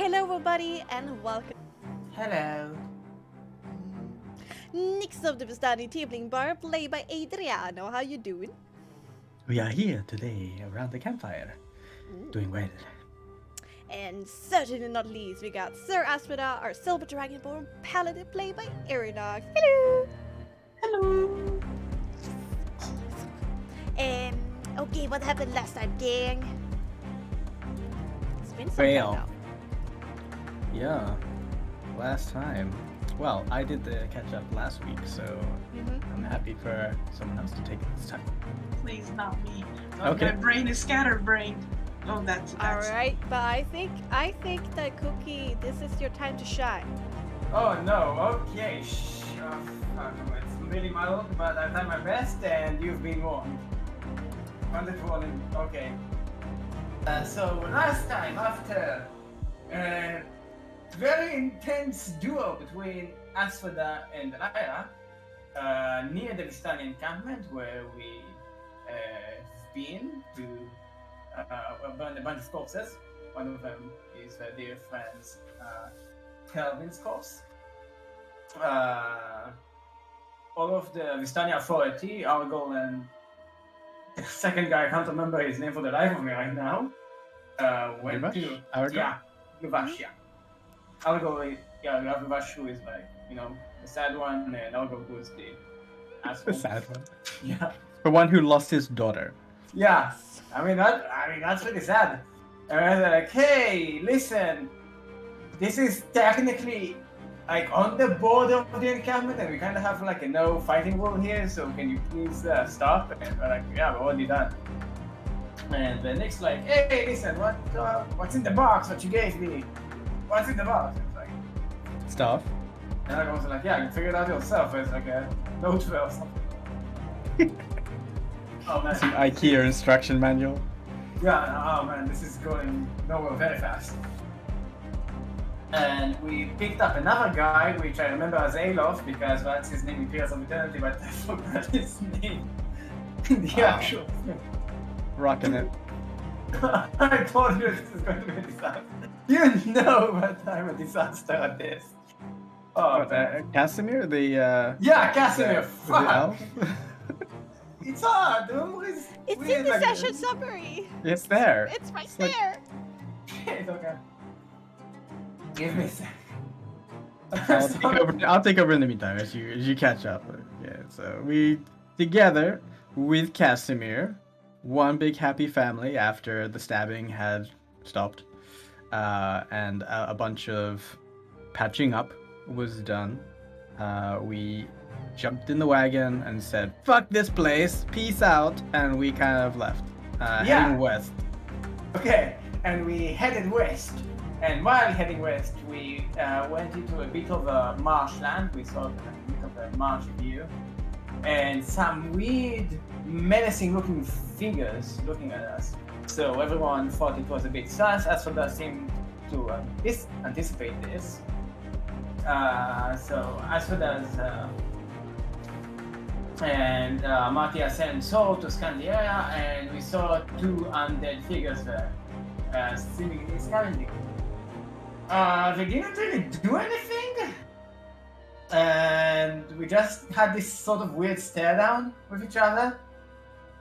Hello everybody and welcome. Hello. Next of the Bestani Tabling Bar, played by Adriano. How you doing? We are here today around the campfire. Doing well. And certainly not least, we got Sir Aspida, our Silver Dragonborn Paladin, played by Eridog. Hello! Hello. Okay, what happened last time, gang? It's been some Fail. time now. Yeah. Last time. Well, I did the catch up last week, so I'm happy for someone else to take it this time. Please, not me. Oh, Okay. My brain is scatterbrained. Oh, that's Alright, but I think that Cookie, this is your time to shine. Oh no, okay, it's really mild, but I've done my best and you've been warned. Wonderful, okay. So last time, after a very intense duo between Asphoda and Lyra, near the Vistani encampment where we've been to burn a bunch of corpses. One of them is dear friend's Kelvin's corpse. All of the Vistani authority, Argol and the second guy, I can't remember his name for the life of me right now, went Luvash? to... Argol? Yeah, Luvash, yeah. Argol, yeah, we have Luvash who is like, the sad one, and Argol who is the asshole. The sad one. Yeah. The one who lost his daughter. Yeah, I mean that's really sad. And they're like, hey, listen, this is technically like on the border of the encampment, and we kind of have like a no fighting rule here. So can you please stop? And we're like, yeah, we're already done. And the Nick's like, hey, listen, what's in the box? What you gave me? What's in the box? It's like, Stuff. and I was like, yeah, you figure it out yourself. It's like a note or something. Oh man. Some IKEA instruction manual. Yeah, oh man, this is going nowhere very fast. And we picked up another guy, which I remember as Alof, because that's his name in Pillars of Eternity, but I forgot his name in the Wow. actual film. Rocking it. I told you this is going to be a disaster. You know that I'm a disaster at this. Oh, What, man. Casimir? The Yeah, Casimir, the fuck! elf? It's hard, dude. It's in the session summary. It's there. It's right It's like- there. It's okay. Give me a sec. I'll take over in the meantime as you catch up. Yeah, so we together with Casimir, one big happy family after the stabbing had stopped, and a bunch of patching up was done. We jumped in the wagon and said, "Fuck this place, peace out," and we kind of left, heading west. Okay, and we headed west. And while heading west, we went into a bit of a marshland. We saw a bit of a marsh view. And some weird, menacing-looking figures looking at us. So everyone thought it was a bit sus. Asphoda seemed to anticipate this. So Asphoda's and Martia sent Saul to scan the area, and we saw two undead figures there, seemingly scavenging. They didn't really do anything, and we just had this sort of weird stare down with each other,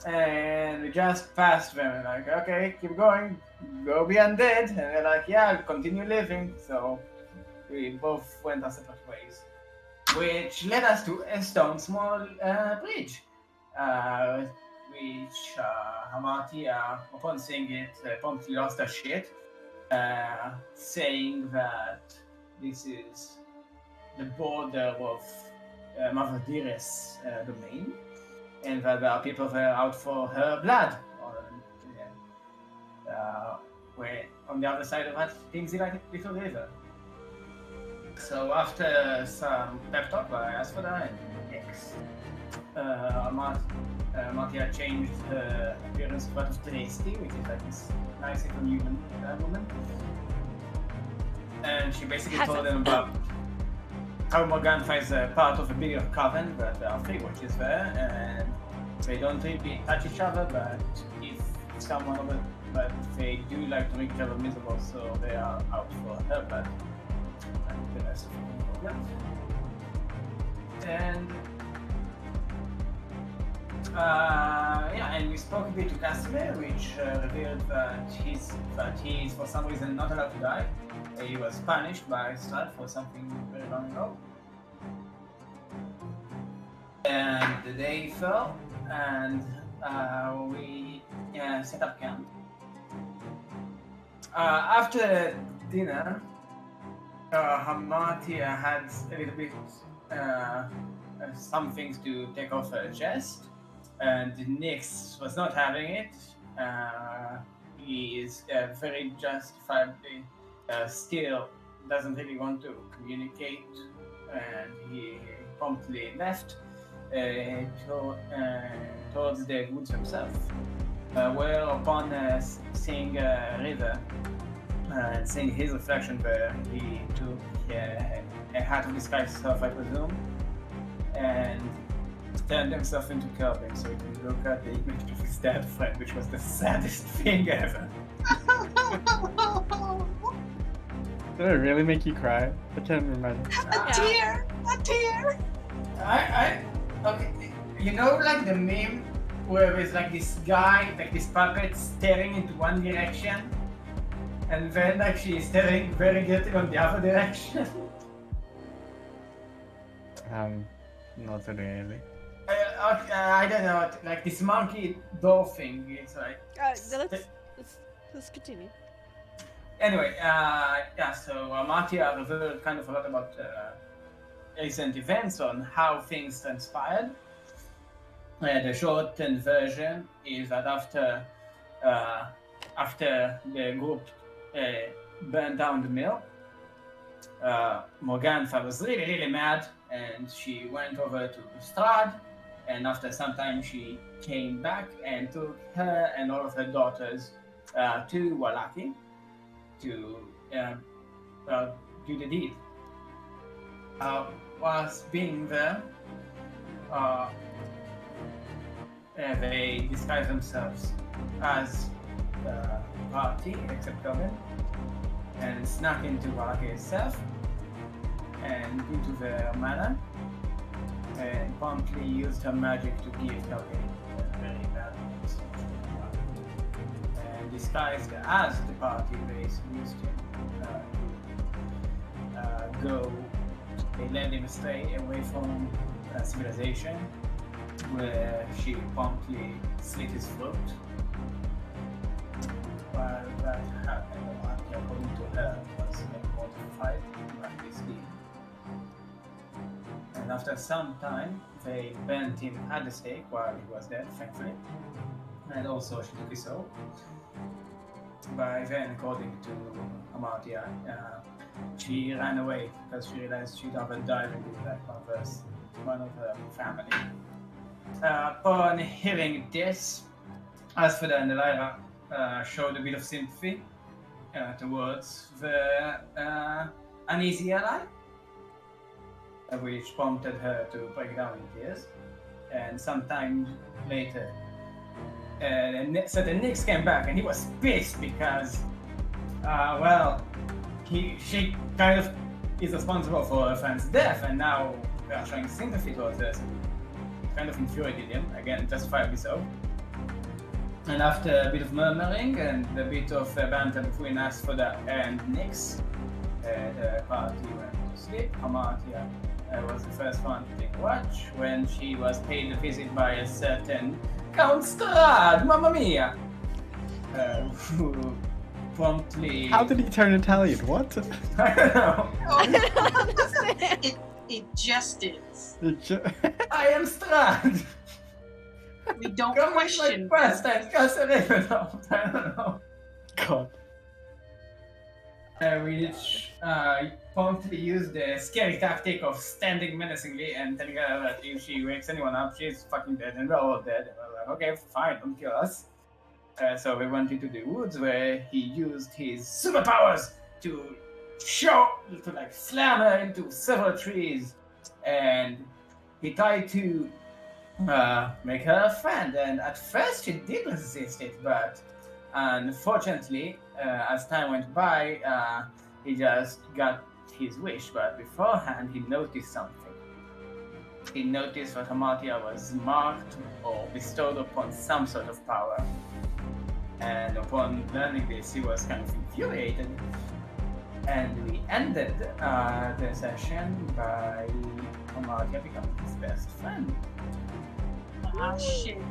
and we just passed them, like, okay, keep going, go be undead, and they're like, yeah, continue living, so we both went our separate ways, which led us to a stone small bridge, which Hamatia, upon seeing it, promptly lost her shit, saying that this is the border of Mother Dearest's domain, and that there are people there out for her blood. We're on the other side of that flimsy little river. So after some pep talk by Asphoda and X, Martia changed her appearance to that of Tasty, which is like this nice little human woman. And she basically told them about how Morgantha is a part of a bigger coven, but there are three witches there, and they don't really touch each other, but if someone of it, but they do like to make each other miserable, so they are out for her blood. And the rest of the problem. And and we spoke a bit to Casimir, which revealed that he is for some reason not allowed to die. He was punished by Strad for something very long ago. And the day fell, and we set up camp. After dinner, Hamatia had a little bit some things to take off her chest, and Nyx was not having it. He is very justifiably still doesn't really want to communicate, and he promptly left towards the woods himself, where upon seeing a river and seeing his reflection there, he took a hat of disguise himself, I presume, and turned himself into Kelvin so he could look at the image of his dead friend, which was the saddest thing ever. Did it really make you cry? I can't remember. A tear! A tear! Okay, you know, like the meme where there's like this guy, like this puppet staring into one direction, and then like she's staring very guilty on the other direction. Not really. I don't know, like this monkey door thing. It's like. Let's continue. Anyway, so Matia revealed kind of a lot about recent events on how things transpired. The shortened version is that after the group burned down the mill, Morgantha was really mad, and she went over to Strad, and after some time she came back and took her and all of her daughters to Wallaki to do the deed. Whilst being there, they disguised themselves as the party, except Kelvin, and snuck into Wallaki itself and into the manor, and promptly used her magic to give Kelvin a very bad news. And disguised as the party, they used him to go. They led him astray away from civilization, where she promptly slit his throat. While that happened, according to her, was mortified by this deed. And after some time, they burnt him at the stake while he was dead, thankfully. And also she took his soul. By then, according to Amartya, she ran away because she realized she'd have died with like one of her family. Upon hearing this, Asphodel and Elira showed a bit of sympathy towards the uneasy ally, which prompted her to break down in tears. And sometime later, so the Nyx came back, and he was pissed because, she kind of is responsible for her friend's death, and now they are showing sympathy towards her. So kind of infuriated him, again, justifiably so. And after a bit of murmuring and a bit of banter between Asphodel and Nyx, the party went to sleep. Amartya was the first one to take watch when she was paid a visit by a certain Count Strad, mamma mia! Who promptly... How did he turn Italian? What? I don't know. I don't understand. It just is. I am Strad! We don't Come question. with my quest and Casaredo. I don't know. God. Which promptly used the scary tactic of standing menacingly and telling her that if she wakes anyone up, she's fucking dead, and we're all dead. And we're like, okay, fine, don't kill us. So we went into the woods where he used his superpowers to slam her into several trees, and he tried to make her a friend. And at first she did resist it, but unfortunately, as time went by, he just got his wish, but beforehand he noticed something. He noticed that Amartya was marked or bestowed upon some sort of power. And upon learning this, he was kind of infuriated. And we ended the session by Amartya becoming his best friend. Ah, shit. So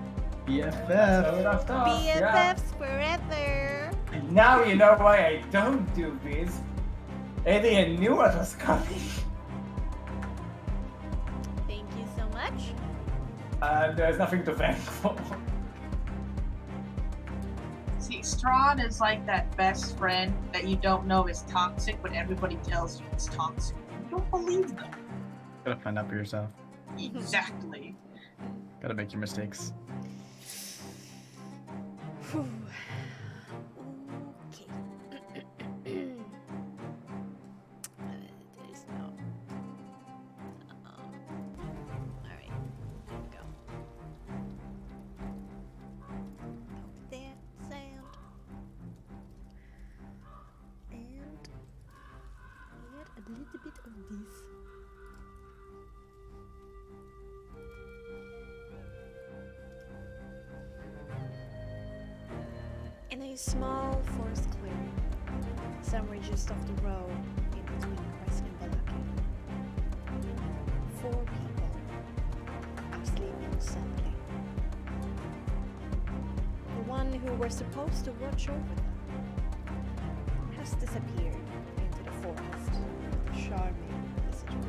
we BFF. left off, yeah. BFFs forever. And now you know why I don't do this. Adrian knew what was coming. Thank you so much. There's nothing to thank for. See, Strahd is like that best friend that you don't know is toxic, but everybody tells you it's toxic. You don't believe them. Gotta find out for yourself. Exactly. Gotta make your mistakes. Whew. Okay. There's no. Alright. There we go. That sound. And add a little bit of this. In a small forest clearing, somewhere just off the road in between Kresk and Balaki, 4 people are sleeping soundly. The one who were supposed to watch over them has disappeared into the forest with a charming visitor.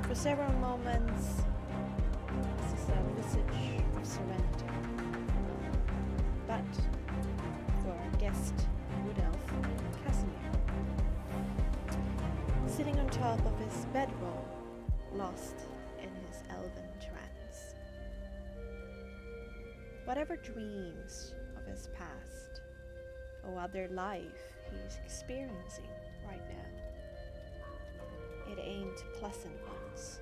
For several moments, this is a visage of serenity. But for our guest, Wood Elf, Casimir, sitting on top of his bedroll, lost in his elven trance. Whatever dreams of his past or other life he's experiencing right now, it ain't pleasant ones.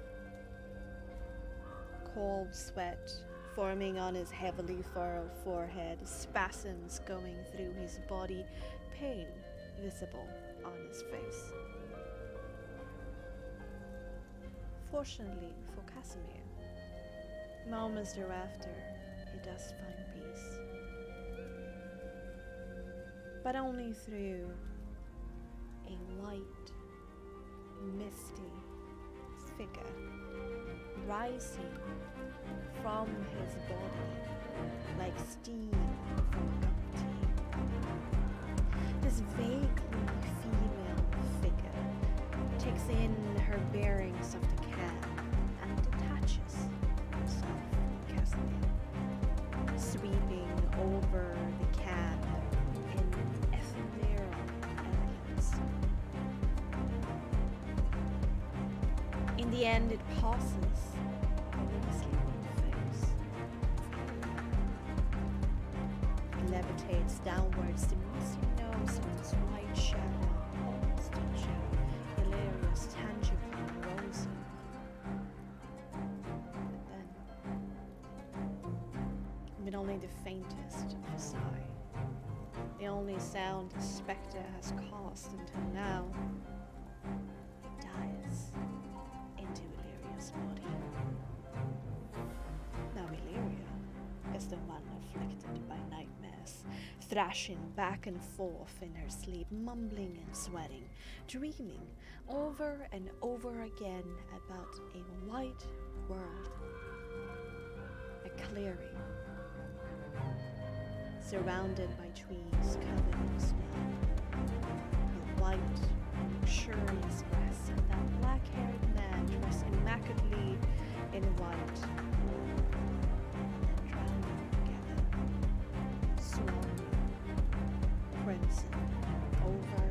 Cold sweat forming on his heavily furrowed forehead, spasms going through his body, pain visible on his face. Fortunately for Casimir, moments thereafter, he does find peace. But only through a white, misty figure rising from his body like steam from a cup of tea. This vaguely female figure takes in her bearings of the cab and detaches herself from Casimir, sweeping over the cab in ephemeral elegance. In the end, it pauses over the sleeping face. It levitates downwards to meet your nose of this white shadow, almost touching Illyria's tangible and rosy one. But then, with only the faintest of a sigh, the only sound the spectre has caused until now, it dies into Illyria's body. Now Illyria is the one afflicted by nightmares, thrashing back and forth in her sleep, mumbling and sweating, dreaming over and over again about a white world, a clearing, surrounded by trees covered in snow, with white, luxurious grass, and that black-haired man dressed immaculately in white, and drowning together, swallowing crimson over and over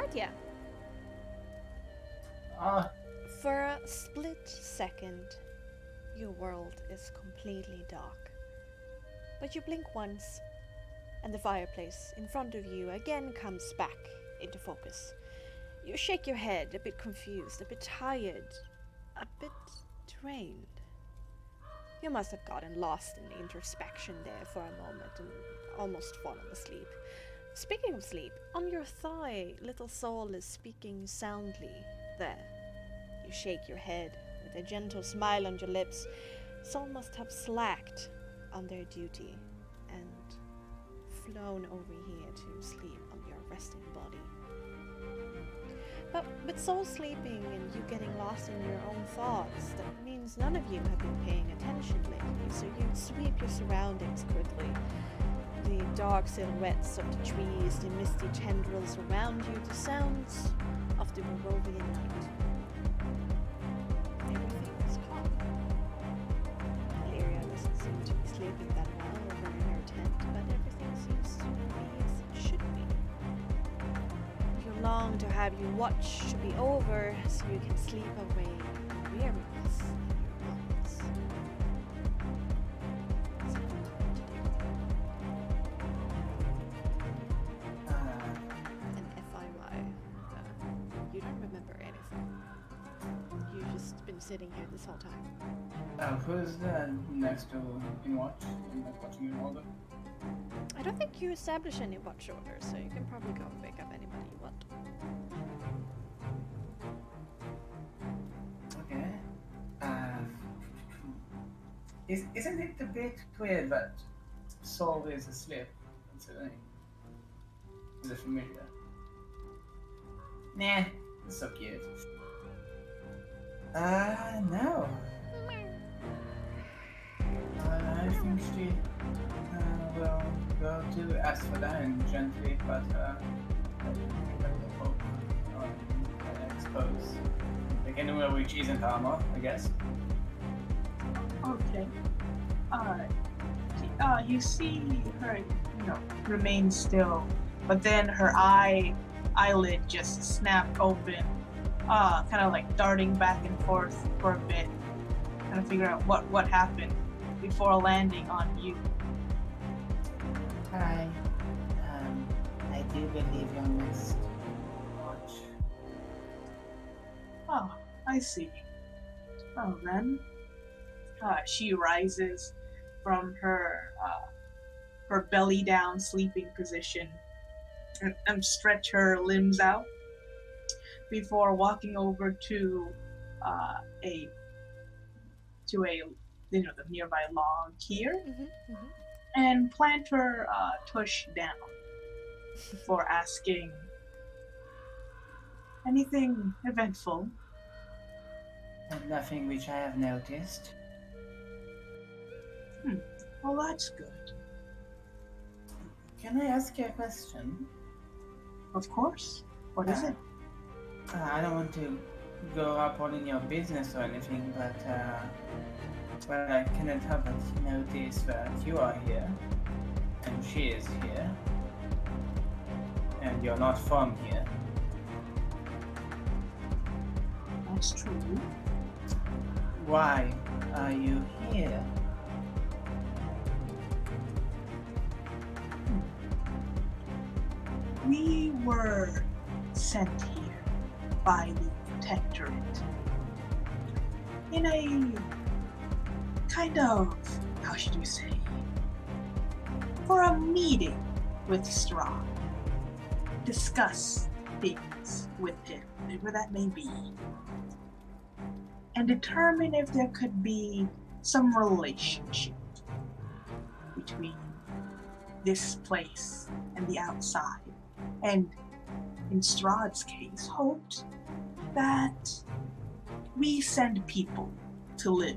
again. Hamartia, for a split second, your world is completely dark. But you blink once, and the fireplace in front of you again comes back into focus. You shake your head, a bit confused, a bit tired, a bit drained. You must have gotten lost in introspection there for a moment and almost fallen asleep. Speaking of sleep, on your thigh, little soul is speaking soundly there. You shake your head with a gentle smile on your lips. Soul must have slacked on their duty and flown over here to sleep on your resting body. But with Soul sleeping and you getting lost in your own thoughts, that means none of you have been paying attention lately, so you sweep your surroundings quickly. The dark silhouettes of the trees, the misty tendrils around you, the sounds of the Barovian night. Everything is calm. Valeria doesn't seem to be sleeping that well over in her tent, but everything seems to be as it should be. You long to have your watch to be over so you can sleep away the weariness in your bones. And FYI, you don't remember anything. You've just been sitting here this whole time. Who's the next to in watch? In watching in order? I don't think you establish any watch order, so you can probably go and wake up anybody you want. Okay. Isn't it a bit weird that Soul is asleep, considering the familiar? Nah, it's so cute. No. I think she will go to Asphodine gently, but expose. Like anywhere which isn't armor, I guess. Okay. You see her, remain still, but then her eyelid just snapped open, kind of like darting back and forth for a bit, trying to figure out what happened before landing on you. Hi. I do believe you're next watch. Oh, I see. Oh, then. She rises from her belly down sleeping position and stretch her limbs out before walking over to the nearby log here and plant her tush down before asking anything eventful. And nothing which I have noticed. Well, that's good. Can I ask you a question? Of course. What is it? I don't want to go up on in your business or anything, but well, I cannot help but notice that you are here, and she is here, and you're not from here. That's true. Why are you here? We were sent here by the Protectorate in a kind of, how should you say, for a meeting with Strahd. Discuss things with him, whatever that may be, and determine if there could be some relationship between this place and the outside. And in Strahd's case, hoped that we send people to live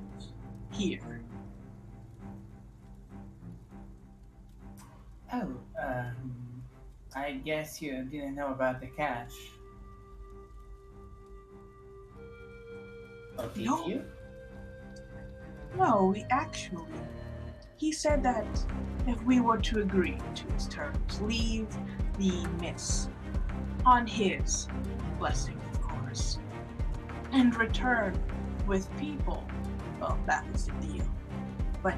here. Oh, I guess you didn't know about the cash. Oh, did No. you? No, he said that if we were to agree to his terms, leave the miss on his blessing, of course, and return with people well, that was the deal. But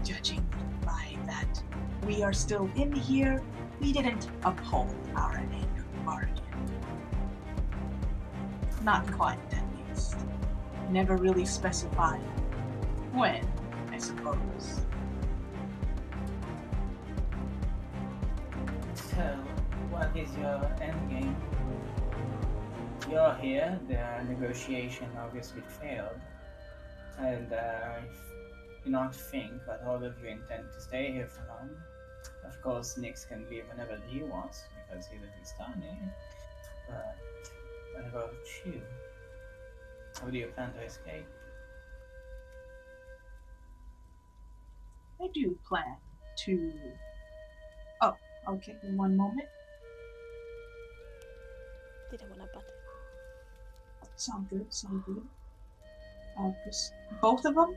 judging by that we are still in here, we didn't uphold our end of the bargain. Not quite, at least. Never really specified when, I suppose. So, what is your endgame? You're here, the negotiation obviously failed, and I do not think that all of you intend to stay here for long. Of course, Nix can leave whenever he wants, because he lives in Starney, but what about you? How do you plan to escape? I do plan to... Oh, okay, in one moment. Didn't want to butt. Sound good, sound good. Both of them?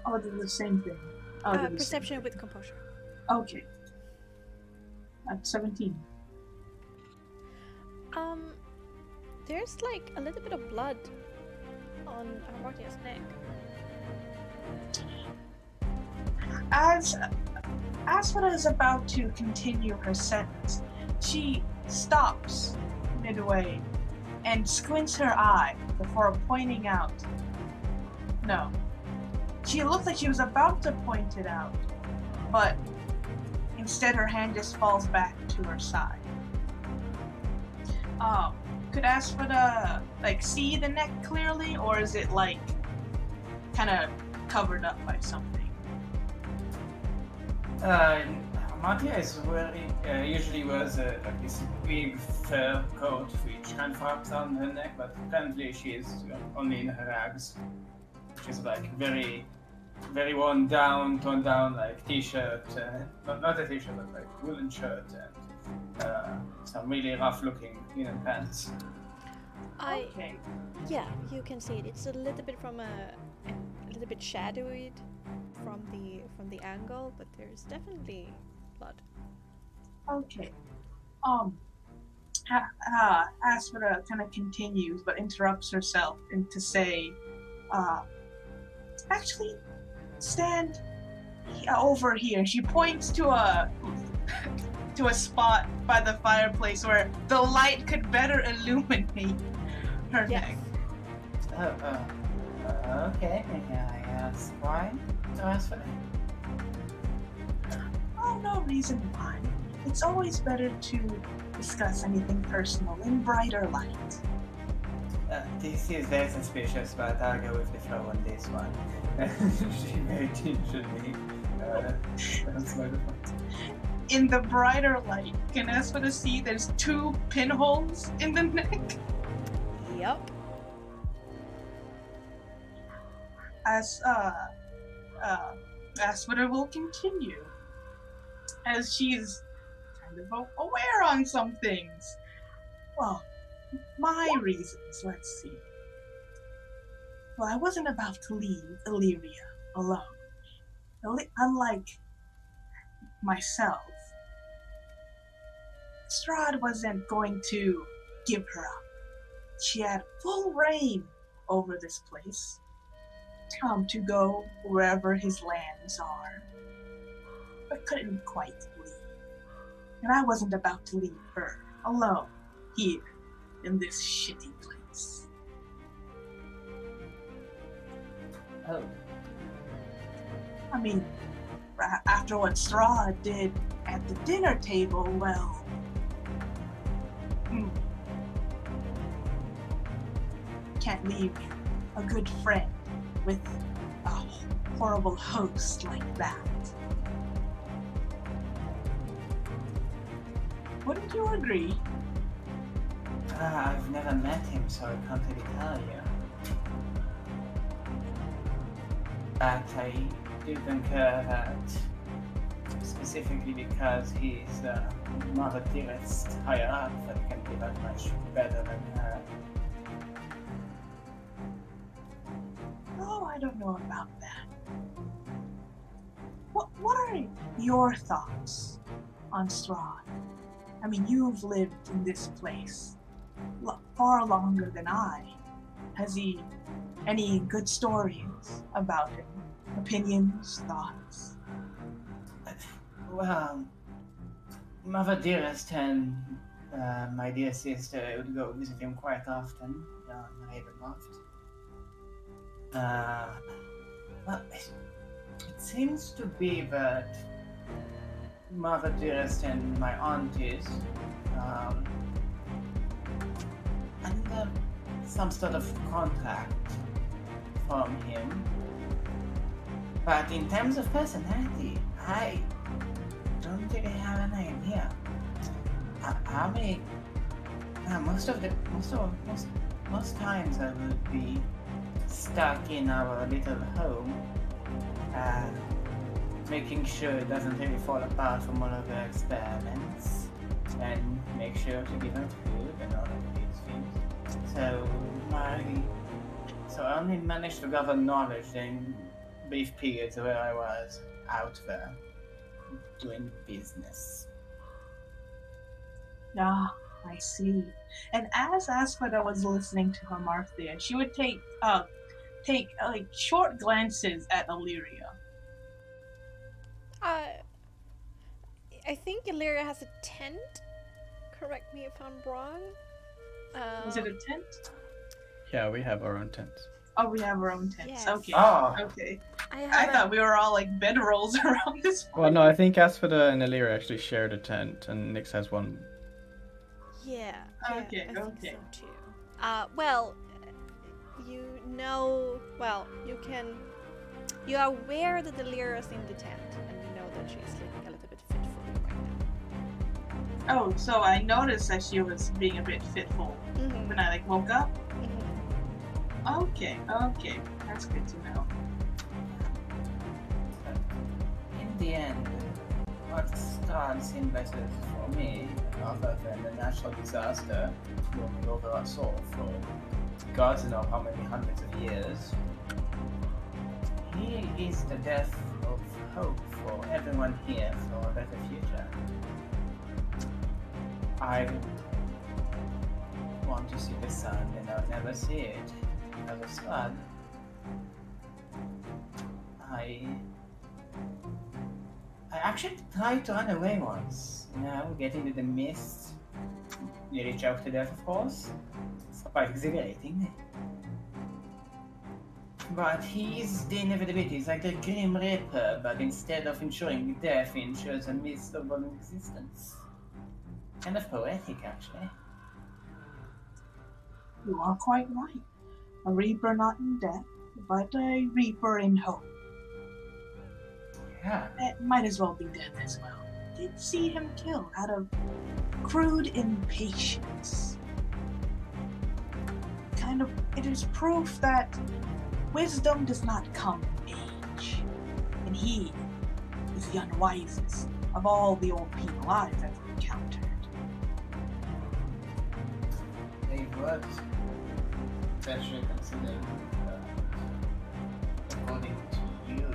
Oh, they're the same thing. Oh, they're the same Perception thing. with composure. Okay. At 17. There's like a little bit of blood on Martia's neck. As Asphodel is about to continue her sentence, she stops midway and squints her eye before pointing out. No. She looked like she was about to point it out, but instead her hand just falls back to her side. Could Asphodel see the neck clearly, or is it kind of covered up by something? Martia is wearing, usually wears this big fur coat which kind of wraps on her neck, but currently she is only in her rags, which is very, very toned down t-shirt, not a t-shirt, but woolen shirt and some really rough-looking linen pants. Okay. Yeah, you can see it. It's a little bit a little bit shadowed from the angle, but there's definitely blood. Okay. Asphodel kind of continues, but interrupts herself and to say, actually, stand over here. She points to a spot by the fireplace where the light could better illuminate her Yes. neck. Okay, may I ask why? To ask for that? Oh, no reason why. It's always better to discuss anything personal in brighter light. This is very suspicious, but I'll go with the flow on this one. She may should be. That's wonderful. In the brighter light, can Asphodel see there's 2 pinholes in the neck? Yep. As Asphodel will continue, as she's kind of aware on some things. Well, my reasons, let's see. Well, I wasn't about to leave Illyria alone. Unlike myself, Strahd wasn't going to give her up. She had full reign over this place, to go wherever his lands are, but couldn't quite leave. And I wasn't about to leave her alone here in this shitty place. Oh. I mean, after what Strahd did at the dinner table, well, can't leave a good friend with a horrible host like that. Wouldn't you agree? I've never met him, so I can't really tell you. But I do concur that, specifically because he's not a dearest higher up, that he can be that much better than her. Oh, I don't know about that. What are your thoughts on Strahd? I mean, you've lived in this place far longer than I. Has he Any good stories about him? Opinions, thoughts? Well, Mother Dearest and my dear sister would go visit him quite often on Ravenloft. Well, it seems to be that Mother Dearest and my aunties under some sort of contract from him. But in terms of personality, I don't really have an idea. Most times I would be stuck in our little home, making sure it doesn't really fall apart from all of the experiments, and make sure to give them food and all of these things. So I only managed to gather knowledge in brief periods where I was out there doing business. Ah, I see. And as Aspida was listening to her Mark there, she would take like short glances at Illyria. I think Illyria has a tent. Correct me if I'm wrong. Was it a tent? Yeah, we have our own tents. Oh, we have our own tents. Yes. Okay. Oh, Okay. I I have thought we were all like bedrolls around this Well, no, I think Aspida and Illyria actually shared a tent, and Nyx has one. Yeah. Okay, I think okay. so too. Well, you know, you are aware that Illyria's in the tent, and you know that she's looking a little bit fitful right now. Oh, so I noticed that she was being a bit fitful Mm-hmm. when I like woke up. Mm-hmm. Okay, that's good to know. in the end, what stands in better for me, other than the natural disaster looming over us all for gods know how many hundreds of years, he is the death of hope for everyone here for a better future. I want to see the sun, and I'll never see it as a sun. I actually tried to run away once, get into the mist, nearly choked to death, of course. It's quite exhilarating. But he's the inevitability. He's like the Grim Reaper, but instead of ensuring death, he ensures a miserable existence. Kind of poetic, actually. You are quite right. A reaper not in death, but a reaper in hope. Yeah. It might as well be dead as well. Did see him killed out of crude impatience. It is proof that wisdom does not come in age, and he is the unwisest of all the old people I've ever encountered. They would, especially considering according to you,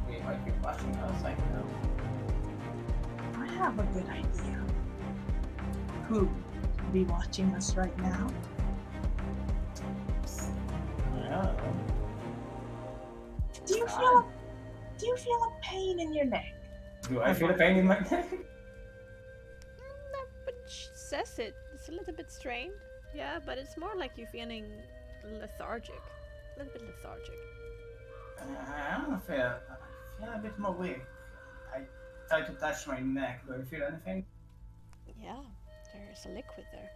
they might be watching us, I know. I have a good idea. Who could be watching us right now? Yeah. Do you feel a pain in your neck? Do I feel a pain in my neck? No, but she says it. It's a little bit strained. Yeah, but it's more like you're feeling lethargic. A little bit lethargic. I don't feel. I feel a bit more weak. I try to touch my neck. Do I feel anything? Yeah, there's a liquid there.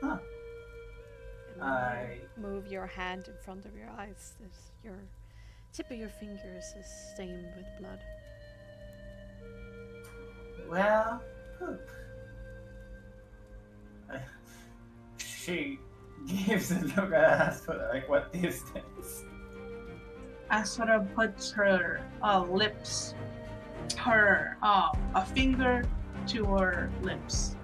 Huh. And when you move your hand in front of your eyes, your tip of your fingers is stained with blood. Well, poop. She gives a look at us for like, what is this? Asura puts her lips, a finger to her lips,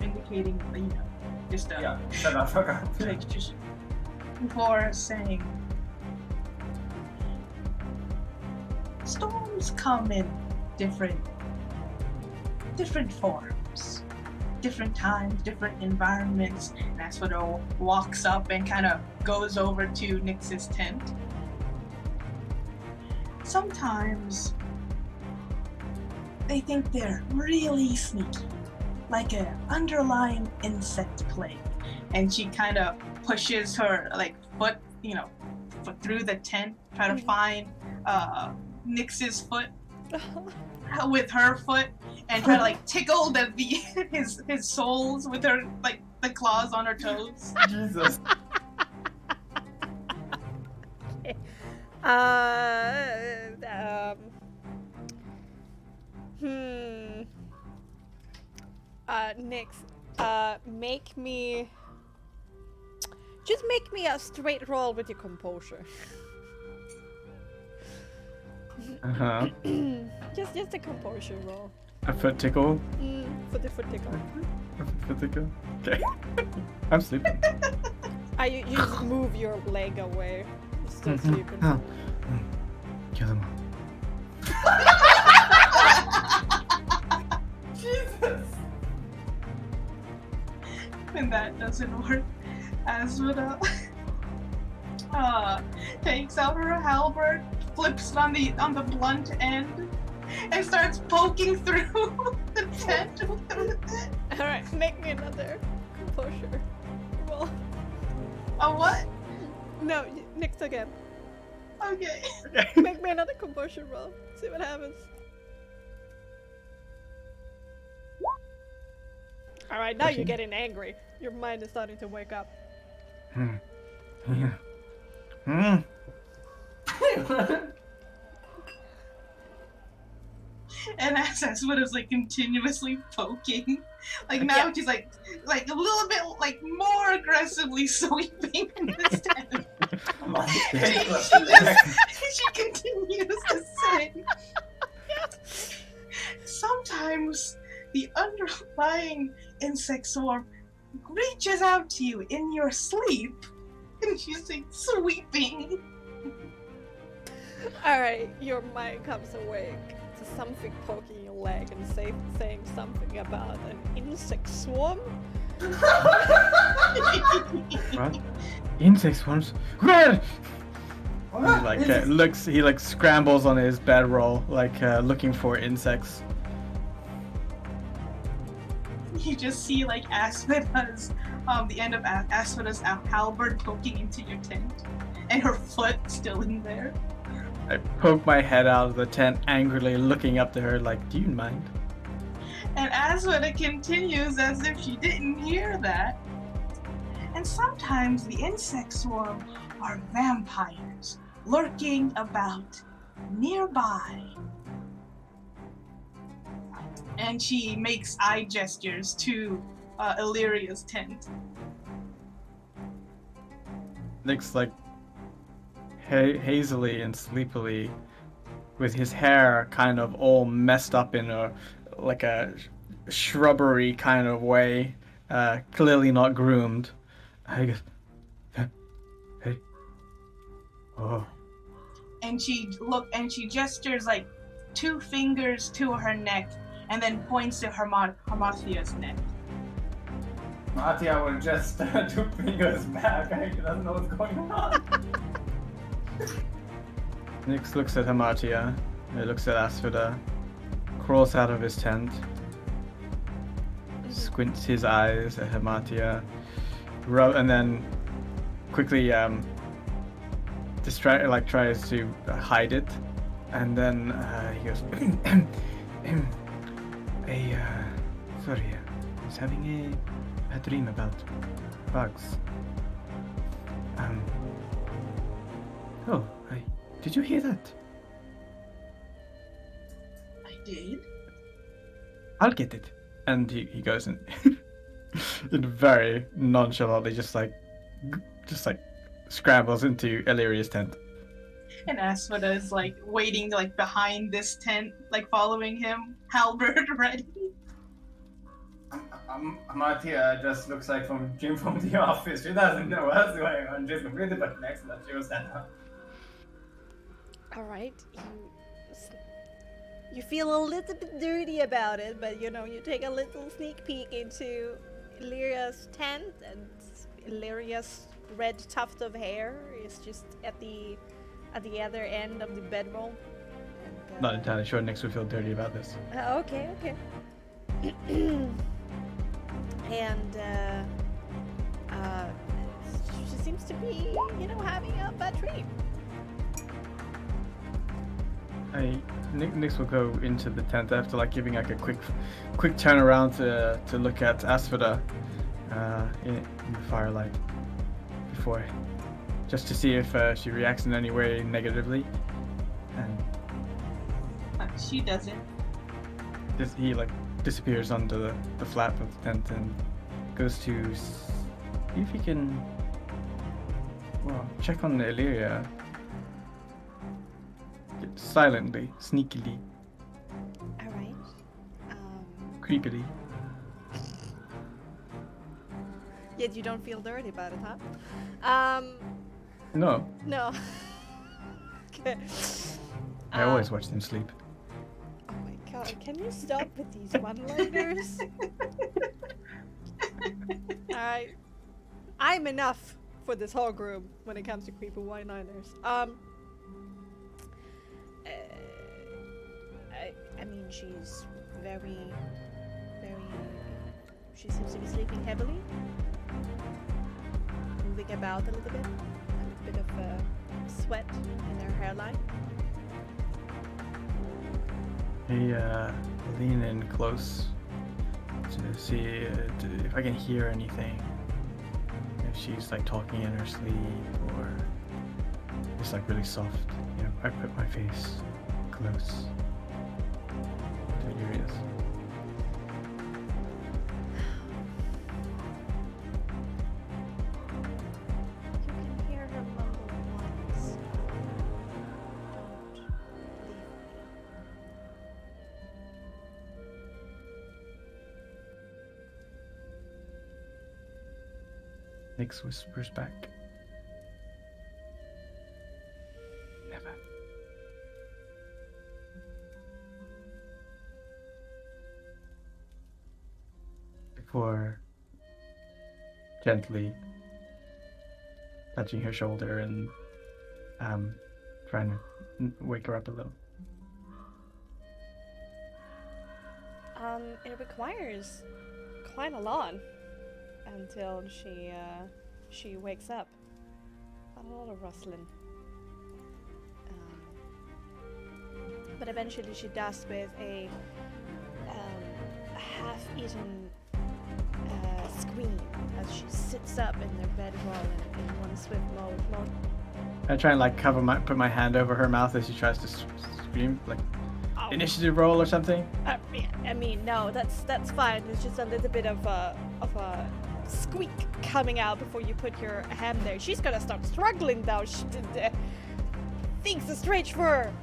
indicating, just a Yeah, shut up, fuck up. like, just before saying, storms come in different forms. different times, different environments. And Asphodel walks up and kind of goes over to Nyx's tent. Sometimes they think they're really sneaky, like an underlying insect plague. And she kind of pushes her foot, foot through the tent, try to find Nyx's foot with her foot, and try to tickle his soles with her the claws on her toes. Jesus. Okay. Nyx, make me a straight roll with your composure. Uh-huh. just a composure roll. A foot tickle? For the foot tickle. A foot tickle? Okay. I'm sleeping. You just move your leg away. You're still sleeping. Kill them all. Jesus. When that doesn't work, Asphodel takes out her halberd, flips it on the blunt end, and starts poking through the tent with it. Alright, make me another composure roll. A what? No, Nyx again. Okay. Make me another composure roll. See what happens. Alright, now you're getting angry. Your mind is starting to wake up. And as Asphodel is continuously poking, now she's a little bit more aggressively sweeping in this tent. She continues to say, sometimes the underlying insect swarm reaches out to you in your sleep, and she's sweeping. Alright, your mind comes awake to something poking your leg and saying something about an insect swarm. What? Insect swarms? Where? What? He scrambles on his bedroll, looking for insects. You just see Asphodel's, the end of Asphodel's halberd poking into your tent, and her foot still in there. I poke my head out of the tent, angrily looking up to her do you mind? And Asphodel continues as if she didn't hear that. And sometimes the insect swarm are vampires lurking about nearby. And she makes eye gestures to Illyria's tent. Looks hazily and sleepily, with his hair kind of all messed up in a shrubbery kind of way, clearly not groomed. I guess. Hey. Oh. And she gestures 2 fingers to her neck, and then points to Hamartia's neck. Martia will just 2 fingers back. He doesn't know what's going on. Nyx looks at Hamartia, he looks at Asphodel, crawls out of his tent, squints his eyes at Hamartia, and then quickly tries to hide it, and then he goes, sorry, I was having a dream about bugs. Did you hear that? I did. I'll get it. And he goes and very nonchalantly just scrambles into Illyria's tent. And Asphodel is waiting behind this tent, following him, halberd ready. Martia just looks like from Jim from the office. She doesn't know what's going on. She's completely perplexed that she was that up. Alright, You feel a little bit dirty about it, but you know, you take a little sneak peek into Illyria's tent, and Illyria's red tuft of hair is just at the other end of the bedroll. And, Not entirely sure Nix would feel dirty about this. Okay. And she seems to be, you know, having a bad dream. Nix will go into the tent after like giving like a quick turnaround to look at Asphoda in the firelight before, just to see if she reacts in any way negatively, and She doesn't. he like disappears under the flap of the tent and goes to see if he can check on Illyria silently, sneakily, All right. creepily. Yet you don't feel dirty about it, huh? No, No. Okay. I always watch them sleep. Oh my god, can you stop with these one-liners? Alright. I'm enough for this whole group when it comes to creepy one-liners. I mean, she's very... She seems to be sleeping heavily. Moving about a little bit. A little bit of sweat in her hairline. Hey, lean in close to see if I can hear anything. If she's like talking in her sleep or just like really soft. You know, I put my face close to her ears. You can hear her mumble once. Don't leave me. Nix whispers back. Never. Before gently touching her shoulder and trying to wake her up a little. It requires quite a lot until she wakes up. A lot of rustling. But eventually she does with a half-eaten scream as she sits up in their bedroll in one swift motion. I try and like put my hand over her mouth as she tries to scream, like initiative roll or something. I mean, no, that's fine. It's just a little bit of a squeak coming out before you put your hand there. She's gonna start struggling though. Things are strange for her.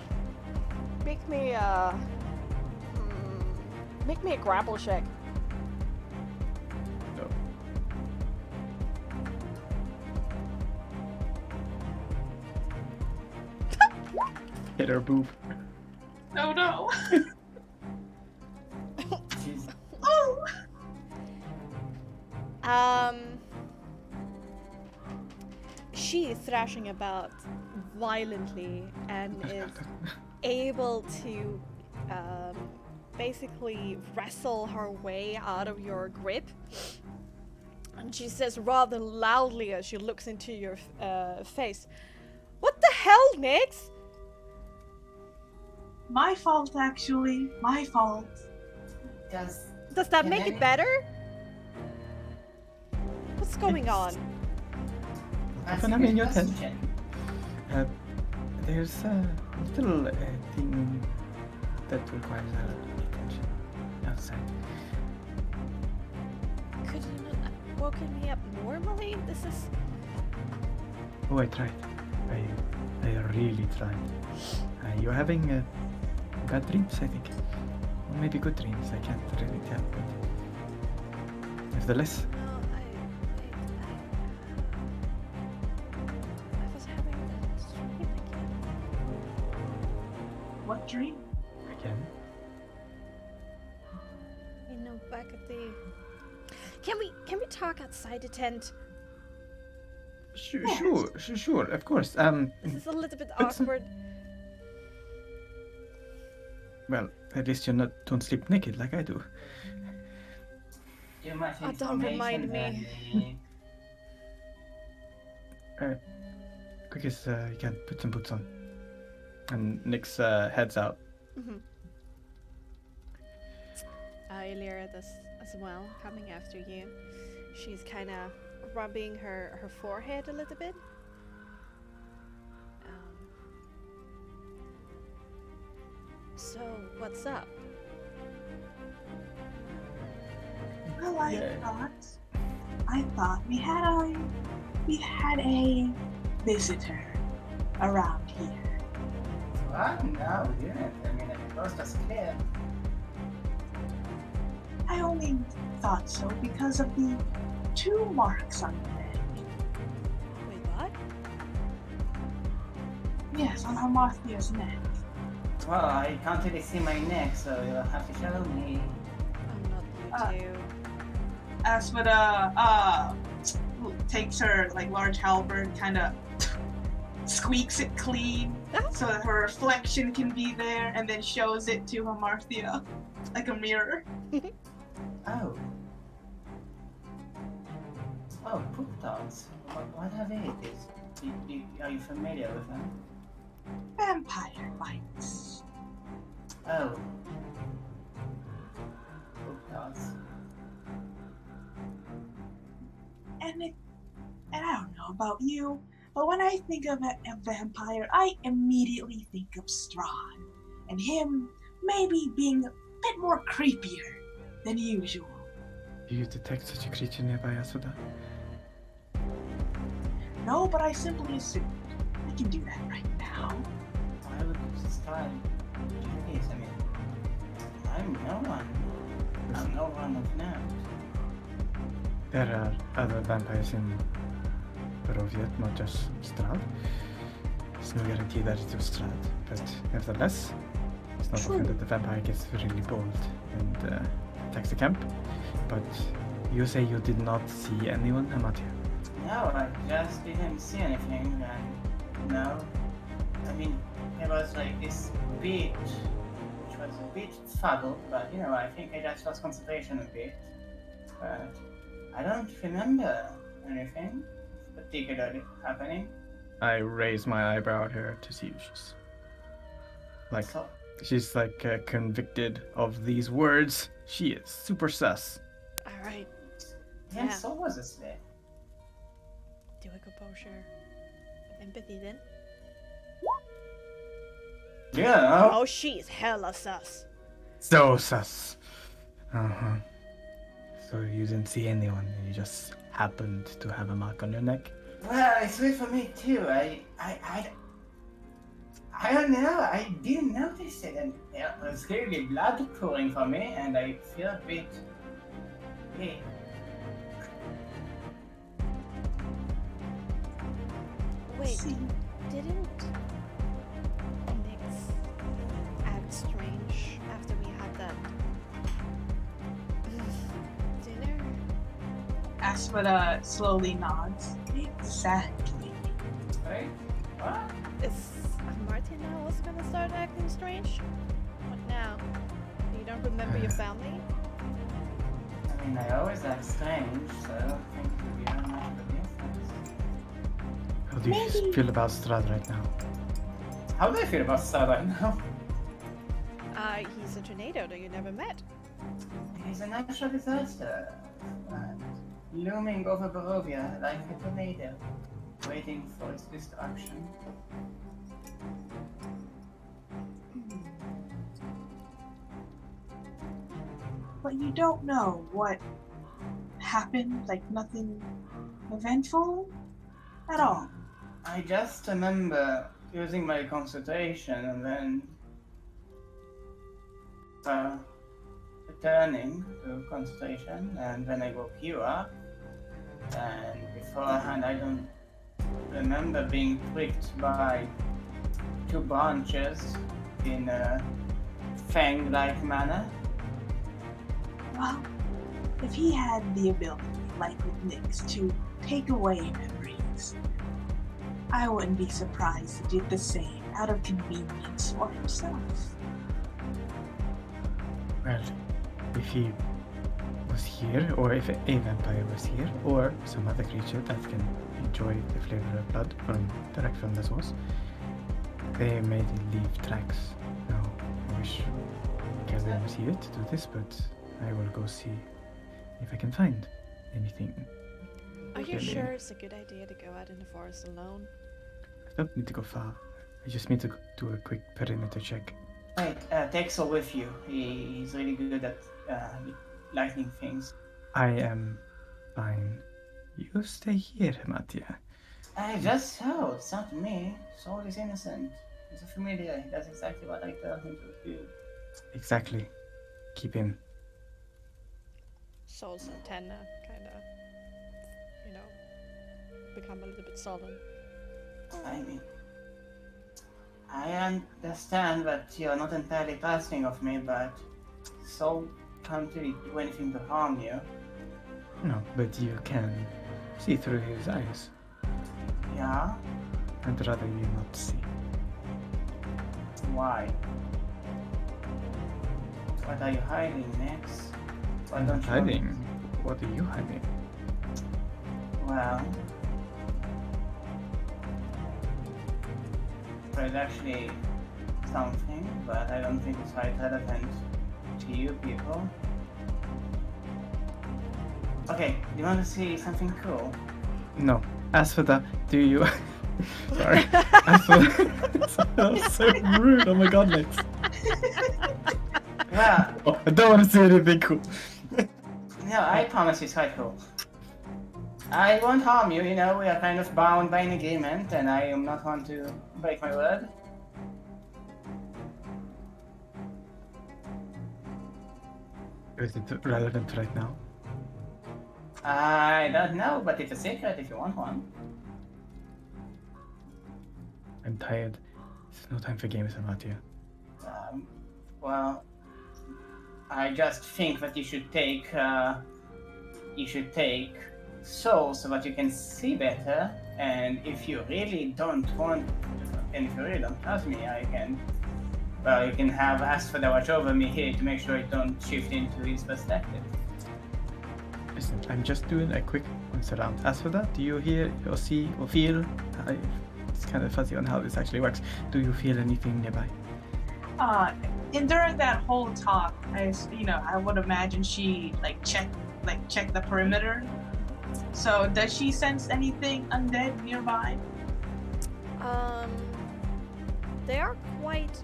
Make me a grapple check. No. Hit her boob. Oh no. She's Oh. She is thrashing about violently and is able to basically wrestle her way out of your grip. And she says rather loudly as she looks into your face, "What the hell, Nix?" My fault, actually. My fault. Does that make it better? What's going on? Often I'm in your tent. There's a little thing that requires attention outside. Could you not have woken me up normally? This is... Oh, I tried. I really tried. You're having bad dreams, I think. Or maybe good dreams, I can't really tell. But nevertheless, No, I was having a dream again. What dream? again, back at the. Can we talk outside the tent? Sure, of course. This is a little bit But some- awkward. Well, at least don't sleep naked like I do. Too much Oh, don't remind information, me. Andy. Quickest, you can put some boots on. And Nyx heads out. Mm-hmm. Illyria does as well, coming after you. She's kind of rubbing her forehead a little bit. So, what's up? Well, I thought we had a visitor around here. What? No, we didn't. I mean, the coast was clear. I only thought so because of the 2 marks on your leg. Wait, what? Yes, on Hamarthia's neck. Well, I can't really see my neck, so you'll have to show me. I'm not you two. Aspida takes her like large halberd, kind of squeaks it clean so that her reflection can be there, and then shows it to Hamarthia like a mirror. Oh. Oh, poop dogs. What are they? Are you familiar with them? Vampire bites. Oh. Poop dogs. And I don't know about you, but when I think of a vampire, I immediately think of Strahd, and him maybe being a bit more creepier than usual. Do you detect such a creature nearby, Asuda? No, but I simply assumed. I can do that right now. Why would this time do this? I mean, I'm no one. I'm no one of note. There are other vampires in Barovia, not just Strahd. There's no guarantee that it was Strahd, but nevertheless, it's not often that the vampire gets really bold and attacks the camp. But you say you did not see anyone, Amatia? No, I just didn't see anything, and no. I mean, there was like this beat, which was a bit fuddled, but you know, I think I just lost concentration a bit. But I don't remember anything particularly happening. I raise my eyebrow at her to see if So, she's convicted of these words. She is super sus. Alright, then Yeah. so was asleep. do a composure with empathy then. Yeah. Oh, she's hella sus. So sus. Uh-huh. So you didn't see anyone, and you just happened to have a mark on your neck? Well, it's weird for me too. I don't know. I didn't notice it, and there was clearly blood pouring from me, and I feel a bit. Hey. Wait, See, didn't Nyx act strange after we had that dinner? Aspida slowly nods. Exactly. Wait. What? Is Martin now also gonna start acting strange? What now? You don't remember your family? I mean, I always act strange, so I don't think it would be that much of a difference. How do you Maybe- feel about Strahd right now? How do I feel about Star right now? He's a tornado that you never met. He's a natural disaster, and looming over Barovia like a tornado, waiting for its destruction. But you don't know what happened, like nothing eventful at all. I just remember using my concentration and then returning to concentration, and then I woke you up. And beforehand, I don't remember being pricked by 2 branches in a fang-like manner. Well, if he had the ability, like with Nyx, to take away memories, I wouldn't be surprised to do the same out of convenience for himself. Well, if he was here, or if a vampire was here, or some other creature that can enjoy the flavor of blood direct from the source, they may leave tracks. Now, I wish Calvin was here to do this, but I will go see if I can find anything. Are you Really? sure it's a good idea to go out in the forest alone? I don't need to go far. I just need to do a quick perimeter check. Wait, take Sol with you. He's really good at lightning things. I am fine. You stay here, Mattia. Just so. It's not me. Sol is innocent. He's a familiar. He does exactly what I tell him to do. Exactly. Keep him. Sol's antenna kind of, become a little bit sullen. I mean, I understand that you're not entirely trusting of me, but Sol can't really do anything to harm you. No, but you can see through his eyes. Yeah? I'd rather you not see. Why? What are you hiding next? Why don't you... Hiding? What are you hiding? Well... There's actually something, but I don't think it's quite relevant to you people. Okay, you want to see something cool? No. As for that, do you... Sorry. As for that was so rude. Oh my god, Lex. Well, Oh, I don't want to say anything cool. no, I promise it's quite cool. I won't harm you, we are kind of bound by an agreement, and I am not one to break my word. Is it relevant right now? I don't know, but it's a secret if you want one. I'm tired. There's no time for games, Mattia. Well, I just think that you should take Soul so that you can see better, and if you really don't want, and if you really don't trust me, you can have Asphodel watch over me here to make sure it don't shift into his perspective. Listen, I'm just doing a quick once around. As for that, do you hear or see or feel? It's kind of fuzzy on how this actually works. Do you feel anything nearby? And during that whole talk, I would imagine she checked the perimeter. So does she sense anything undead nearby? There are quite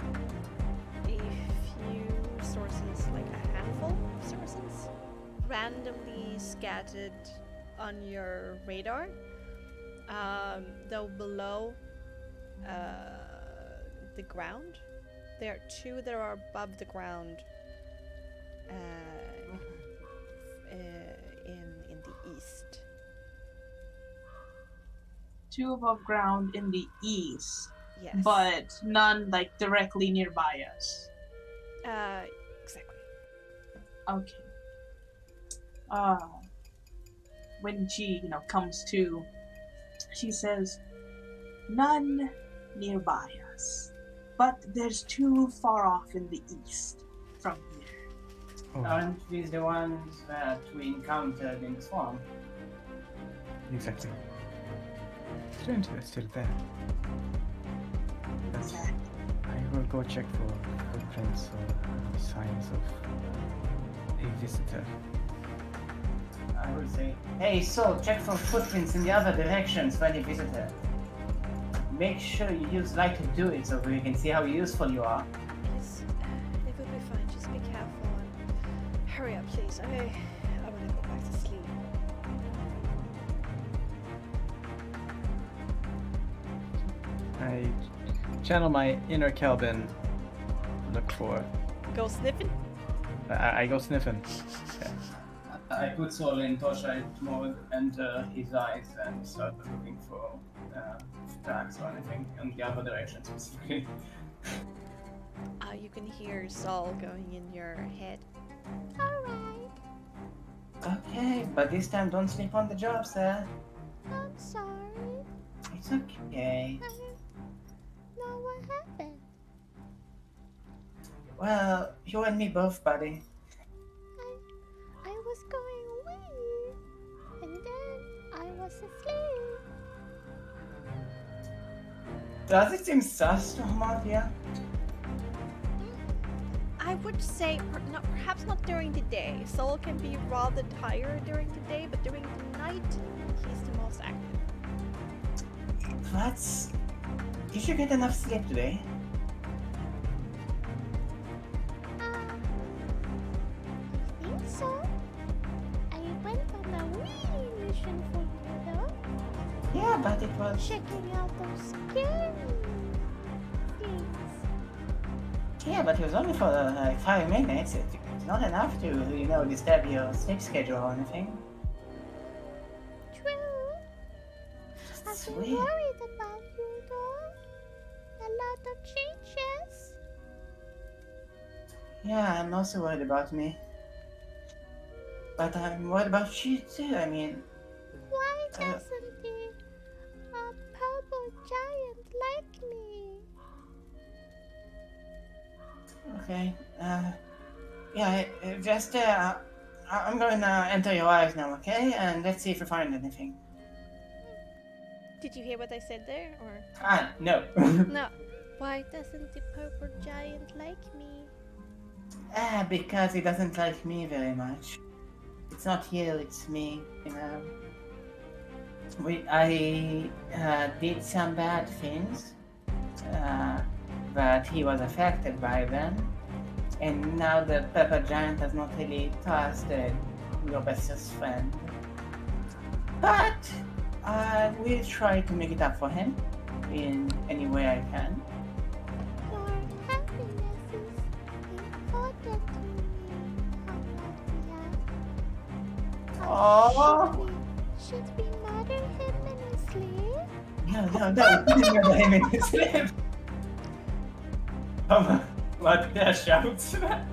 a few sources, like a handful of sources, randomly scattered on your radar. Though below the ground, there are two that are above the ground in the east. Two above ground in the east, Yes. but none directly nearby us. Exactly. Okay. When she, comes to, she says, none nearby us, but there's two far off in the east from here. Oh, Aren't these the ones that we encountered in the swamp? exactly. Strange they're still there. That's, I will go check for footprints or signs of a visitor. I would say, hey, Soul, check for footprints in the other directions for any visitor. Make sure you use light to do it so we can see how useful you are. Please, it will be fine. Just be careful and hurry up, please. I want to go back to sleep. I channel my inner Kelvin. Look for. Go sniffing? I go sniffing. Yeah. I put Soul in torchlight mode and his eyes and start looking for tracks or anything in the other direction specifically. You can hear Saul going in your head. Alright. Okay, but this time don't sleep on the job, sir. I'm sorry. It's okay. I don't know what happened. Well, you and me both, buddy. I was going wee, and then I was asleep. Does it seem sus to Amalia? I would say perhaps not during the day. Soul can be rather tired during the day, but during the night, he's the most active. That's... Did you get enough sleep today? I think so. I went on a wee mission for you, though. Yeah, but it was... Checking out those scary things. Yeah, but it was only for like 5 minutes. It's not enough to, you know, disturb your sleep schedule or anything. True. I've been Sweet. worried about you, though. A lot of changes. Yeah, I'm also worried about me. But I'm worried about you too, I mean... Why doesn't the purple giant like me? Okay, I'm going to enter your eyes now, okay? And let's see if we find anything. Did you hear what I said there, or Ah, no. no? Why doesn't the purple giant like me? Because he doesn't like me very much. It's not you, it's me, you know. I did some bad things, but he was affected by them. And now the purple giant does not really trust your bestest friend. But I will try to make it up for him in any way I can. Your happiness is important to me, Amalia. Oh, Should we murder him in his sleep? no, please murder him in his sleep. What the shouts? Are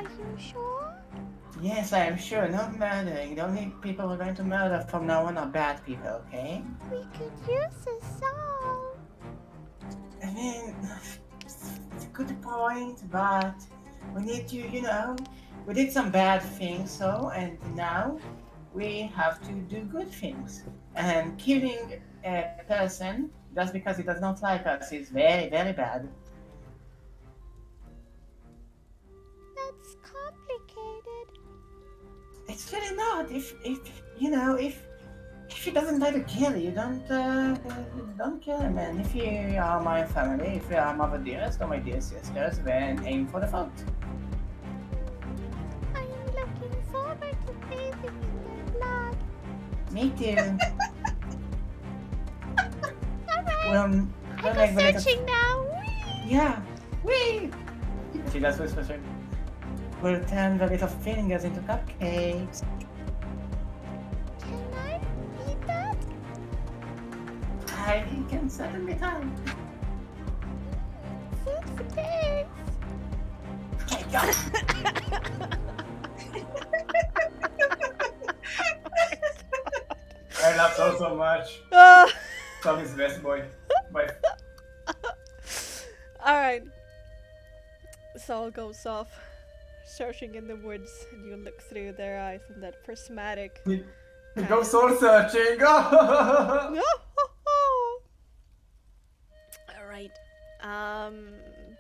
you sure? Yes, I am sure. No murdering. The only people we're going to murder from now on are bad people, okay? We could use a soul. I mean, it's a good point, but we need to, you know, we did some bad things, and now we have to do good things. And killing a person just because he does not like us is very, very bad. That's complicated. It's really not. If he doesn't like to kill you, don't kill him. And if you are my family, if you are my dearest or my dear sisters, then aim for the throat. I am looking forward to bathing in their blood. Me too. Alright, We'll I make the go little... searching now. Yeah. Whee! She does whisper. We'll turn the little fingers into cupcakes. Can I eat that? I can certainly try. Food for days. Hey, go! I love so much. Tom is the best boy. Bye. Alright. Saul goes off, searching in the woods, and you look through their eyes in that prismatic. Go soul searching! Alright.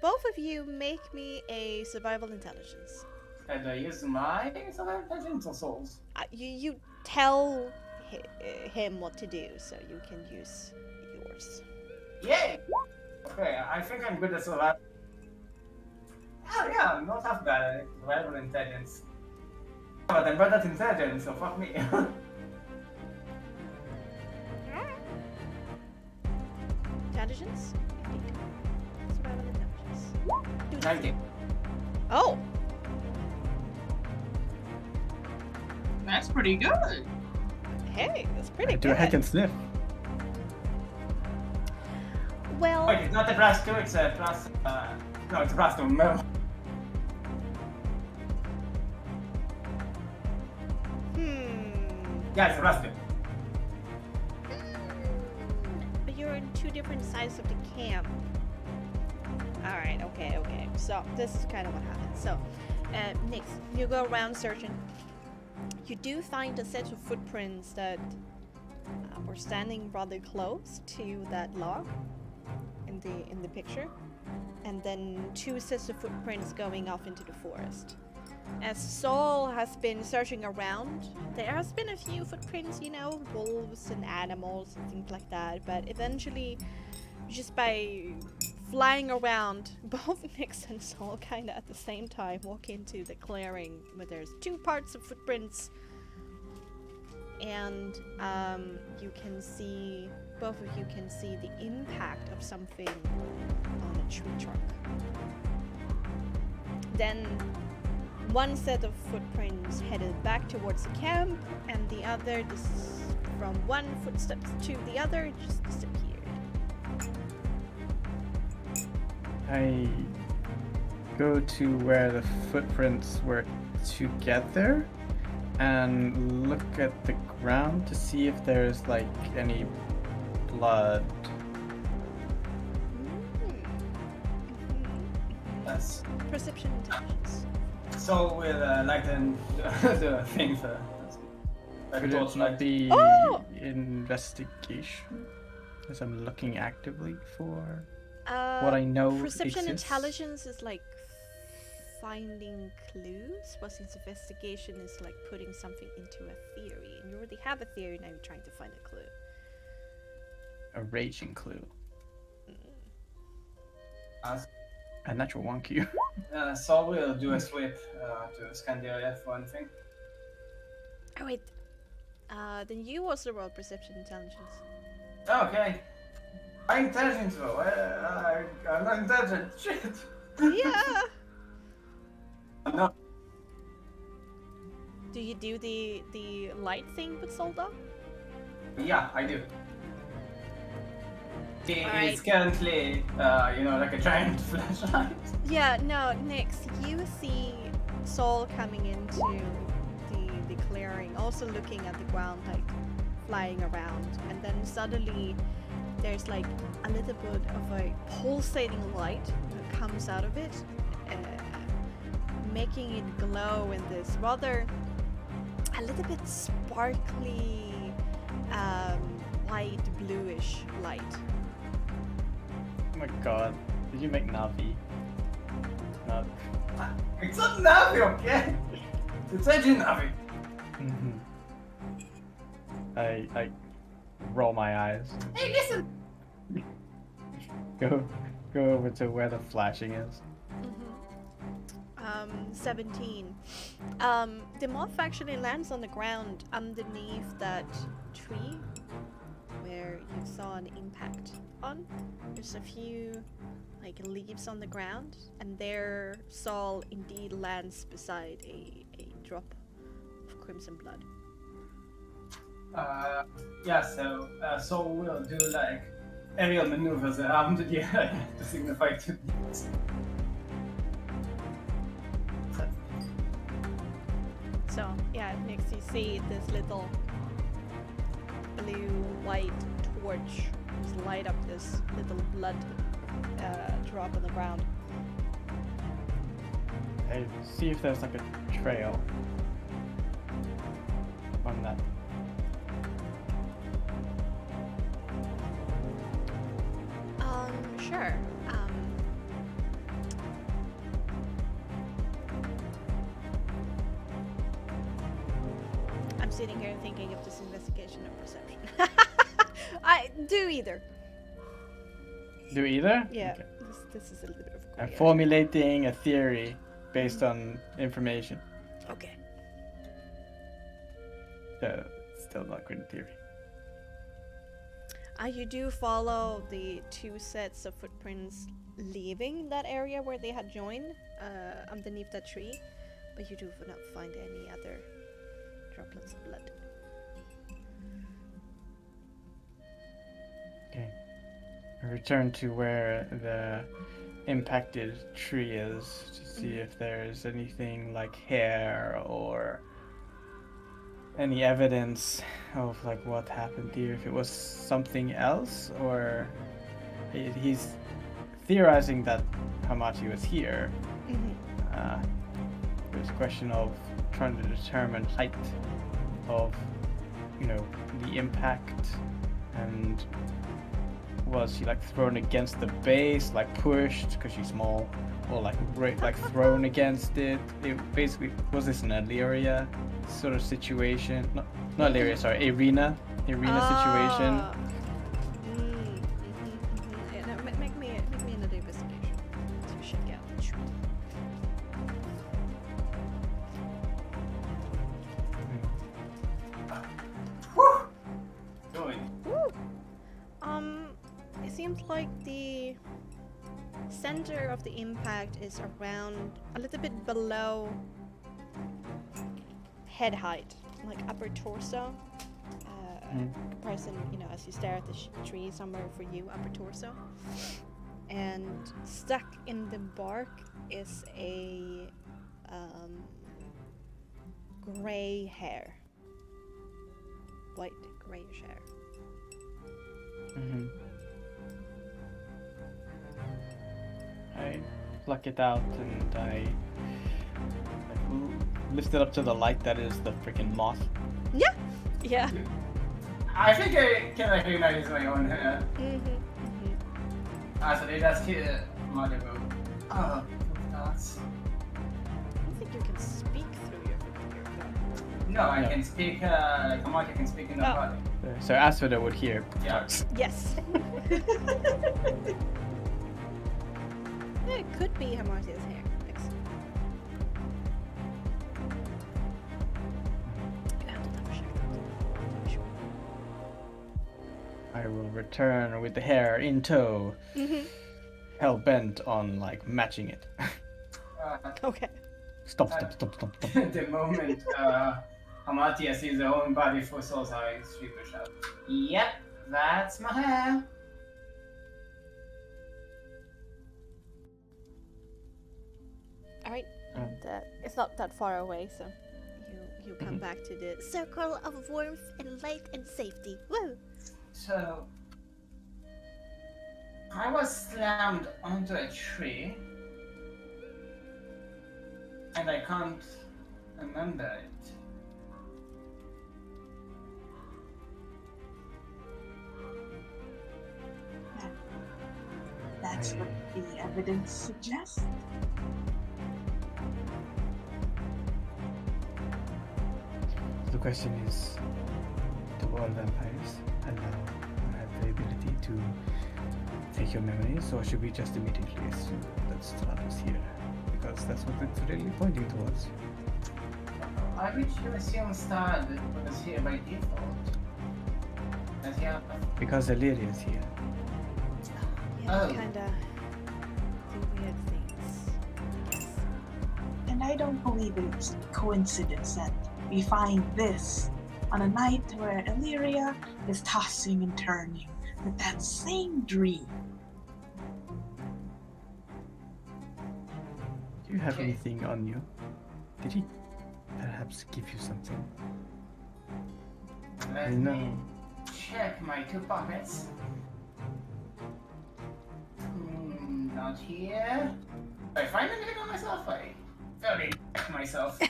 Both of you make me a survival intelligence. And I use my intelligence or souls? You tell him what to do, so you can use yours. Yay! Okay, I think I'm good at survival. Oh yeah, I'm not half bad at survival intelligence. But I'm bad at intelligence, so fuck me. Intelligence? Survival intelligence. 90. Oh! That's pretty good. Hey, that's pretty Do good. a heck and sniff. Well, Wait, it's not a plus 2, it's a plus... no, it's a plus 2. No. Guys, rusted. But you're in two different sides of the camp. Alright, okay. So, this is kind of what happens. So, next, you go around searching. You do find a set of footprints that were standing rather close to that log in the picture. And then two sets of footprints going off into the forest. As Saul has been searching around, there has been a few footprints, wolves and animals and things like that, but eventually, just by flying around, both Nix and Saul kind of at the same time walk into the clearing where there's two parts of footprints, and both of you can see the impact of something on a tree trunk. Then one set of footprints headed back towards the camp, and the other, from one footstep to the other, just disappeared. I go to where the footprints were together and look at the ground to see if there's like any blood. Yes. Perception intelligence. So with like the thing for. Could it not be Oh! investigation? As I'm looking actively for what I know Perception exists? intelligence is like finding clues, whereas investigation is like putting something into a theory. And you already have a theory, now you're trying to find a clue. A raging clue. As A natural 1 Q. so we'll do a sweep to scan the area for anything. Oh wait, then you also roll perception intelligence. Okay. I'm intelligent though. I'm not intelligent. Shit. Yeah! No. Do you do the light thing with Solda? Yeah, I do. He Alright. is currently, like a giant flashlight. Yeah, no, Nix, you see Saul coming into the clearing, also looking at the ground, like flying around, and then suddenly there's like a little bit of a pulsating light that comes out of it, making it glow in this rather a little bit sparkly, light bluish light. Oh my god. Did you make Navi? No. It's not Navi, okay? It's actually Navi. Mm-hmm. I roll my eyes. Hey, listen! Go over to where the flashing is. 17. The moth actually lands on the ground underneath that tree where you saw an impact on. There's a few like leaves on the ground, and there Saul indeed lands beside a drop of crimson blood. So we'll do like aerial maneuvers around the area to signify to So yeah, next you see this little blue-white torch just light up this little blood drop on the ground. I see if there's like a trail on that. Sure. I'm sitting here thinking of this investigation or perception. I do either. Do either? Yeah. Okay. This is a little bit of a I'm gray area. formulating a theory based on information. Okay. Still not good in theory. You do follow the two sets of footprints leaving that area where they had joined underneath that tree, but you do not find any other droplets of blood. Okay. I return to where the impacted tree is to see if there's anything like hair or any evidence of like what happened here, if it was something else, or he's theorizing that Hamachi was here. It's a question of trying to determine height of, the impact, and was she like thrown against the base, like pushed because she's small, or like thrown against it? It basically, was this an Illyria sort of situation? Not Illyria, sorry, arena situation. Yeah, no, make me another investigation to check out the tree. Doing. Woo! It seems like the center of the impact is around a little bit below head height, like upper torso. Comparison, as you stare at the tree, somewhere for you, upper torso. And stuck in the bark is a gray hair. White, grayish hair. I pluck it out and I lift it up to the light that is the freaking moth. Yeah! Yeah. I think I can recognize my own hair. So they just hear Mother go, oh, thoughts. I don't think you can speak through your computer. No, I can speak, like Marc can speak in the body. So Asphodel would hear. Yeah. Yes. Yeah, it could be Hamartia's hair. Excellent. I have to double check that. Sure. I will return with the hair in tow, hell bent on like matching it. Okay. Stop. The moment Hamatia sees her own body for Soul's eyes, she will shout, yep, that's my hair. Alright. And it's not that far away, so you come back to the circle of warmth and light and safety. Woo! So, I was slammed onto a tree, and I can't remember it. That's what the evidence suggests. The question is, do all vampires have the ability to take your memories, or should we just immediately assume that Strahd is here? Because that's what it's really pointing towards. I would you assume Strahd was here by default. Does he have... Because Illyria is here. Yeah, Oh. kinda do weird things. And I don't believe it's a coincidence that we find this on a night where Illyria is tossing and turning with that same dream. Do you have Okay. anything on you? Did he perhaps give you something? Let No. me check my two pockets. Not here. If I find anything on myself, I very myself.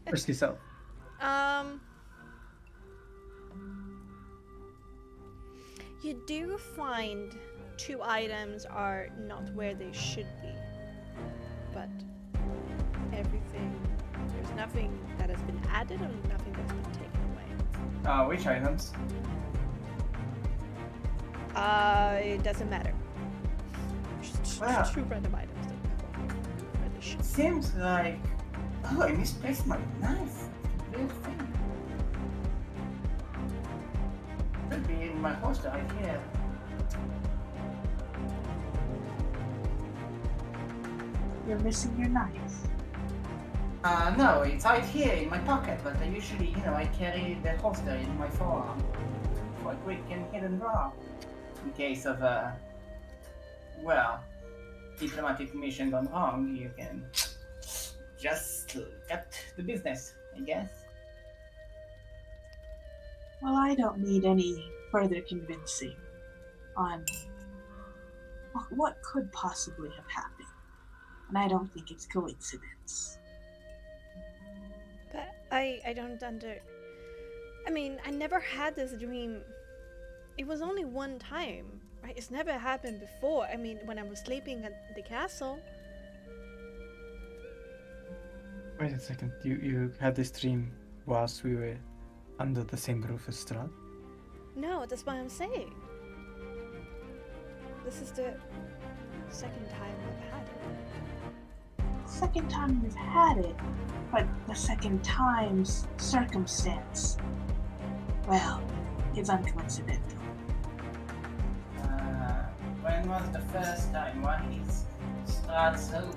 First yourself. You do find 2 items are not where they should be, but there's nothing that has been added and nothing that's been taken away. Which items? It doesn't matter. Just Wow. 2 random items that are where they should. Seems like... Oh, I misplaced my knife. Real thing. Could be in my holster right here. You're missing your knife. No, it's right here in my pocket, but I usually, I carry the holster in my forearm for a quick and hidden draw. In case of diplomatic mission gone wrong, you can just cut the business, I guess. Well, I don't need any further convincing on what could possibly have happened. And I don't think it's coincidence. But I don't I mean, I never had this dream. It was only one time, right? It's never happened before. I mean, when I was sleeping at the castle. Wait a second. You had this dream whilst we were under the same roof as Strahd? No, that's what I'm saying. This is the second time I've had it. Second time you've had it, but the second time's circumstance, well, it's uncoincidental. When was the first time? Why is Strahd so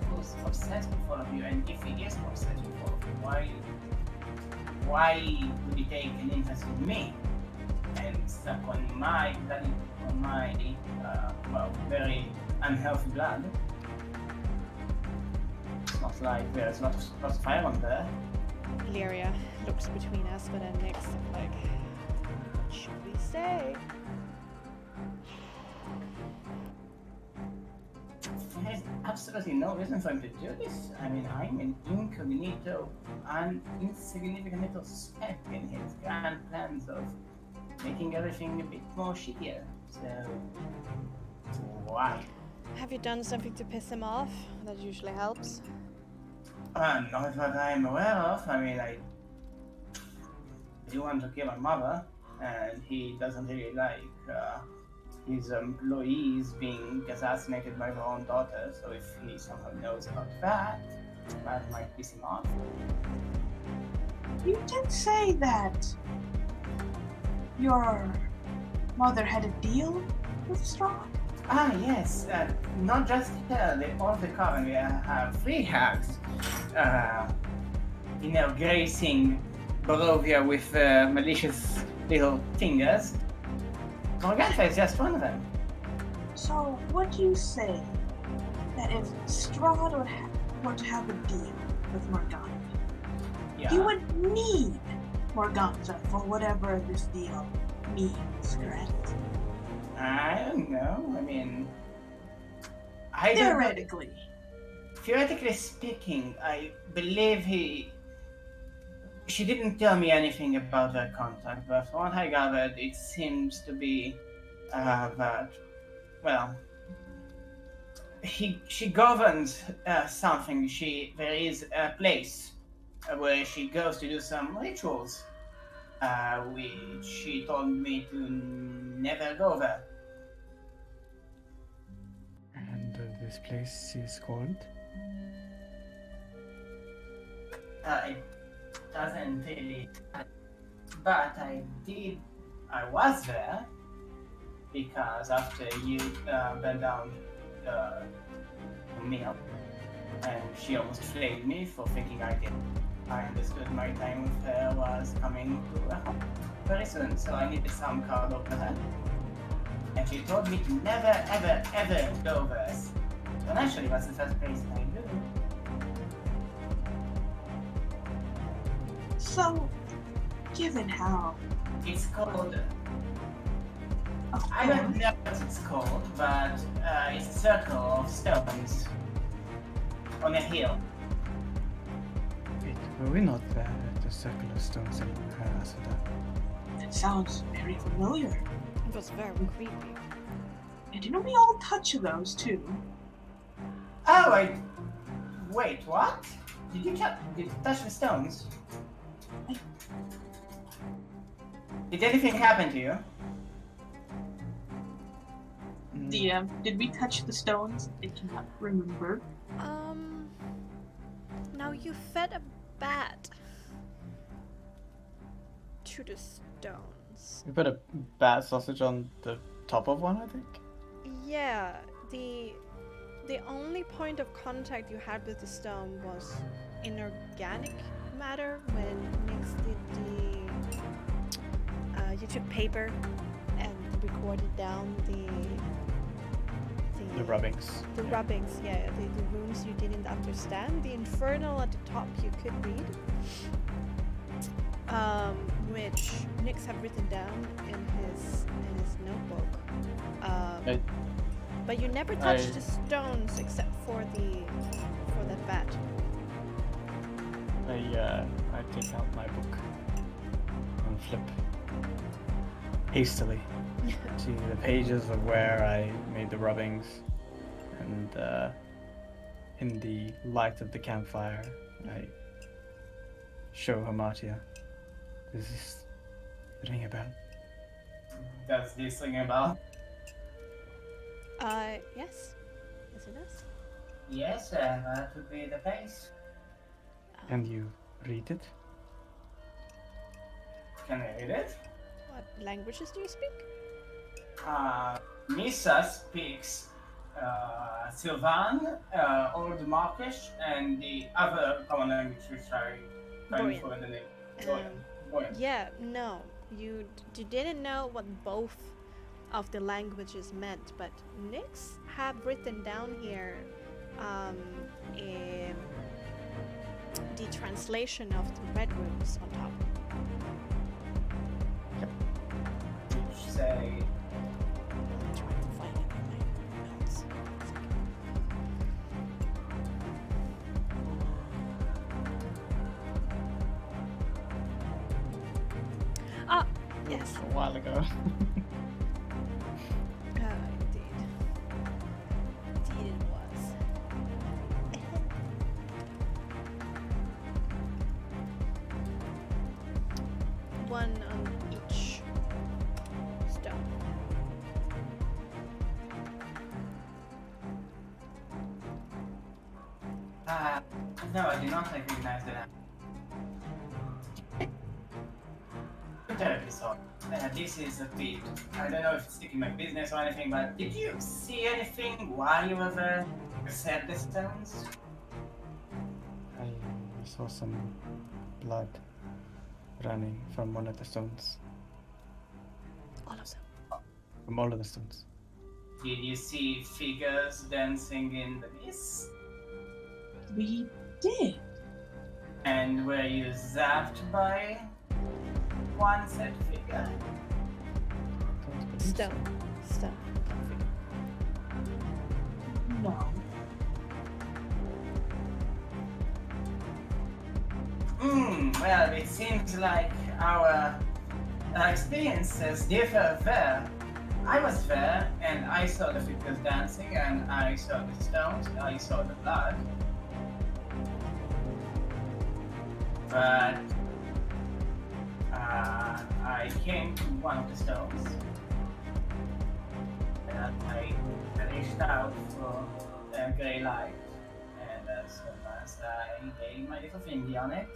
obsessed with all of you? And if he is obsessed with all of you, why would he take an interest in me? And stuck on my very unhealthy blood? It's not like there's lots of fire on there. Lyria looks between Aspen and Nyx and like, what should we say? There's absolutely no reason for him to do this. I mean, I'm an incognito and insignificant little speck in his grand plans of making everything a bit more shittier. So, why? Have you done something to piss him off? That usually helps. Not that I'm aware of. I mean, I do want to kill my mother, and he doesn't really like his employees being assassinated by their own daughter, so if he somehow knows about that, that might piss him off. You did say that your mother had a deal with Strahd? Ah, yes, not just her, all the colony have free hags, gracing Barovia with malicious little fingers. Morgantha is just one of them. So, would you say that if Strahd were to have a deal with Morgantha, Yeah. you would need Morgantha for whatever this deal means, correct? I don't know, I mean... Theoretically. Theoretically speaking, I believe she didn't tell me anything about their contract, but from what I gathered, it seems to be that, well, she governs something. There is a place where she goes to do some rituals, which she told me to never go there. And this place is called? It doesn't really, but I was there because after you burned down the mill and she almost flayed me for thinking I did. I understood my time with her was coming to a halt very soon, so I needed some card over her. And she told me to never, ever, ever go there. So naturally, that's the first place I do. So, given how... It's called... Of I don't course, know what it's called, but it's a circle of stones on a hill. Wait, were we not there at the Circle of Stones in Harasada? that sounds very familiar. It was very creepy. And didn't we all touch those too? Oh, wait, what? Did you touch the stones? Did anything happen to you? DM, did we touch the stones? I cannot remember. Now you fed a bat to the stones. We put a bat sausage on the top of one, I think. Yeah, the only point of contact you had with the stone was inorganic matter when Nyx did you took paper and recorded down The rubbings. The Yeah. rubbings, yeah, the runes you didn't understand. The infernal at the top you could read. which Nix had written down in his notebook. I- But you never touched the stones except for that bat. I take out my book and flip hastily to the pages of where I made the rubbings, and in the light of the campfire, I show Hamatia. Does this ring a bell? Does this ring a bell? Yes. Yes, it does. Yes, that would be the case. Can you read it? Can I read it? What languages do you speak? Misa speaks Sylvan, Old Markish, and the other common language which I can't Boyan. find the name. Boyan. Yeah, no. You didn't know what both of the languages meant, but Nix had written down here in the translation of the red runes on top. Which say, I'm trying to find it in my notes. Ah, yes. A while ago. Indeed. Indeed it was. One on each stone. no, I do not recognize that. Terribly sorry. This is a bit. I don't know if it's sticking my business or anything, but did you see anything while you were there except the stones? I saw some blood running from one of the stones. All of them. From all of the stones. Did you see figures dancing in the mist? We did. And were you zapped by one said figure? Stone. Stone. No. Well, it seems like our experiences differ there. I was there, and I saw the figures dancing, and I saw the stones, I saw the blood. But I came to one of the stones, and I reached out for a grey light, and as soon as I laid my little finger on it,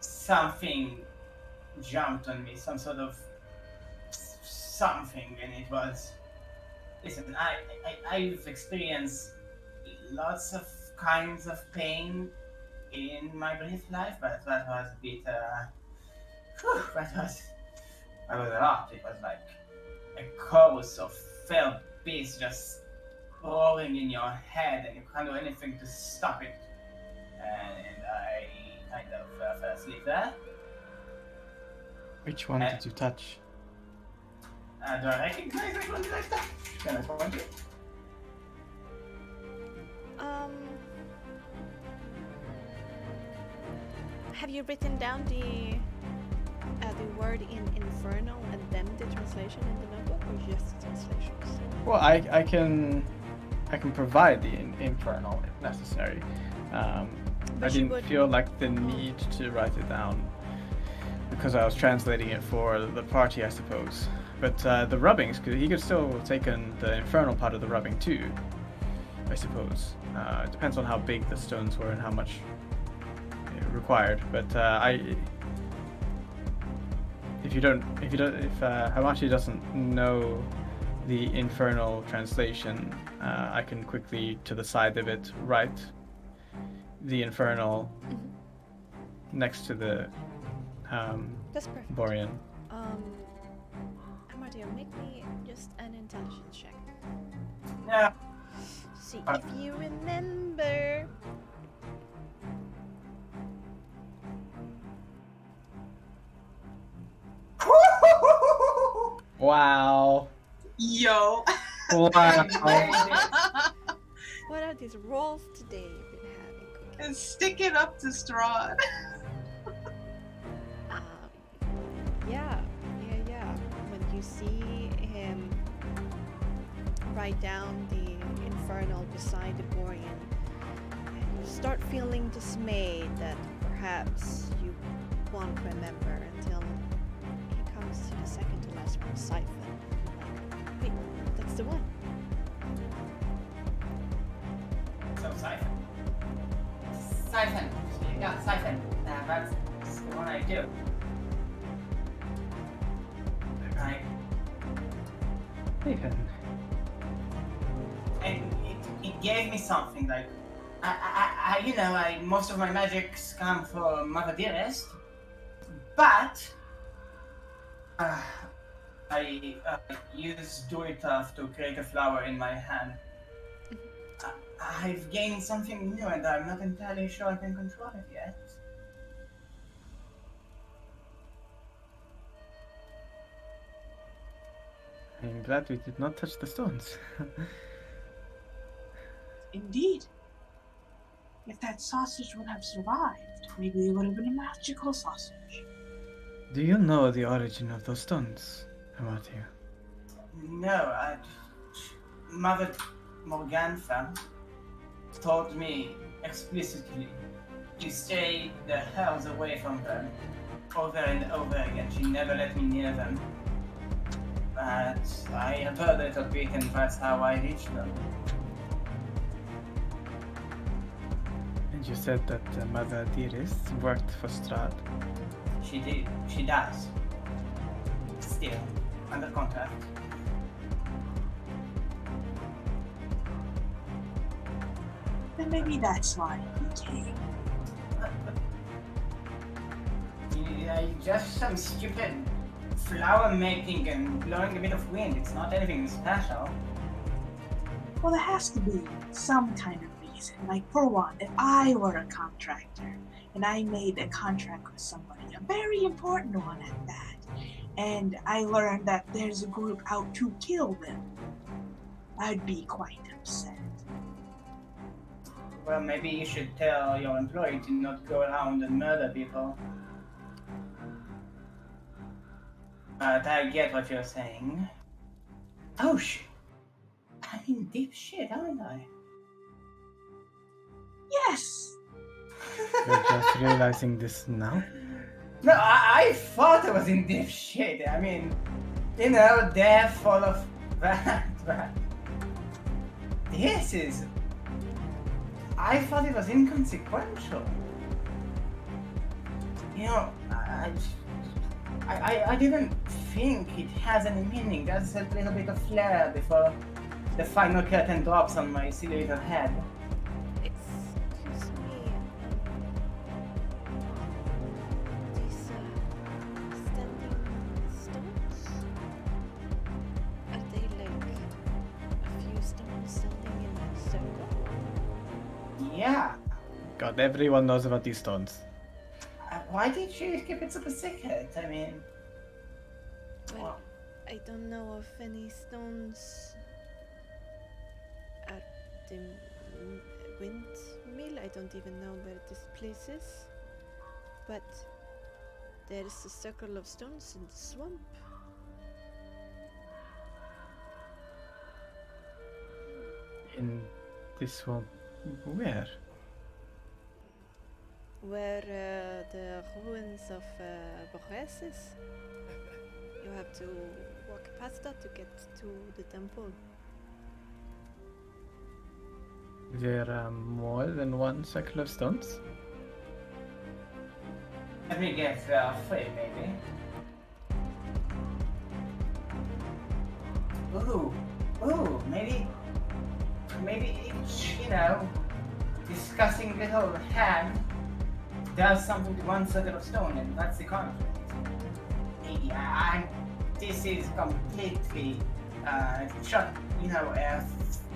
something jumped on me, some sort of something, and it was. Listen, I've experienced lots of kinds of pain in my brief life, but that was a bit. That was a lot. It was like a chorus of fell beats just roaring in your head, and you can't do anything to stop it. And I kind of fell asleep there. Which one did you touch? Do I recognize which one did I touch? Can I point it? Have you written down the word in infernal and then the translation in the notebook, or just the translations? Well, I can provide the infernal if necessary. I But you didn't would- feel like the need to write it down because I was translating it for the party, I suppose. But the rubbings, he could still have taken the infernal part of the rubbing too, I suppose. It depends on how big the stones were and how much required. But if Hamachi doesn't know the infernal translation, I can quickly to the side of it write the infernal next to the That's perfect. Borean. Amadio, make me just an intelligence check. Yeah. See if you remember. Wow. Yo. Wow. What are these rolls today you've been having, Cookie? And stick it up to Strahd. Yeah. When you see him write down the infernal beside the Borean, and you start feeling dismayed that perhaps you won't remember until he comes to the second to last one, Siphon. Like, wait, that's the one. So Siphon. Siphon. Yeah, Siphon. That's the one I do. Right. Stephen. And it gave me something like most of my magics come from Mother Dearest, but I use Duritaf to create a flower in my hand. I've gained something new and I'm not entirely sure I can control it yet. I'm glad we did not touch the stones. Indeed. If that sausage would have survived, maybe it would have been a magical sausage. Do you know the origin of those stones, Amatio? No, Mother Morgantha told me explicitly to stay the hells away from them over and over again. She never let me near them. But I have heard a little bit and that's how I reached them. And you said that Mother Dearest worked for Strahd. She did. She does. Still, under contract. Then maybe that's why he came. Just some stupid flower making and blowing a bit of wind. It's not anything special. Well, there has to be some kind of reason. Like, for one, if I were a contractor and I made a contract with somebody, a very important one at that, and I learned that there's a group out to kill them, I'd be quite upset. Well, maybe you should tell your employee to not go around and murder people. But I get what you're saying. Oh shit! I'm in deep shit, aren't I? Yes! You're just realizing this now? No, I thought I was in deep shit. I mean, death, all of that. But this is... I thought it was inconsequential. I didn't think it has any meaning. Just a little bit of flair before the final curtain drops on my silly little head. Excuse me. These standing stones? Are they like a few stones standing in a circle? Yeah. God, everyone knows about these stones. Why did you keep it super secret? I mean... Well, I don't know of any stones at the windmill. I don't even know where this place is. But there is a circle of stones in the swamp. In this one, where? Where the ruins of Bexxy is. You have to walk past that to get to the temple. There are more than one circle of stones? Let me get 3, maybe. Ooh, maybe each, discussing little hand does something to one circle of stone, and that's the conflict. Maybe this is completely shot,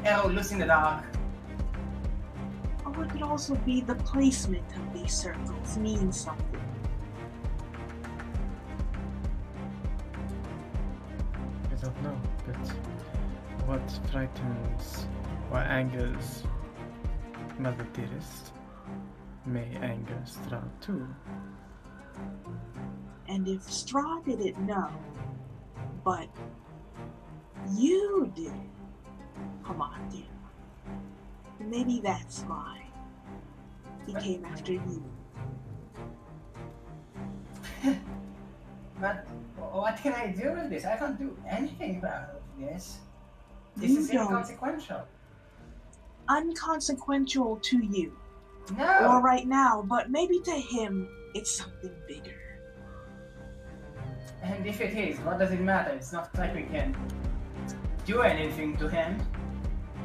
arrow loose in the dark. Or it could also be the placement of these circles means something. what frightens or angers Mother Dearest may anger Strahd too. And if Straw didn't know, but you did, come on, dear. Maybe that's why he came after you. But what can I do with this? I can't do anything about this. This You is don't. inconsequential. Unconsequential to you, or No! right now, but maybe to him, it's something bigger. And if it is, what does it matter? It's not like we can do anything to him.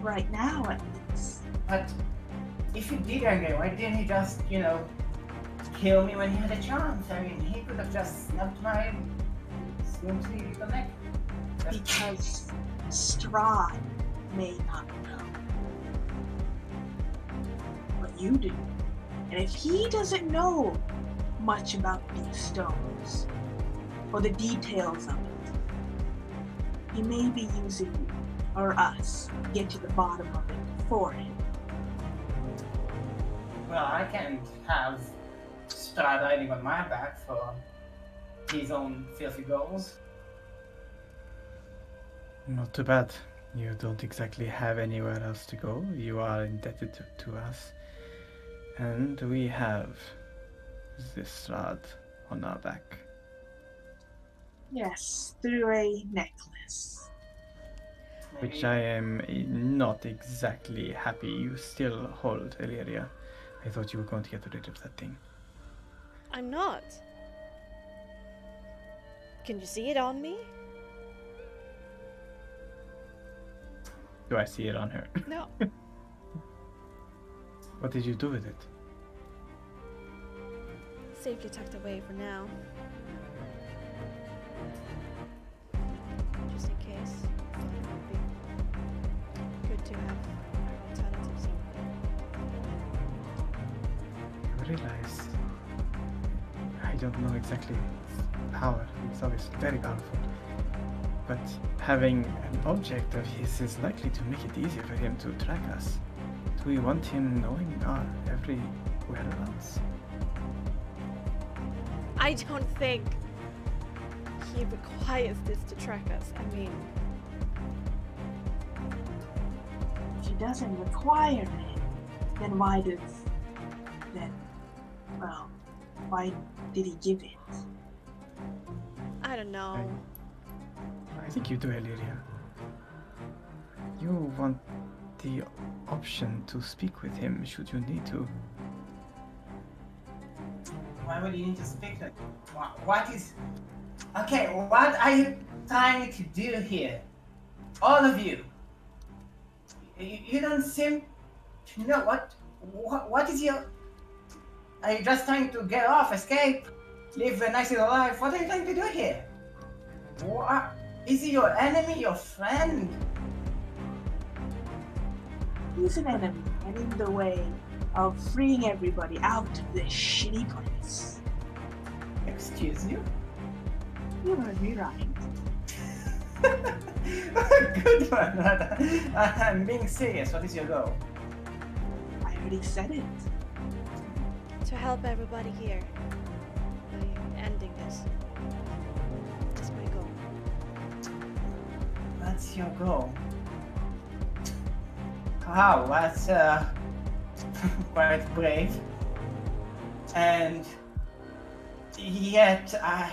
Right now, at least. But if he did anger, why didn't he just, kill me when he had a chance? I mean, he could have just snapped my slimsy little neck. Because Strahd may not know. But you do. And if he doesn't know much about these stones, or the details of it, he may be using you, or us, to get to the bottom of it for him. Well, I can't have Strahd riding on my back for his own filthy goals. Not too bad. You don't exactly have anywhere else to go. You are indebted to us. And we have this Strahd on our back. Yes, through a necklace. Which Maybe- I am not exactly happy you still hold, Illyria. I thought you were going to get rid of that thing. I'm not. Can you see it on me? Do I see it on her? No. What did you do with it? Safely tucked away for now. Just in case. It would be good to have our alternatives open. I realized I don't know exactly its power. It's obviously very powerful. But having an object of his is likely to make it easier for him to track us. Do we want him knowing our every whereabouts? I don't think he requires this to track us. I mean, If he doesn't require it, then why did he give it? I don't know. I think you do, Illyria. You want the option to speak with him should you need to. Why would you need to speak to him? What is... Okay, what are you trying to do here? All of you. You don't seem to know what is your... Are you just trying to get off, escape, live a nice little life? What are you trying to do here? What? Is he your enemy, your friend? He's an enemy, and in the way of freeing everybody out of this shitty place. Excuse you? You heard me right. Good one. I'm being serious. What is your goal? I already said it. To help everybody here by ending this. That's my goal. That's your goal. Wow, that's quite brave. And yet I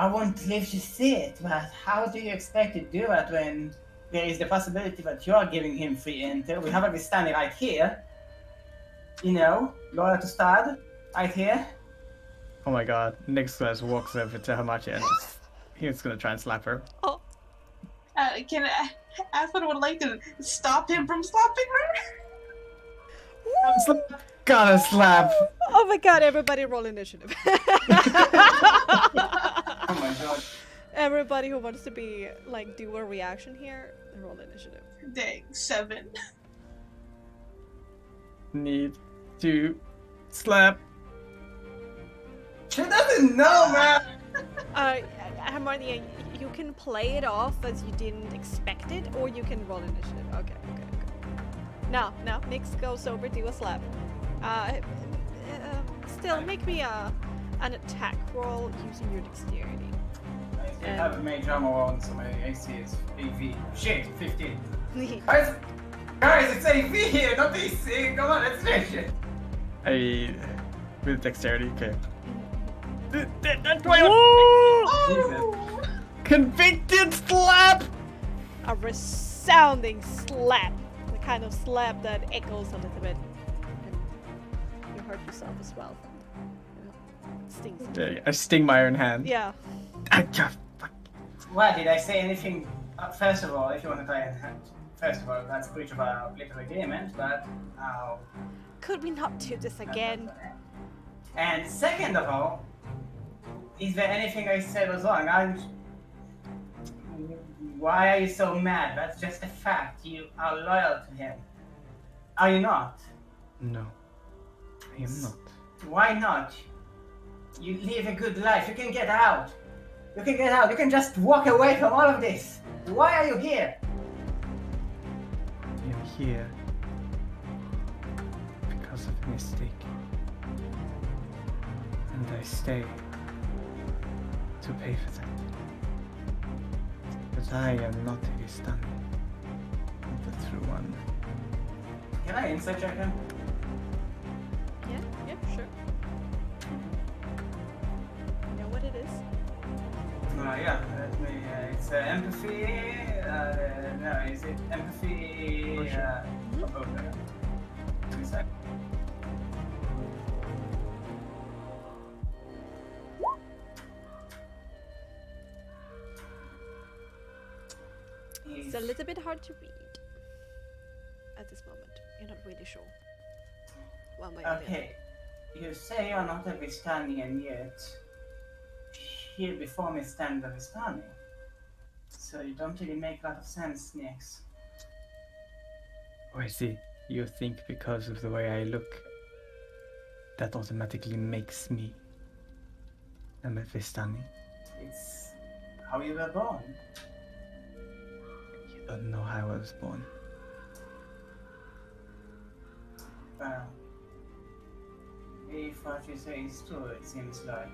won't live to see it, but how do you expect to do it when there is the possibility that you're giving him free enter? We have a standing right here. Loyal to Strahd, right here. Oh my god, Nicholas walks over to Hamachi and he's gonna try and slap her. Oh, Can Aspen would like to stop him from slapping her? Gotta slap! oh my god, everybody roll initiative. Oh my god. Everybody who wants to be, do a reaction here, roll initiative. Dang, 7. Need to slap. She doesn't know, man! Harmonia, you can play it off as you didn't expect it, or you can roll initiative. Okay. Now, Nix goes over to a slap. Still, make me an attack roll using your dexterity. I still have a mage armor on, so my AC is AV. Shit, 15. Guys, it's AV here, not AC. Come on, let's finish it. With dexterity, okay. Jesus. Convicted slap! A resounding slap. The kind of slap that echoes a little bit. And you hurt yourself as well. It stings. Okay, I sting my own hand. Yeah. What, did I say anything? First of all, if you want to try and first of all, that's a breach of our little agreement, but Could we not do this again? And second of all, is there anything I said was wrong? Why are you so mad? That's just a fact. You are loyal to him. Are you not? No, I am not. Why not? You live a good life. You can get out. You can get out. You can just walk away from all of this. Why are you here? I am here because of a mistake. And I stay to pay for that. But I am not a Vistani, the true one. Can I insight check him? Yeah, sure. You know what it is? Yeah, let me, it's empathy, no, is it empathy, okay. 2 seconds. It's a little bit hard to read at this moment. You're not really sure. One way or the other. Okay, you say you're not a Vistani, and yet here before me stands a Vistani. So you don't really make a lot of sense, Nix. Oh, I see. You think because of the way I look, that automatically makes me a Vistani? It's how you were born. You don't know how I was born. Well, if what you say is true, it seems like.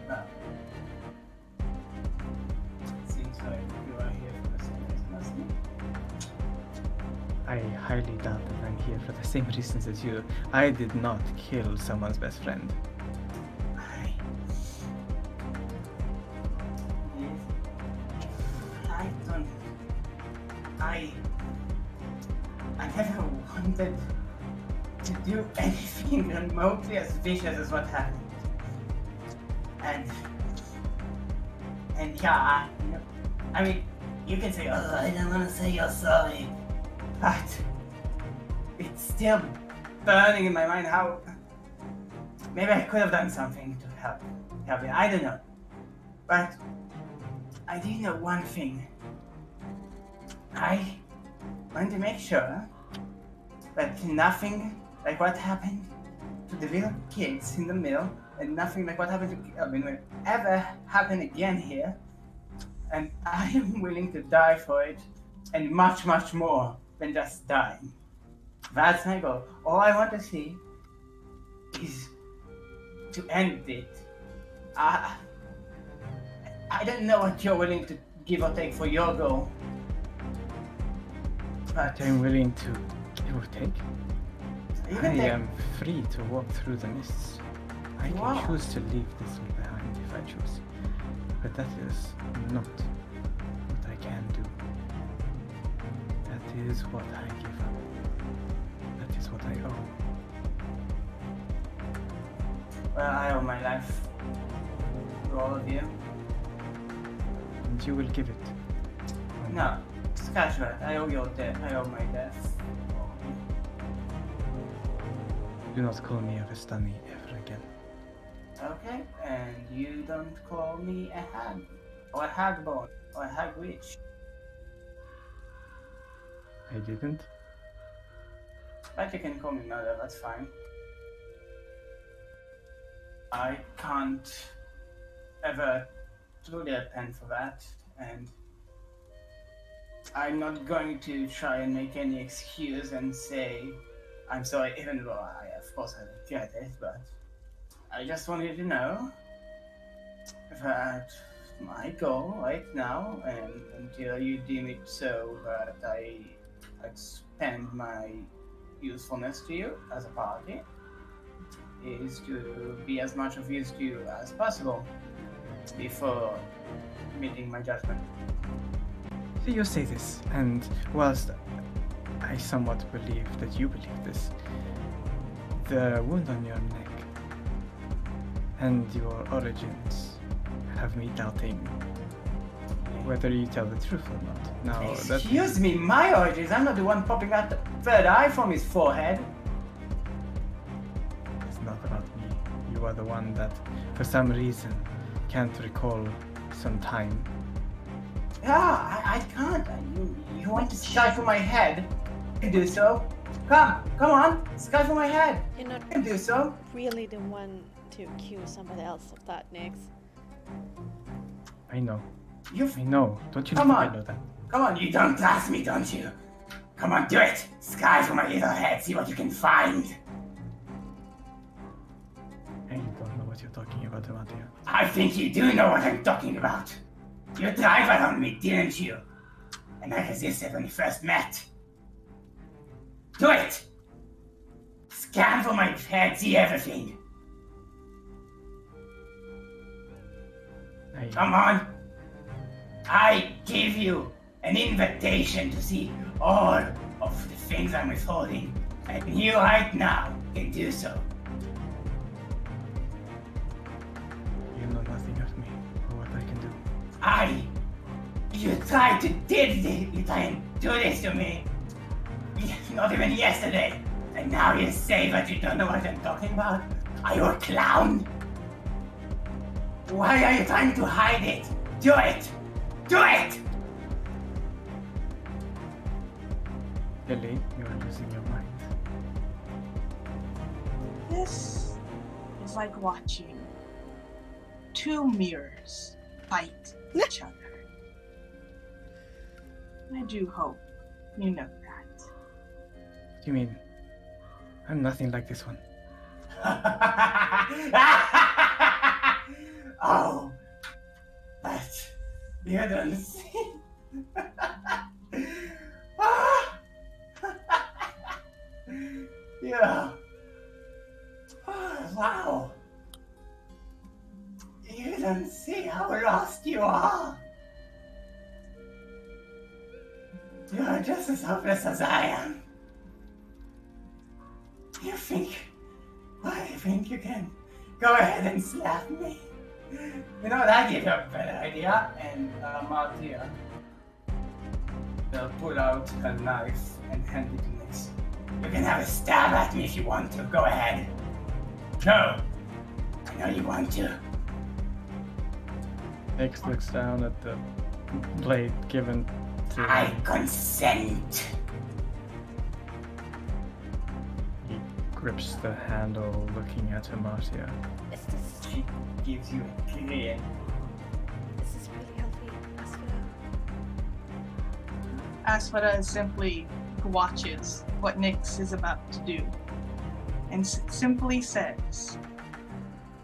Well, it seems like you are here for the same reason as me. I highly doubt that I'm here for the same reasons as you. I did not kill someone's best friend. I never wanted to do anything remotely as vicious as what happened. And yeah, I mean, you can say, oh, I don't want to say you're sorry, but it's still burning in my mind how maybe I could have done something to help you. I don't know, but I do know one thing. I want to make sure that nothing like what happened to the little kids in the mill, and nothing like what happened to Kelvin will ever happen again here. And I am willing to die for it, and much, much more than just dying. That's my goal. All I want to see is to end it. I don't know what you're willing to give or take for your goal. But I'm willing to give or take. I take... am free to walk through the mists. I can choose to leave this all behind if I choose. But that is not what I can do. That is what I give up. That is what I owe. Well, I owe my life to all of you. And you will give it. No, scratch that. I owe your death. I owe my death. Do not call me a Vistani ever again. Okay, and you don't call me a hag, or a hagbone, or a hag witch. I didn't. But you can call me mother, that's fine. I can't ever truly repent for that, and I'm not going to try and make any excuse and say I'm sorry, even though of course, I regret it, but I just want you to know that my goal right now, and until you deem it so that I expend my usefulness to you as a party, is to be as much of use to you as possible before meeting my judgment. So you say this, and whilst I somewhat believe that you believe this, the wound on your neck and your origins have me doubting whether you tell the truth or not. Now, Excuse me, my origins? I'm not the one popping out the third eye from his forehead. it's not about me. You are the one that, for some reason, can't recall some time. Yeah, I can't. You want to sky for my head? You can do so. Come on, sky for my head. You're not You can do so. really the one to accuse somebody else of that, Nix. I know. You I know. Don't you Come think on. I know that? Come on, you don't trust me, don't you? Come on, do it. Sky for my little head. See what you can find. I don't know what you're talking about, Amatia. I think you do know what I'm talking about. You tried that on me, didn't you? And I resisted when we first met. Do it! Scan for my head, see everything. Come on! I give you an invitation to see all of the things I'm withholding, and you right now can do so. You know nothing of me or what I can do. You tried to you try and do this to me. Not even yesterday. And now you say that you don't know what I'm talking about? Are you a clown? Why are you trying to hide it? Do it! Do it! Lily, you are losing your mind. This is like watching two mirrors fight each other. I do hope you know that. What do you mean? I'm nothing like this one. Oh, but you don't see. Yeah. Oh, wow. You don't see how lost you are. You're just as hopeless as I am. You think you can go ahead and slap me? You know what, I give you a better idea. And Martia will pull out a knife and hand it to Nix. You can have a stab at me if you want to. Go ahead. No. I know you want to. Nix looks down at the blade given to I him. consent. He grips the handle, looking at Amatia. Is this She gives you a clear. is this really healthy, Asphodel? Asphodel simply watches what Nyx is about to do and simply says,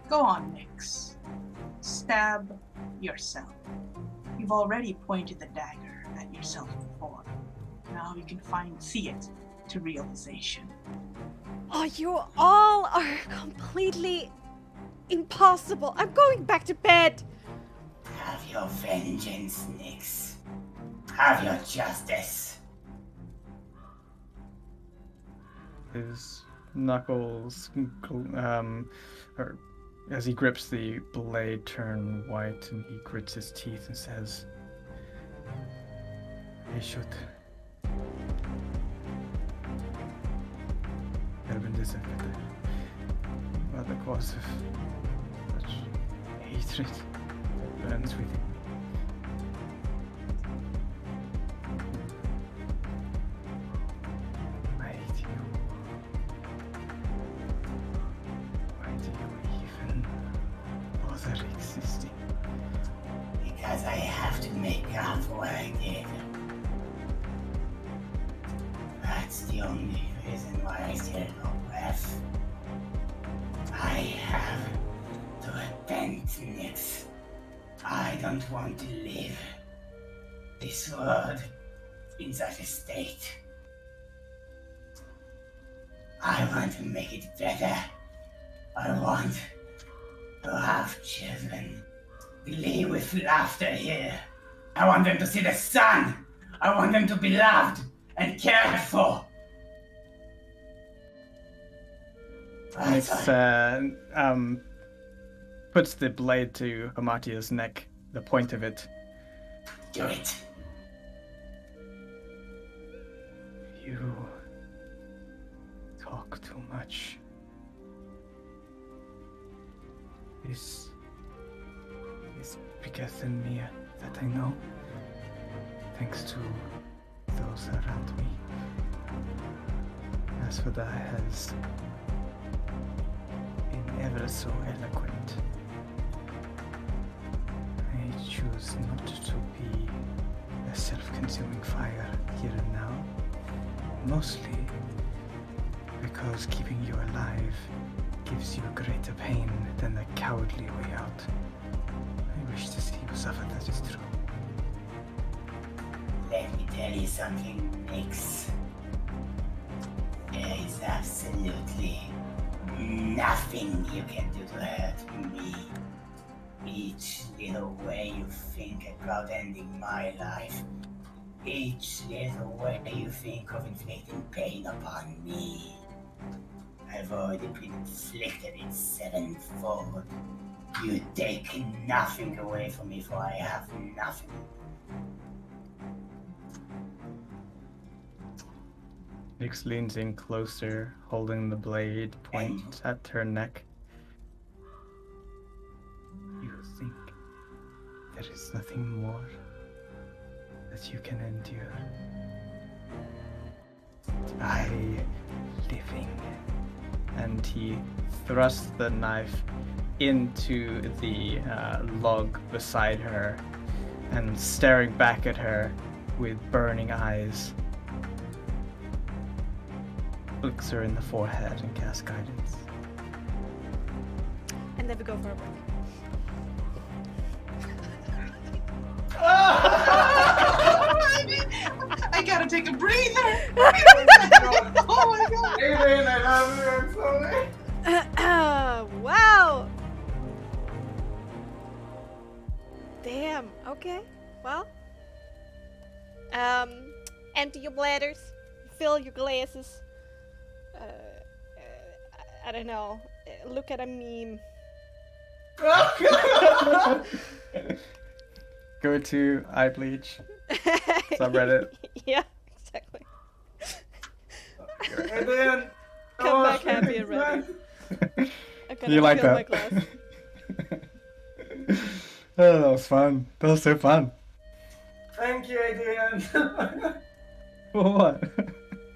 "Go on, Nyx. Stab yourself. You've already pointed the dagger at yourself before. Now you can see it to realization." Oh, you all are completely impossible. I'm going back to bed. Have your vengeance, Nyx. Have your justice. His knuckles, or as he grips the blade, turn white, and he grits his teeth and says, "I should have been disappointed about the cause of such hatred that burns within me. I hate you. Why do you even bother existing?" to make up what I did. That's the only reason why I still have no breath. I have to repent, Nix. I don't want to live this world in such a state. I want to make it better. I want to have children glee with laughter here. I want them to see the sun. I want them to be loved and cared for. Nix puts the blade to Amatia's neck, the point of it. Do it. You talk too much. This is bigger than me that I know, thanks to those around me. As for that has been ever so eloquent, I choose not to be a self-consuming fire here and now, mostly because keeping you alive gives you greater pain than the cowardly way out. I wish to see you suffer, that is true. Let me tell you something, Nix. There is absolutely nothing you can do to hurt me. Each little way you think about ending my life, each little way you think of inflicting pain upon me, I've already been inflicted it sevenfold. You take nothing away from me, for I have nothing. Nix leans in closer, holding the blade point at her neck. You think there is nothing more that you can endure by living? And he thrusts the knife into the log beside her and staring back at her with burning eyes, looks her in the forehead and casts guidance. And then we go for a break. I gotta take a breather. Oh my god. Aiden, I love you. I'm sorry. Wow! Damn, okay. Well. Empty your bladders. Fill your glasses. I don't know. Look at a meme. Go to iBleach subreddit. Yeah, exactly. Aiden. Come back happy and ready. I'm gonna You like fill that? my glass. Oh, that was fun. That was so fun. Thank you, Aiden. For what?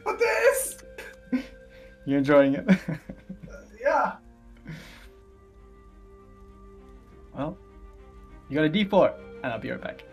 For this. You enjoying it? Yeah. Well, you got a D4, and I'll be right back.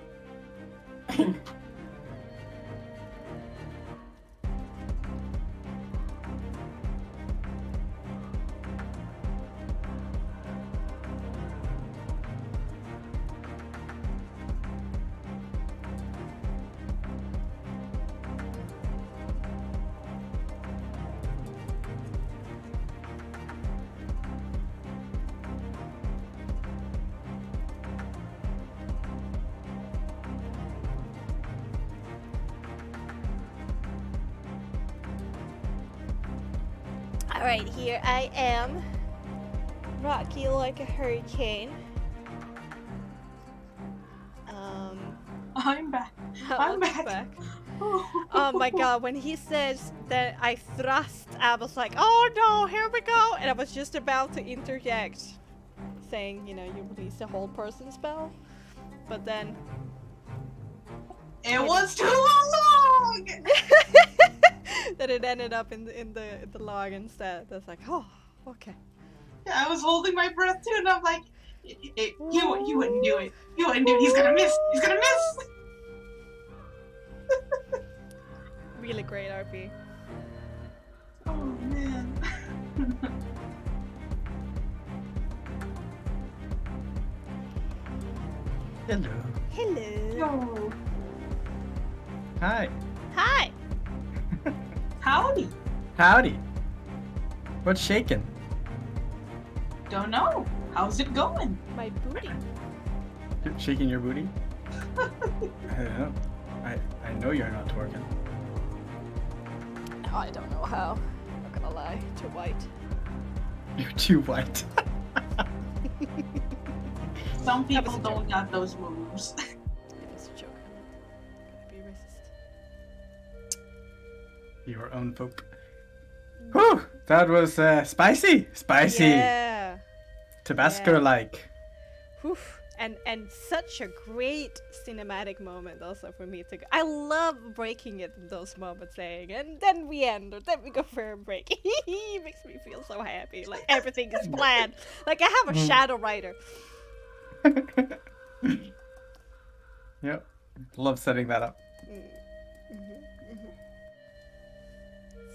Alright, here I am. Rocky like a hurricane. I'm back. I'm Welcome back. Oh my god, when he says that I thrust, I was like, oh no, here we go! And I was just about to interject, saying, you know, you release a whole person spell. But then... It was too long! that it ended up in the log instead. That's like, oh, okay. I was holding my breath too, and I'm like, You wouldn't do it. You wouldn't do it. He's gonna miss. He's gonna miss. Really great RP. Oh man. Hello. Hello. Yo, Hi. Hi. howdy. Howdy. What's shaking? Don't know. How's it going? My booty. You're shaking your booty? I don't know. I know you're not twerking. I don't know how. Not gonna lie. Too white. You're too white. Some That was people a don't got those moves. It was a joke. I'm not gonna be racist. Your own pope. Whew! That was spicy! Spicy! Yeah. Tabasco-like. Whew. And such a great cinematic moment also for me to go. I love breaking it in those moments, saying, and then we end, or then we go for a break. It makes me feel so happy. Like everything is planned. Like I have a shadow writer. Yep. Love setting that up.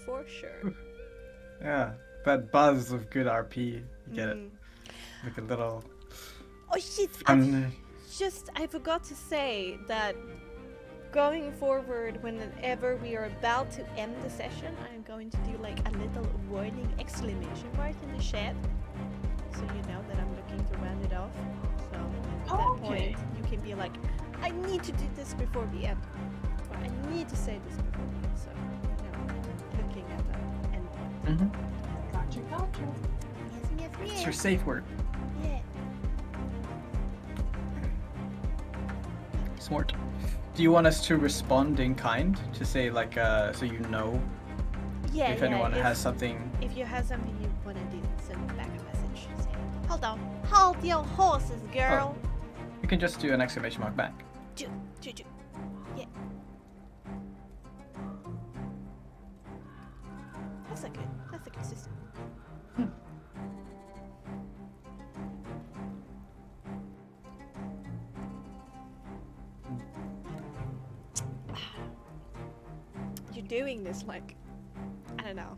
For sure. Yeah. That buzz of good RP. You get it. Like a little Oh shit! fun. I forgot to say that going forward, whenever we are about to end the session, I'm going to do like a little warning exclamation mark in the chat, so you know that I'm looking to round it off. So at that Okay. point, you can be like, I need to do this before the end, or I need to say this before the end. So you know, looking at the end point. Mm-hmm. Gotcha. It's your safe word. Yeah. Smart. Do you want us to respond in kind? To say like, so you know Yeah, if yeah. anyone has something? If you have something you want to do, send back a message. Say, hold on, hold your horses, girl. You can just do an exclamation mark back. Choo, choo, choo. Yeah. That's a good system. You're doing this like, I don't know.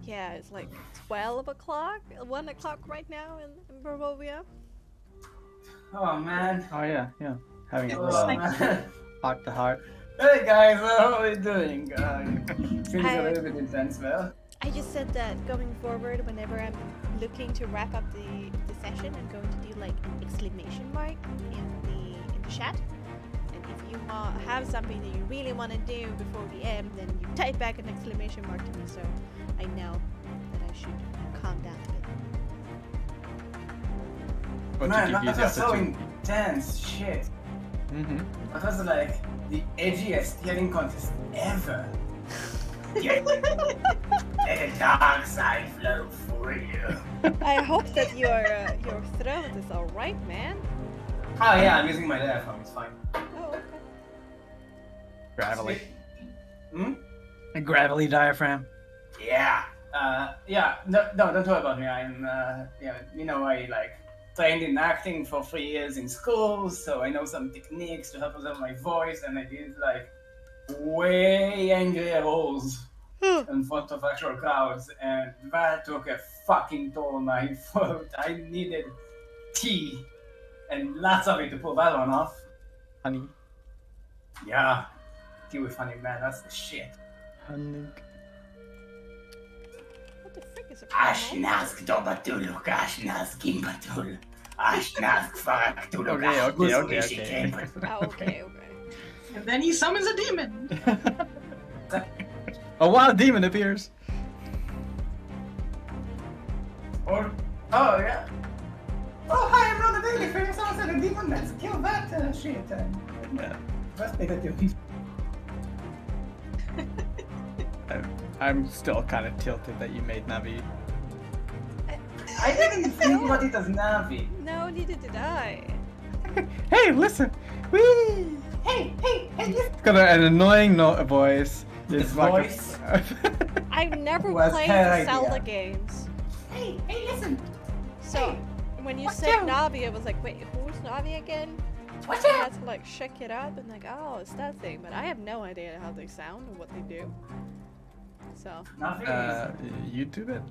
Yeah, it's like 12 o'clock, 1 o'clock right now in Barovia. Oh man. Oh yeah. Having a Oh, little man. heart to heart. Hey guys, how are you doing? Things a little bit intense, well. I just said that going forward, whenever I'm looking to wrap up the session, I'm going to do like an exclamation mark in the chat. And if you have something that you really want to do before the end, then you type back an exclamation mark to me, so I know that I should calm down a bit. What Man, did you that use was after so two? intense shit. Mm-hmm. That was like the edgiest steering contest ever. Let the dark side flow for you. I hope that your throat is all right, man. Oh yeah, I'm using my diaphragm, it's fine. Oh, okay. Gravelly. Hmm? A gravelly diaphragm. Yeah. Yeah, no, don't worry about me. I'm, yeah, you know, I like trained in acting for 3 years in school, so I know some techniques to help preserve my voice, and I did like way angrier roles in front of actual crowds, and that took a fucking toll on my throat. I needed tea and lots of it to pull that one off. Honey. Yeah, tea with honey, man, that's the shit. Honey. What the frick is a Ashnask Dobatulu, Ashnask Gimpatul, Ashnask Faraktulu, Okay. Oh, okay. And then he summons a demon. A wild demon appears. Or, oh yeah. Oh hi, I'm not a daily friend. Someone said a demon. Let's kill that shit. Yeah. Let's make a deal. I'm still kind of tilted that you made Navi. I didn't think about it as Navi. No, neither did I. Hey, listen. Whee! Hey, listen. It's got an annoying voice. His like a- voice? I've never Was played her the idea. Zelda games. Hey, listen. So, when you What's said that? Navi, I was like, wait, who's Navi again? What's I that? had to like check it up and like, oh, it's that thing. But I have no idea how they sound or what they do. So, Nothing YouTube it.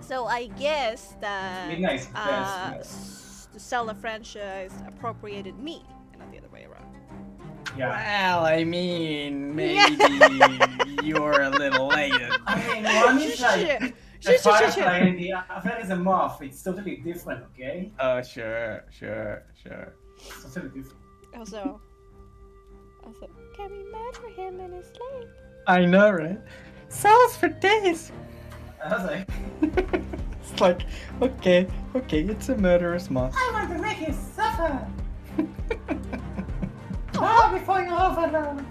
so I guess that Midnight Express, the Zelda franchise appropriated me, and not the other way around. yeah. Well, I mean, maybe you're a little late. I mean, one is like a firefly and the other is a moth. It's totally different, okay? Oh, sure. It's totally different. Also, can we murder him in his sleep? I know, right? Souls for days. I was like, It's like, okay, it's a murderous moth. I want to make you suffer. Oh, before you overload.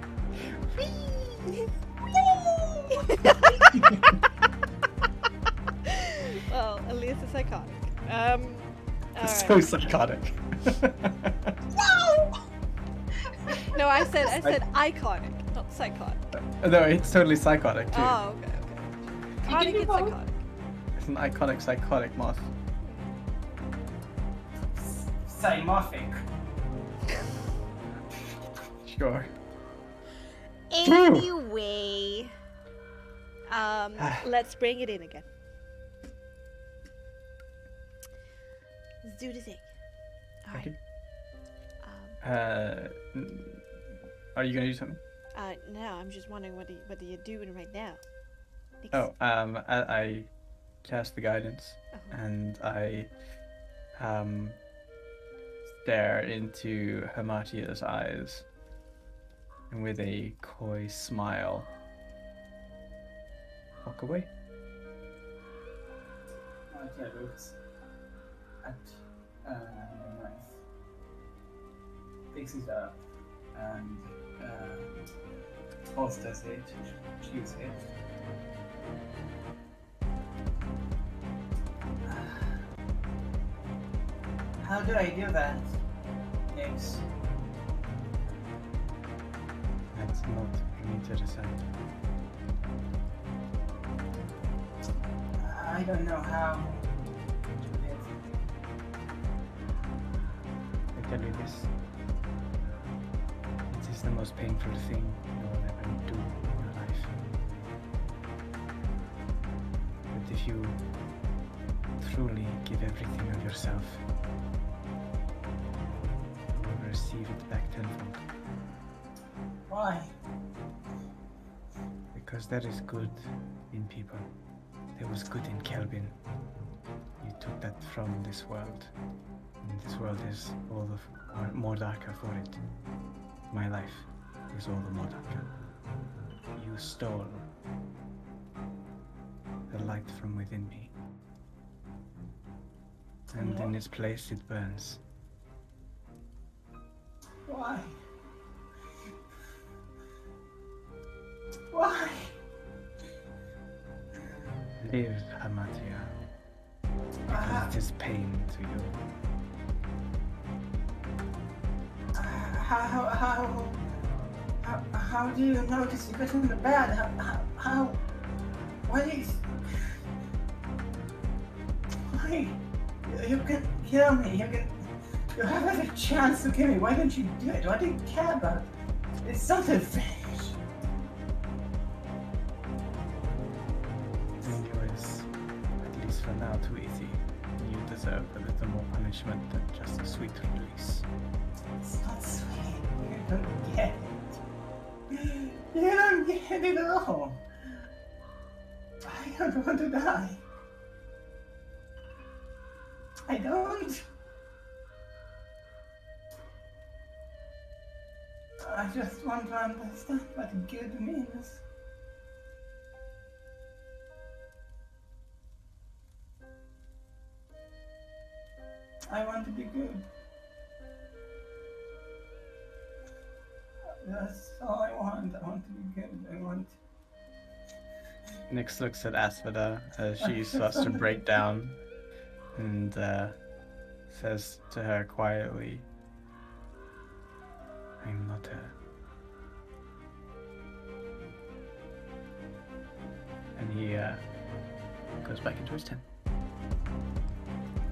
Well, at least it's iconic. Alright. So psychotic. No, I said iconic, not psychotic. No, it's totally psychotic too. Oh, okay. Iconic and psychotic. It's an iconic psychotic moth. Cymothic. Sure. Anyway, let's bring it in again. Let's do the thing. All right. Okay. Are you gonna do something? No, I'm just wondering what are you doing right now? Oh, I cast the guidance Uh-huh. and I stare into Hamatia's eyes and with a coy smile walk away. Okay, looks at the knife. Picks it up and holsters it, chews it. How do I do that? Next. That's not for me to decide. I don't know how to do it. I tell you this. It is the most painful thing you will ever do in your life. But if you truly give everything of yourself, you will receive it back tenfold. Why? Because there is good in people. There was good in Kelvin. You took that from this world. And this world is all the more darker for it. My life is all the more darker. You stole the light from within me. And in its place it burns. Why? Why? Live, Hamatia. Because it is pain to you. How do you notice you got in the bed? How? What is? Why? You can kill me. You have a chance to kill me. Why don't you do it? Why do you care about it? It's not a finish. Yours, at least for now, too easy. You deserve a little more punishment than just a sweet release. It's not sweet. You don't get it. You don't get it at all. I don't want to die. I don't. I just want to understand what good means. I want to be good. That's all I want. I want to be good. I want. Nyx looks at Aspida as she starts to break down and says to her quietly, I'm not her. And he goes back into his tent.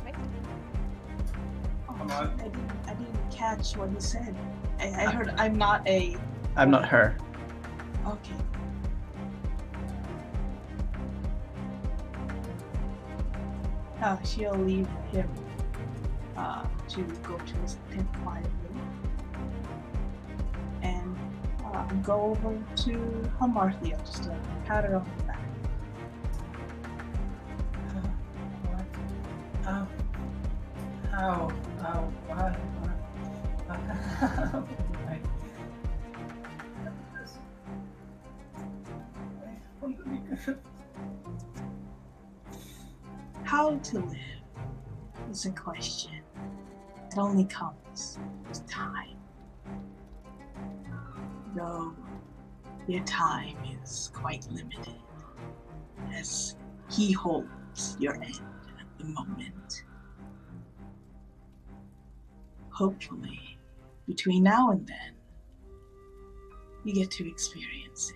Right. on. I didn't catch what he said. I heard I'm not a. I'm not her. Okay. She'll leave him to go to his tent quietly, and go over to Hamarthia just to pat her on the back. How to live is a question that only comes with time. Though your time is quite limited, as he holds your end at the moment. Hopefully, between now and then, you get to experience it.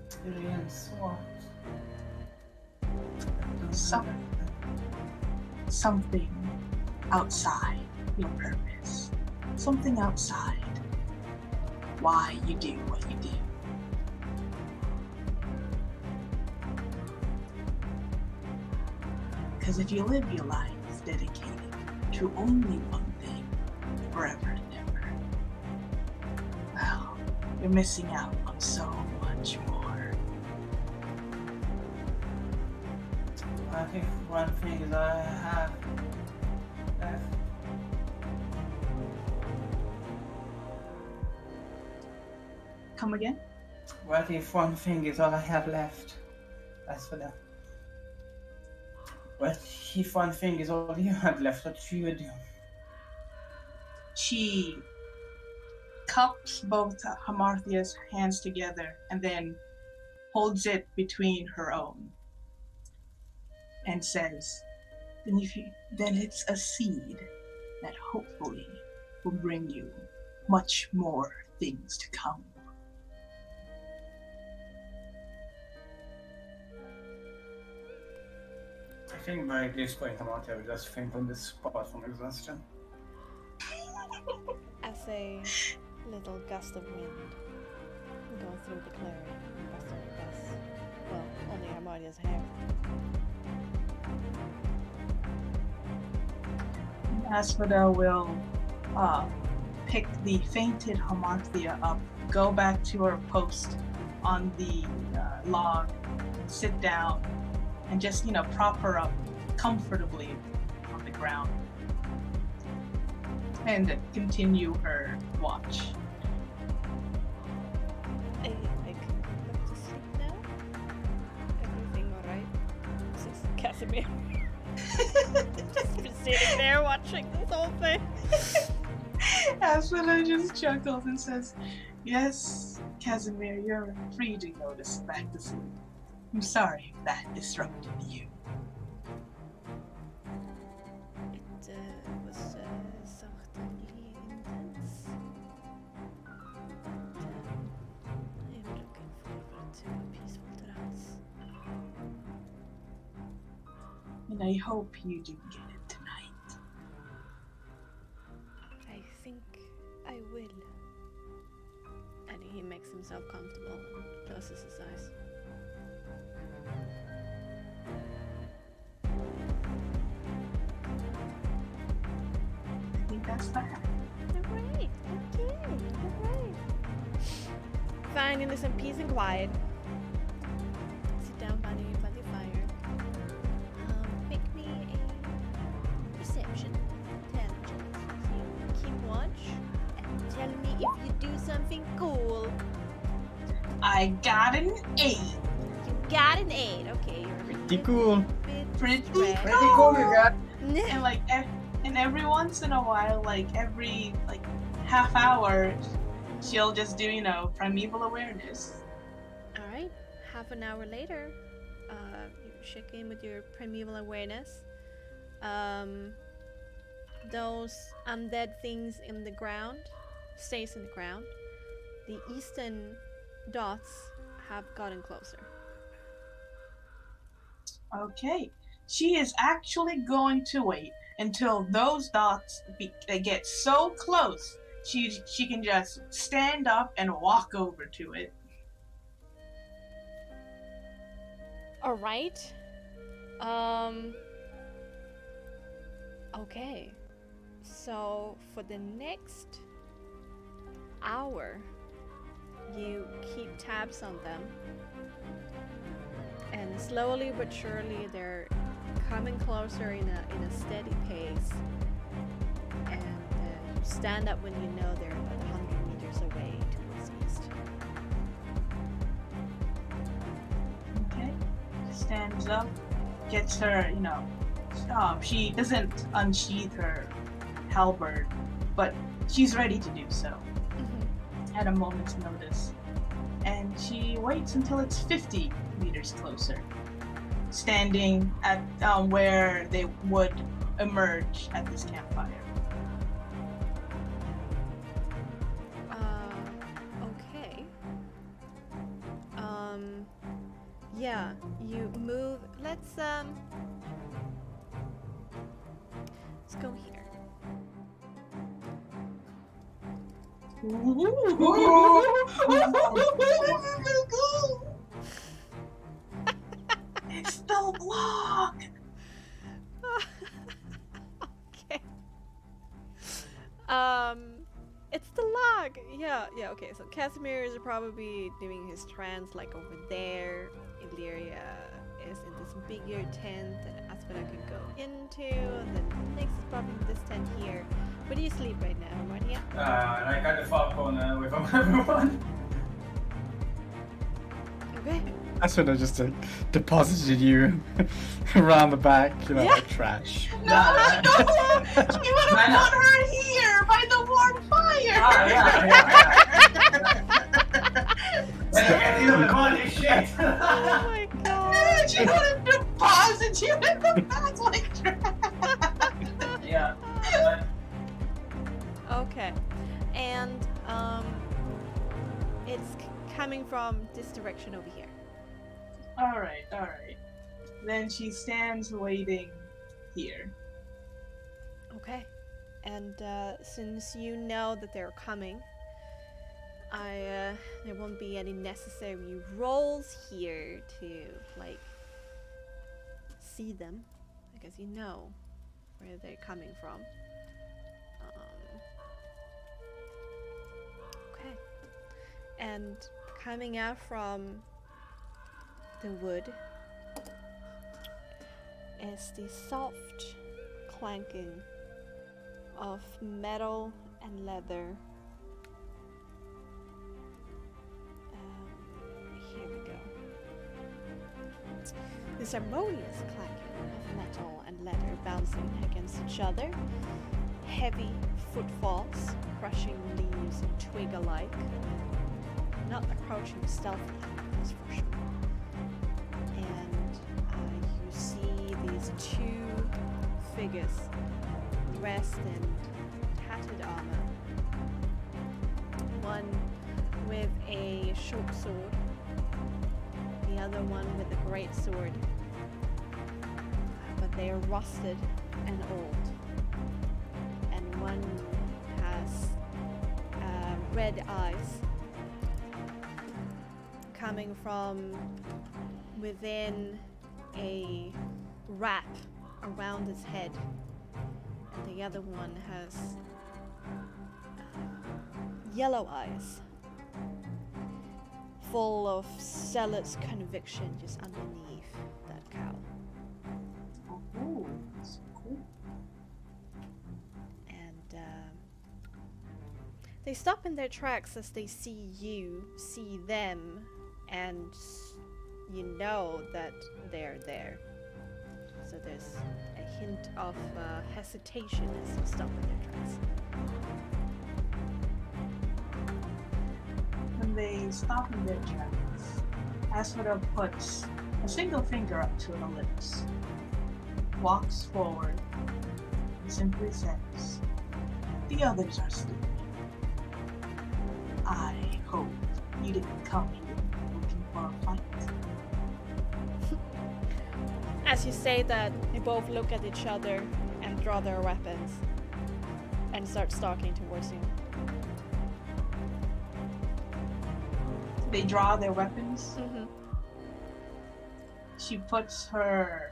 Experience what? Something outside your purpose. Something outside why you do what you do. Because if you live your life dedicated to only one thing forever and ever, well, you're missing out on so much more. I think one thing that I have left. Come again? What if one thing is all I have left? That's for that. What if one thing is all you have left? What you would do? She cups both Hamarthia's hands together and then holds it between her own and says, then it's a seed that hopefully will bring you much more things to come. I think by this point I'm out. I will just faint on this spot from exhaustion. As a little gust of wind go through the clearing, rustling across, well, only Armadia's hair. Asphodel will pick the fainted Hamarthia up, go back to her post on the log, sit down, and just, prop her up comfortably on the ground. And continue her watch. I can go to sleep now. Everything alright? This is Casimir. Just been sitting there watching this whole thing. Asphodel just chuckles and says, "Yes, Casimir, you're free to go back to sleep. I'm sorry if that disrupted you." It was certainly intense. I'm looking forward to a peaceful trance. And I hope you do get it tonight. I think I will. And he makes himself comfortable and closes his eyes. I think that's that. Alright, okay, alright. Finally some peace and quiet. Sit down by the fire. Make me a perception, intelligence. You keep watch and tell me if you do something cool. I got an 8. You got an 8, okay. You're Pretty cool. Pretty stressed. Pretty cool, you got. And every once in a while, every half hour, she'll just do, primeval awareness. Alright, half an hour later, you check in with your primeval awareness. Those undead things in the ground stays in the ground. The eastern dots have gotten closer. Okay, she is actually going to wait until those dots get so close she can just stand up and walk over to it. All right. Okay. So for the next hour, you keep tabs on them, and slowly but surely they're coming closer in a steady pace. And you stand up when you know they're about 100 meters away towards east. Okay. Stands up, gets her, she doesn't unsheath her halberd, but she's ready to do so at a moment's notice. And she waits until it's 50 meters closer, standing at where they would emerge at this campfire. Okay. Yeah, you move. Let's go here. It's the block! Okay. It's the log. Yeah, okay. So Casimir is probably doing his trance like over there. Illyria is in this bigger tent that Aspera could go into. And then next is probably this tent here. Where do you sleep right now, Marnia? I got the far corner away from everyone. Okay. I should have just deposited you around the back, like trash. No! You would have put her here by the warm fire! Yeah. The body shit. Oh my god. She would have deposited you in the back like trash! Yeah. Okay. And it's coming from this direction over here. Alright. Then she stands waiting here. Okay. And since you know that they're coming, there won't be any necessary rolls here to see them, because you know where they're coming from. Okay. And coming out from the wood is the soft clanking of metal and leather. Here we go. This harmonious clanking of metal and leather bouncing against each other. Heavy footfalls crushing leaves and twig alike. Not approaching stealthily, that's for sure. And you see these two figures dressed in tattered armor. One with a short sword, the other one with a great sword. But they are rusted and old. And one has red eyes coming from within a wrap around his head, and the other one has yellow eyes full of zealous conviction just underneath that cowl. Oh, that's cool. And they stop in their tracks as they see you, see them, and you know that they're there. So there's a hint of hesitation as they stop in their tracks. When they stop in their tracks, Aspera puts a single finger up to her lips, walks forward, and simply says, "The others are sleeping. I hope you didn't come here looking for a fight." As you say that, they both look at each other and draw their weapons and start stalking towards you. They draw their weapons. Mm-hmm. She puts her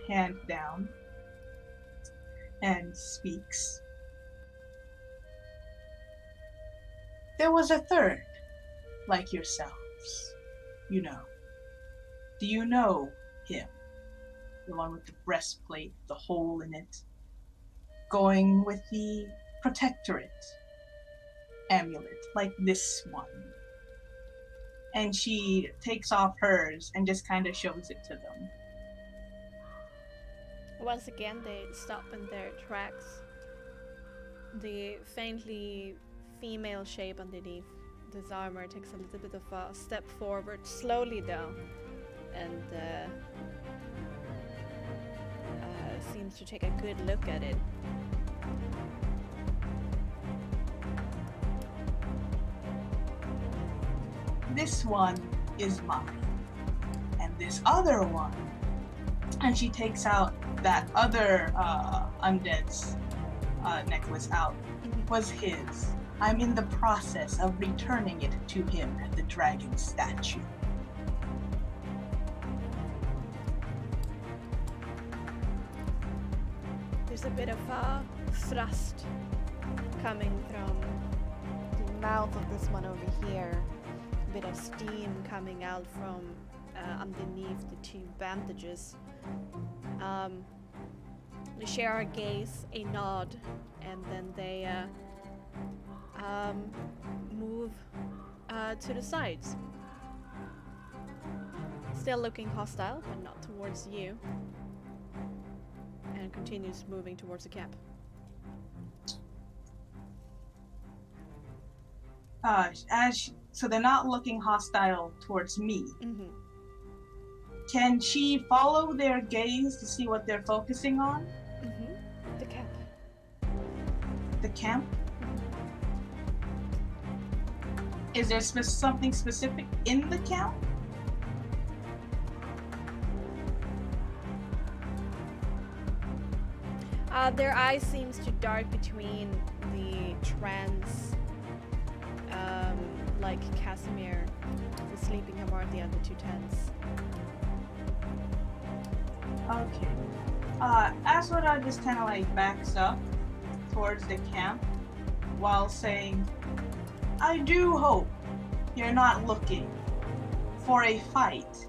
hand down and speaks. There was a third, like yourselves, you know. Do you know him? The one with the breastplate, the hole in it. Going with the protectorate amulet, like this one. And she takes off hers and just kind of shows it to them. Once again, they stop in their tracks. The faintly female shape underneath this armor takes a little bit of a step forward, slowly though, and seems to take a good look at it. This one is mine. And this other one. And she takes out that other undead's necklace out. Was his. I'm in the process of returning it to him at the dragon statue. There's a bit of a thrust coming from the mouth of this one over here. A bit of steam coming out from underneath the two bandages. They share a gaze, a nod, and then they move to the sides. Still looking hostile, but not towards you. And continues moving towards the camp. So they're not looking hostile towards me. Mm-hmm. Can she follow their gaze to see what they're focusing on? Mm-hmm. The camp. The camp? Is there something specific in the camp? Their eyes seems to dart between the trans, like Casimir, the sleeping Hamartia, and the two tents. Okay. Aswada just kind of like backs up towards the camp while saying, I do hope you're not looking for a fight.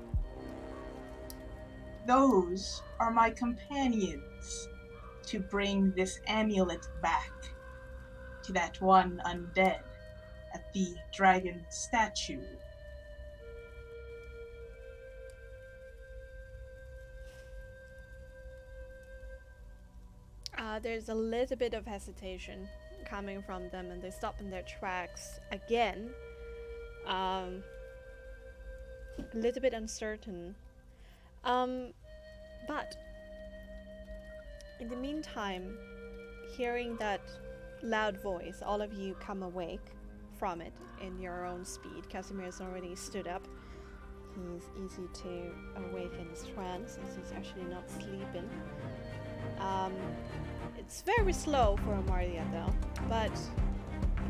Those are my companions to bring this amulet back to that one undead at the dragon statue. There's a little bit of hesitation coming from them, and they stop in their tracks again. A little bit uncertain. But in the meantime, hearing that loud voice, all of you come awake from it in your own speed. Casimir's already stood up. He's easy to awaken his trance, as he's actually not sleeping. It's very slow for Amaria though, but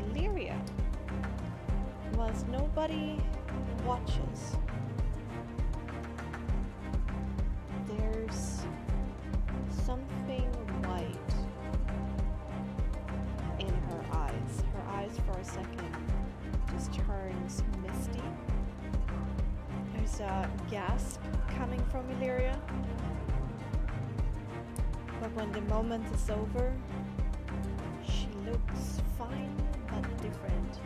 Illyria, whilst nobody watches, there's something white in her eyes. Her eyes for a second just turns misty. There's a gasp coming from Illyria. But when the moment is over, she looks fine but different.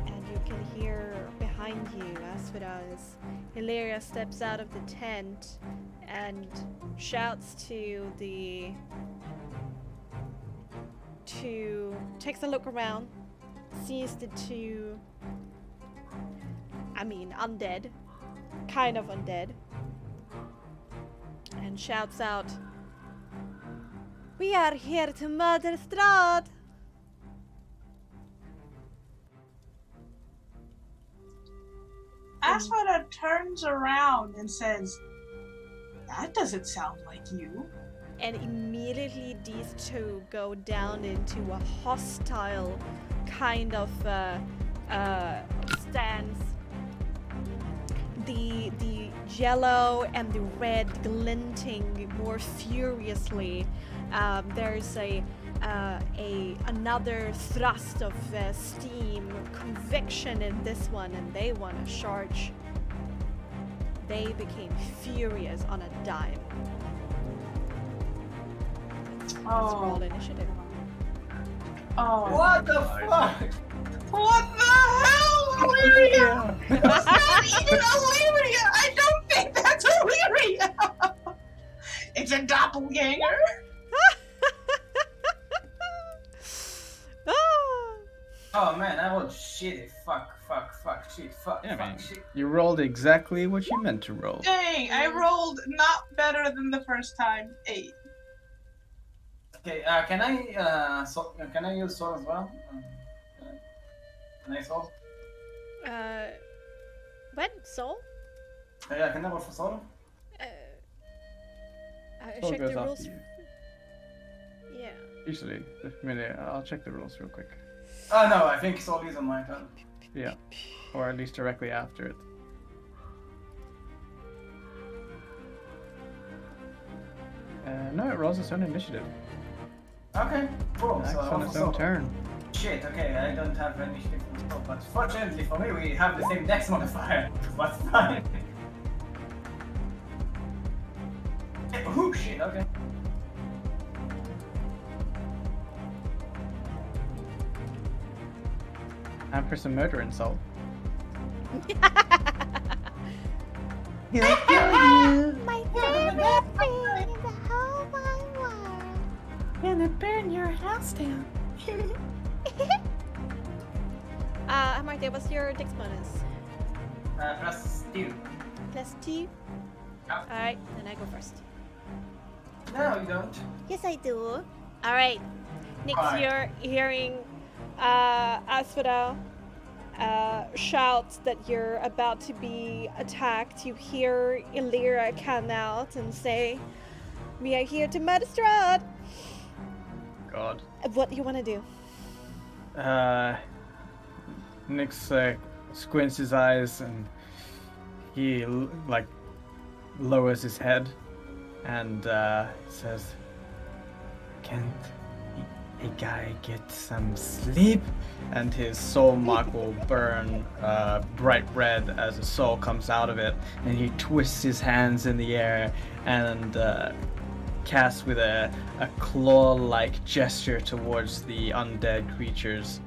And you can hear behind you, as Illyria steps out of the tent and shouts takes a look around, sees the two, undead, kind of undead, and shouts out, "We are here to murder Strahd!" Asphodel turns around and says, "That doesn't sound like you." And immediately these two go down into a hostile kind of stance. The yellow and the red glinting more furiously. There's another thrust of steam, conviction in this one, and they want to charge. They became furious on a dime. Let's roll initiative. Oh. What the fuck? What the hell, Illyria? That's not even Illyria! I don't think that's Illyria! It's a doppelganger! Oh man, I rolled shitty. Fuck, shit, fuck, Yeah, fuck, man. shit. You rolled exactly what you meant to roll. Dang, I rolled not better than the first time. 8. Okay, can I use soul as well? Can I soul? What? Soul? Yeah, can I roll for soul? Soul Check goes the off rules. to you. Yeah. Usually, just a minute. I'll check the rules real quick. Oh no, I think soul is on my turn. Yeah, or at least directly after it. No, it rolls its own initiative. Okay, cool. Acts So on roll its for own soul. turn. Shit, okay, I don't have initiative for soul, but fortunately for me, we have the same dex modifier. What's fine? Oh shit, okay. Time for some murder insult. My favorite thing in the whole wide world. Gonna burn your house down. Marta, what's your dex bonus? +2. +2? Yeah. Alright, then I go first. No, you don't. Yes, I do. Alright. Next, Fine. you're hearing Asphodel shouts that you're about to be attacked. You hear Illyria come out and say, "We are here to murder Strahd." God. What do you want to do? Nix squints his eyes and he lowers his head and says, "Can't a guy get some sleep?" And his soul mark will burn bright red as a soul comes out of it, and he twists his hands in the air and casts with a claw-like gesture towards the undead creatures,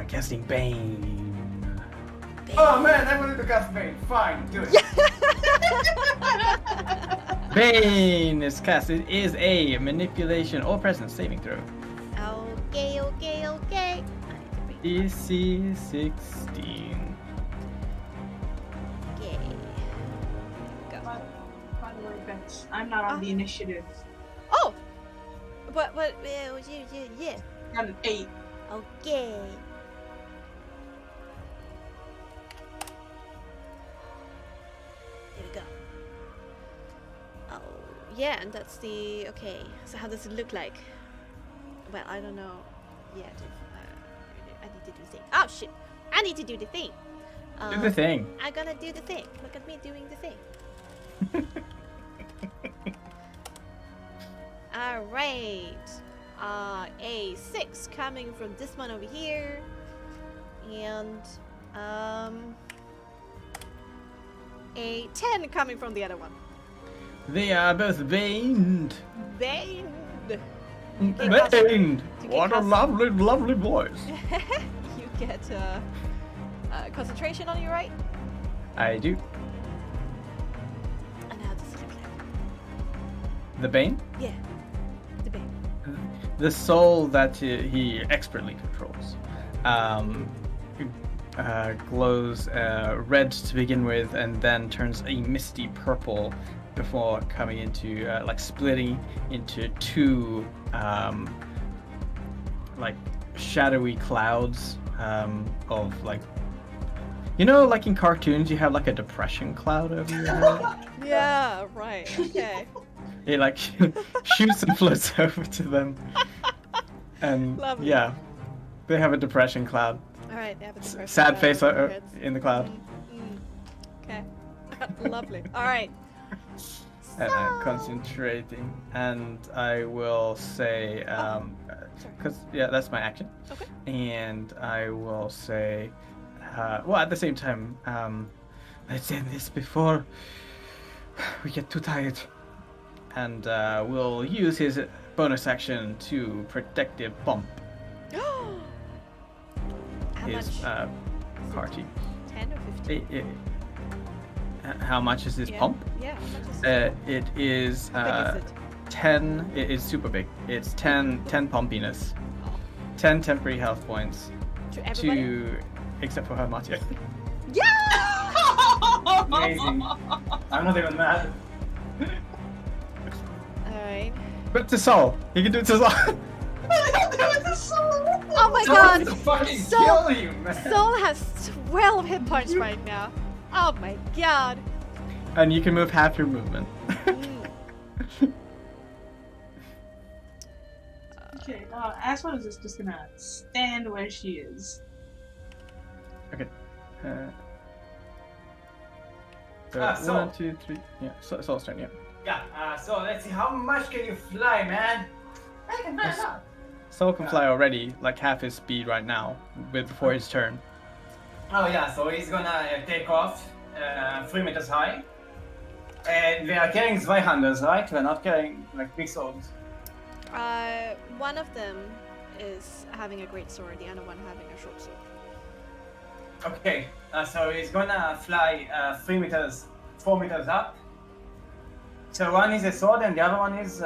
casting Bane. Oh man, I wanted to cast Bane. Fine, do it. Bane is cast. It is a manipulation or presence saving throw. Okay. DC 16. Okay. Go. By the way, Bex, I'm not on the initiative. Oh! What? Yeah. Got an 8. Okay. There we go. Oh, yeah, and that's the... Okay, so how does it look like? Well, I don't know yet if... I need to do the thing. Oh, shit! I need to do the thing! Do the thing. I'm gonna do the thing. Look at me doing the thing. Alright. A 6 coming from this one over here. And a 10 coming from the other one. They are both baned. Baned. Baned. You get What a cast- lovely, lovely voice. You get concentration on you, right? I do. And how does it look like? The Bane? Yeah. The bane. The soul that he expertly controls glows red to begin with, and then turns a misty purple before coming into splitting into two shadowy clouds of You know, like in cartoons, you have like a depression cloud over your head. Yeah, right. Okay. It like shoots and floats over to them, and Lovely. yeah, they have a depression cloud. All right. They have a depression Sad cloud face over their heads. in the cloud. Okay. Lovely. All right. And I'm concentrating, and I will say, because that's my action. Okay. And I will say, well, at the same time, let's end this before we get too tired. And we'll use his bonus action to protective bump How his much? party. 10 or 15? How much is this pump? Yeah. How much is it? It is How big is it? 10. It is super big. It's 10 pumpiness. 10 temporary health points. To everybody? To except for Hermatia. Yeah! Amazing. I'm not even mad. Alright. But to Sol. He can do it to Sol. Oh my Someone god! to fucking Sol- kill you, man. Sol has 12 hit points right now. Oh my god. And you can move half your movement. Okay, Aswad is just gonna stand where she is. Okay. So- 1, 2, 3. Yeah, Sol's turn, yeah. Yeah, so let's see, how much can you fly, man? I can fly Yes. a lot. Sol can fly already, like half his speed right now, before his turn. Oh yeah, so he's gonna take off 3 meters high. And we are carrying Zweihanders, right? We're not carrying like big swords. One of them is having a great sword, the other one having a short sword. Okay, so he's gonna fly 4 meters up. So one is a sword and the other one is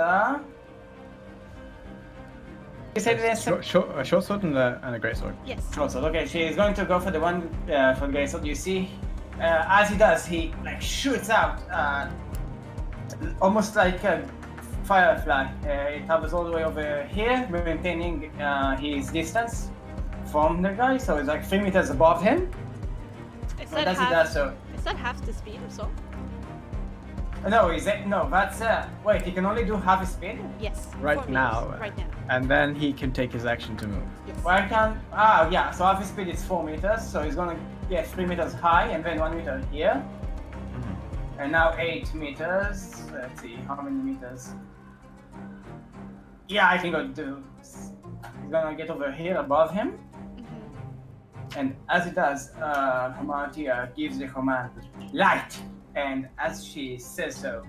you said there's a Short sword and a great sword. Yes. short sword. Okay, she is going to go for the one for the great sword. You see, as he does, he like shoots out almost like a firefly. It travels all the way over here, maintaining his distance from the guy. So it's like 3 meters above him. Is And that as he does so, Is that half the speed of Sol? no, that's wait. He can only do half his speed. Yes. Right 4 now. meters, Right now. And then he can take his action to move. Yes. Why can't? Yeah. So half his speed is 4 meters. So he's gonna get 3 meters high and then 1 meter here. And now 8 meters. Let's see, how many meters? Yeah, I can go do. He's gonna get over here above him. And as it does, Hamatia gives the command, light! And as she says so,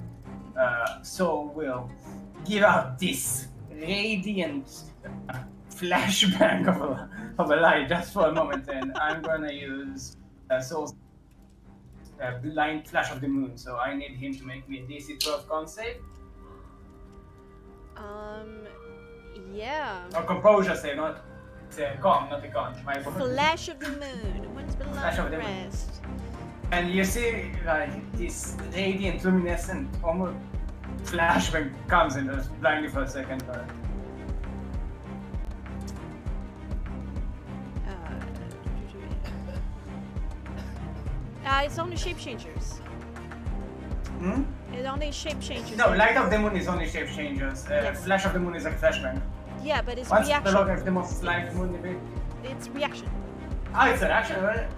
Sol will give out this radiant flashbang of a light just for a moment. And I'm gonna use Sol's blind flash of the moon. So I need him to make me a DC 12 con save. Yeah. Or composure save, not con, not a con. My apologies. Flash of the moon. One's Flash of below the moon. rest. And you see, like, this radiant, luminescent, almost flashbang comes and just blind you for a second. It's only shape changers. Hmm? It's only shape changers. No, light of the moon is only shape changers. Yes. Flash of the moon is like flashbang. Yeah, but it's What's the reaction. look of the most light moon a bit? It's reaction. Ah, it's an action, right?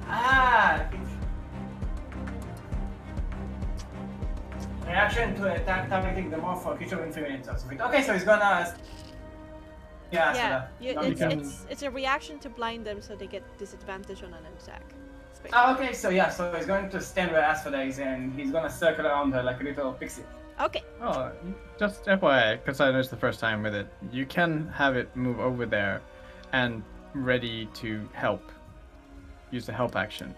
Ah! Reaction to attack targeting the mob for a creature within 3 minutes or something. Okay, so he's gonna. Yeah, Yeah, so it's a reaction to blind them, so they get disadvantage on an attack. Oh, okay, so yeah, so he's going to stand where Asphodel is and he's gonna circle around her like a little pixie. Okay. Oh, just FYI, because I noticed the first time with it, you can have it move over there and ready to help. Use the help action.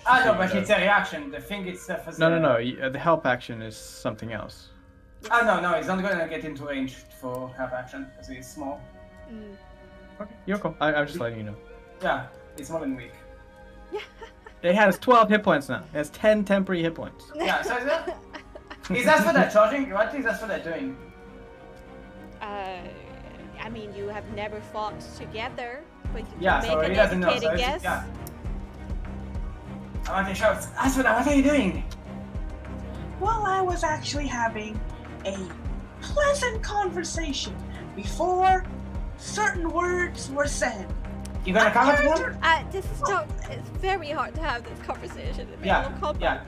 Ah, no, but it's a reaction. The thing itself is. No. The help action is something else. Ah, no, he's not gonna get into range for help action because he's small. Okay, you're cool. I'm just letting you know. Yeah, he's more than weak. It has 12 hit points now. It has 10 temporary hit points. Yeah, so is Asphodel charging? What is Asphodel doing? I mean, you have never fought together, but you Yeah, can so make he an doesn't know. So educated it's, guess. yeah. Amante shouts, Asphodel, what are you doing? Well, I was actually having a pleasant conversation before certain words were said. You gonna come with them? This is not. It's very hard to have this conversation in the middle Yeah, of combat.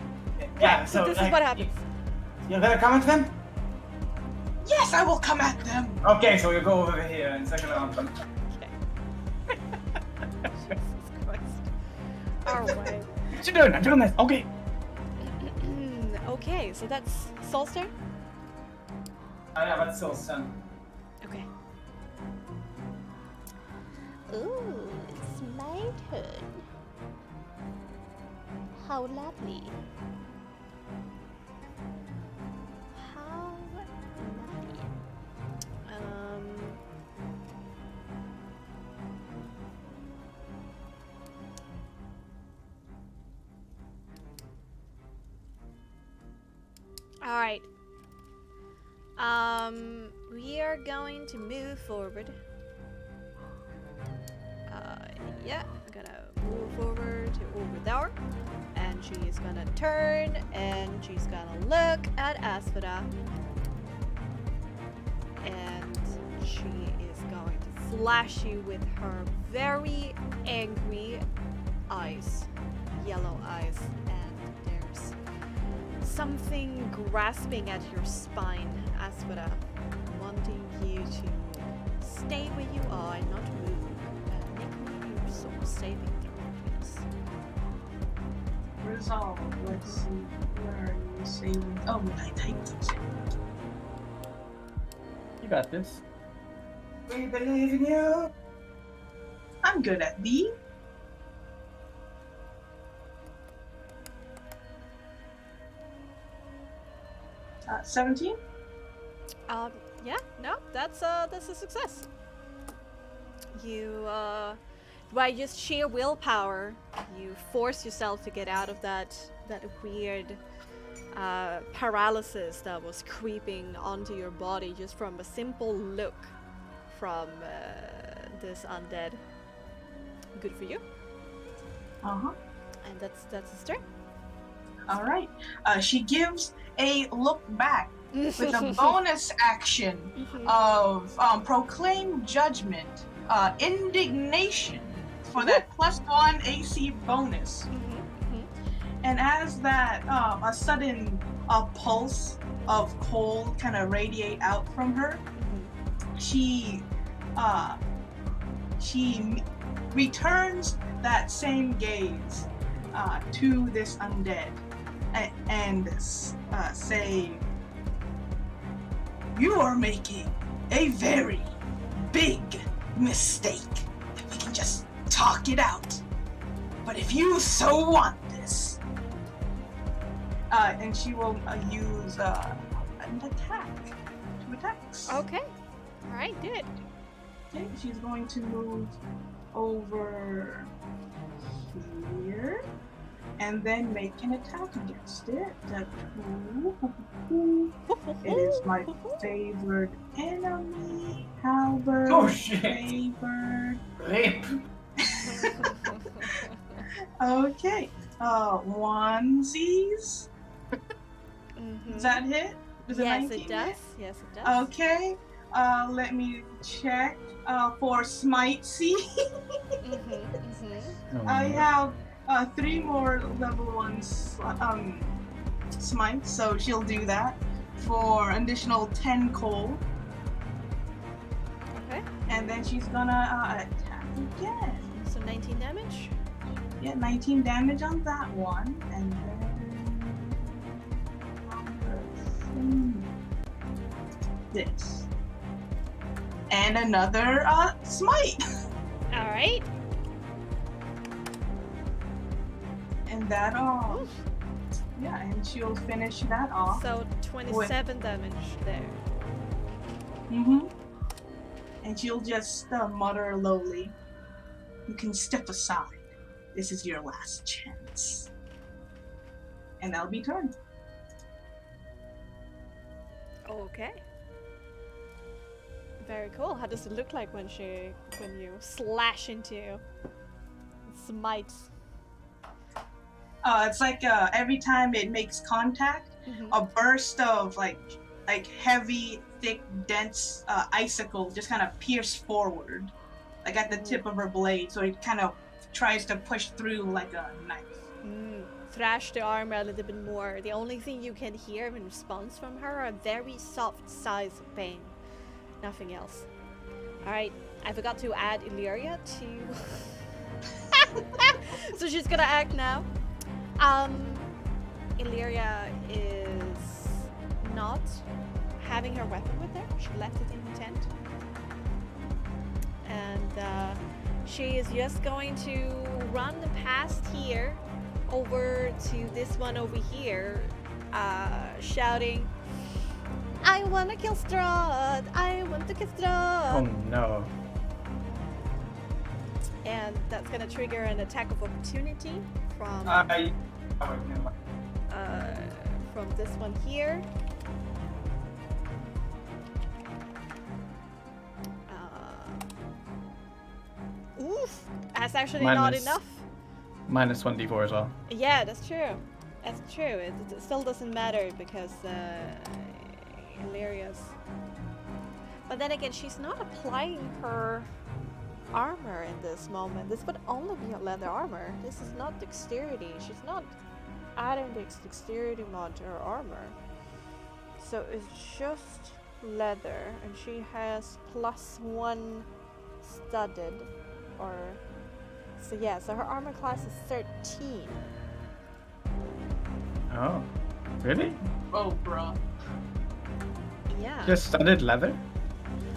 yeah, so this is like, what happens. You're gonna come with them? Yes, I will come at them. Okay, so we'll go over here and second round them. Jesus Christ. Alright. What you doing? I'm doing this. Okay. Okay, so that's Soul's turn? Yeah, but still, son. Okay. Ooh, it's my turn. How lovely. How lovely. Alright. We are going to move forward. Yeah, I'm gonna move over to over there. And she's gonna turn and she's gonna look at Asphodel. And she is going to flash you with her very angry eyes. Yellow eyes. And there's something grasping at your spine, Asphodel, wanting you to stay where you are and not move. Make me your soul saving throw, please. Resolve. Let's see. Where are you saving? Oh, I typed it. You got this. We believe in you. I'm good at B. 17? Yeah, no, that's a success. You, by just sheer willpower, you force yourself to get out of that weird paralysis that was creeping onto your body just from a simple look from this undead. Good for you. Uh-huh. And that's his turn. Alright. She gives a look back with a bonus action of proclaim judgment, indignation for that +1 AC bonus. And as that a sudden pulse of cold kind of radiate out from her, she returns that same gaze to this undead and say, "You are making a very big mistake. If we can just talk it out. But if you so want this," and she will use an attack. 2 attacks. Okay. All right, do it. Okay, she's going to move over here and then make an attack against it. It is my favored enemy, Halberd. Oh shit! Favored. Rip! Okay, onesies. Does that hit? Does Yes, 19 it does. hit? Yes, it does. Okay, let me check for Smite C. I have 3 more level 1 Smite, so she'll do that for an additional 10 cold. Okay. And then she's gonna attack again. So 19 damage. Yeah, 19 damage on that one, and then this. And another smite. All right. And that off. Yeah, and she'll finish that off. So 27 damage there. And she'll just mutter lowly, "You can step aside. This is your last chance." And that'll be turned. Okay. Very cool. How does it look like when you slash into smite? It's like every time it makes contact, a burst of like heavy, thick, dense icicle just kind of pierce forward, like at the tip of her blade. So it kind of tries to push through like a knife. Thrash the armor a little bit more. The only thing you can hear in response from her are very soft sighs of pain. Nothing else. Alright, I forgot to add Illyria to... So she's gonna act now. Illyria is not having her weapon with her. She left it in the tent. And she is just going to run past here over to this one over here, shouting, I want to kill Strahd! I want to kill Strahd! Oh no. And that's gonna trigger an attack of opportunity from this one here. Oof! That's actually not enough. Minus 1d4 as well. Yeah, that's true. That's true. It still doesn't matter because Illyria's. But then again, she's not applying her armor in this moment. This would only be a leather armor. This is not dexterity. She's not adding the dexterity mod to her armor. So it's just leather, and she has +1 studded, or so yeah. So her armor class is 13. Oh, really? Oh, bro. Yeah. Just studded leather?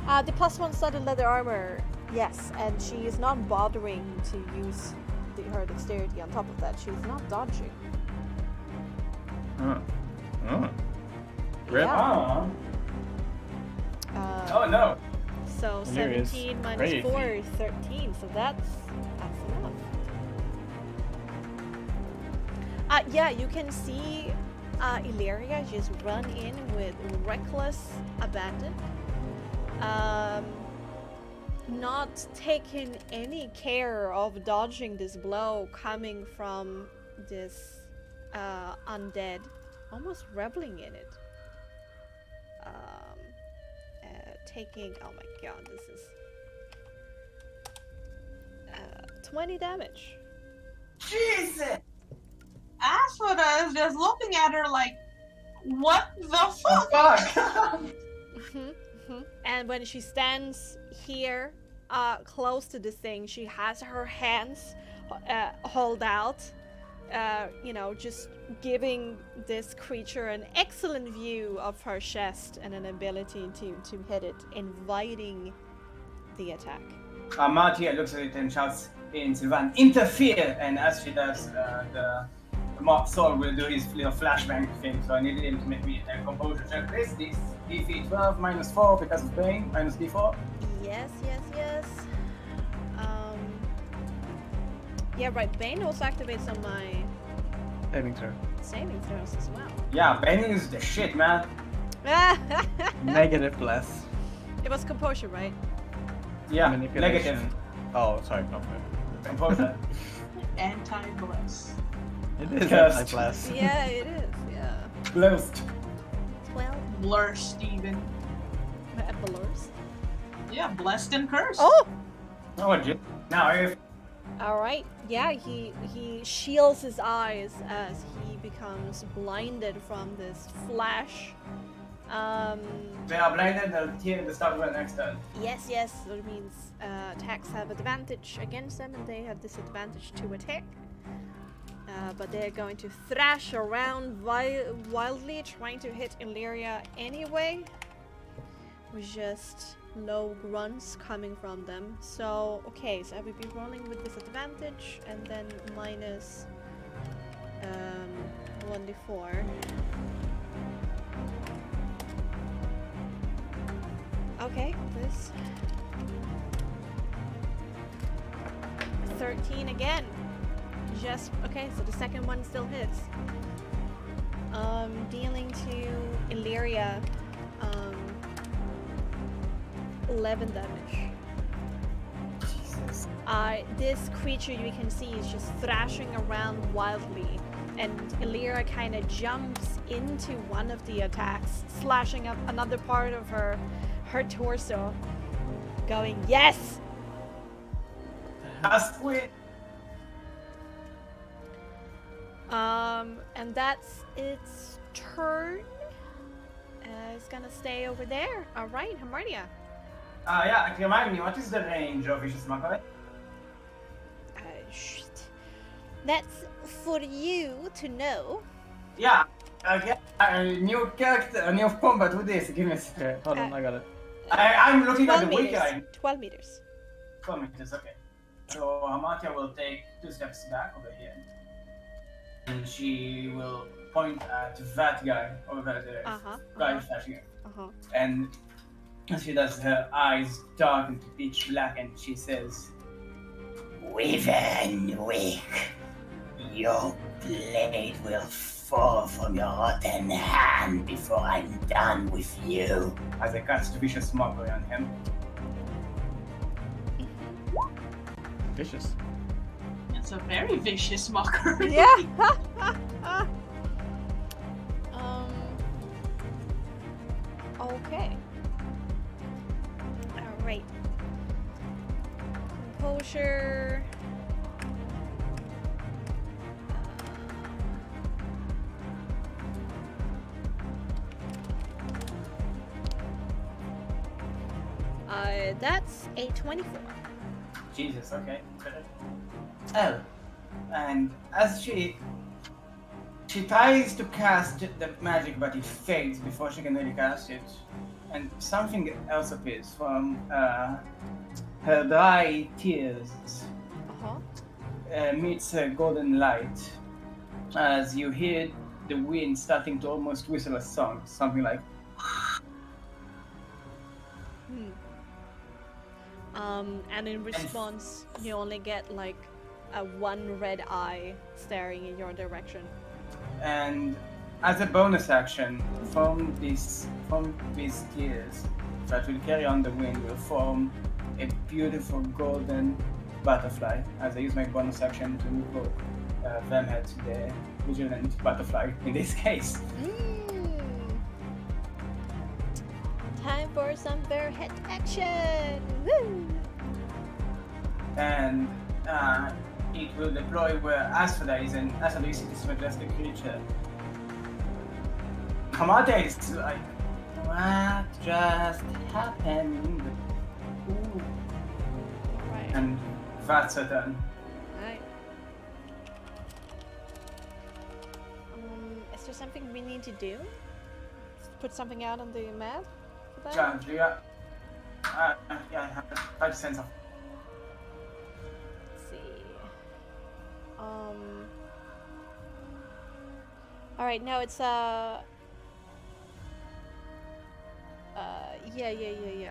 The +1 studded leather armor, yes, and she is not bothering to use her dexterity on top of that. She's not dodging. Rip. Yeah. Oh no. So Hilarious. 17 minus Crazy. 4 is 13, so that's enough. Yeah, you can see Illyria just run in with reckless abandon. Not taking any care of dodging this blow coming from this undead, almost reveling in it. Taking, oh my god, this is 20 damage. Jesus! Asphoda is just looking at her like, what the fuck? And when she stands here, close to this thing, she has her hands hold out, just giving this creature an excellent view of her chest and an ability to hit it, inviting the attack. Martia looks at it and shouts in Sylvan, interfere! And as she does, the Mark sword will do his little flashbang thing, so I needed him to make me a composure check. This DC 12 minus 4 because of pain, minus D4. Yes. Yeah, right. Bane also activates on my saving throws as well. Yeah, Bane is the shit, man. Negative less. It was composure, right? Yeah, Manipulation. negative. Oh, sorry, no. Composure. Anti-bless. It is Cursed. anti-bless. Yeah, it is. Yeah. Closed. 12. Blur Steven. Blurs. Yeah, blessed and cursed. Oh! Oh, now if Alright, yeah, he shields his eyes as he becomes blinded from this flash. they are blinded, they'll hear the start of the next turn. Yes, so it means attacks have advantage against them and they have disadvantage to attack. But they're going to thrash around wildly, trying to hit Illyria anyway. With just low grunts coming from them. So, okay, so I will be rolling with disadvantage and then minus 1d4. Okay, this 13 again. Just okay, so the second one still hits. Dealing to Illyria 11 damage. Jesus. This creature you can see is just thrashing around wildly, and Illyra kind of jumps into one of the attacks, slashing up another part of her torso, going, yes! Just quit. And that's its turn. It's gonna stay over there. Alright, Hamartia. Yeah, remind me, what is the range of Vicious Mockery? Shit. That's for you to know. Yeah, okay. New character, new combat with this. Give me a second. Okay, hold on, I got it. I'm looking at 12 the meters. weaker. 12 meters. 12 meters, okay. So Hamatia will take 2 steps back over here. And she will point at that guy over there. Guy flashing it. And as she does, her eyes darken to pitch black and she says, Within weak, your blade will fall from your rotten hand before I'm done with you. as I cast Vicious Mockery on him. Vicious. It's a very vicious mockery. Yeah. Okay. All right. Composure. That's a 24. Jesus, okay. Oh, and as she tries to cast the magic, but it fades before she can really cast it, and something else appears from her dry tears meets a golden light as you hear the wind starting to almost whistle a song, something like. And in response, you only get like a one red eye staring in your direction. And as a bonus action, from these tears that will carry on the wind will form a beautiful golden butterfly. As I use my bonus action to put them head to the vigilant butterfly in this case. Time for some bear head action! Woo! And it will deploy where Asphodite is, and Asphodite is this majestic creature. Kamate is like, what just happened? Ooh. Right. And that's her turn. Right. Is there something we need to do? Put something out on the map for that? John, do you have... yeah, I have 5 cents of... Let's see. Alright, now it's yeah.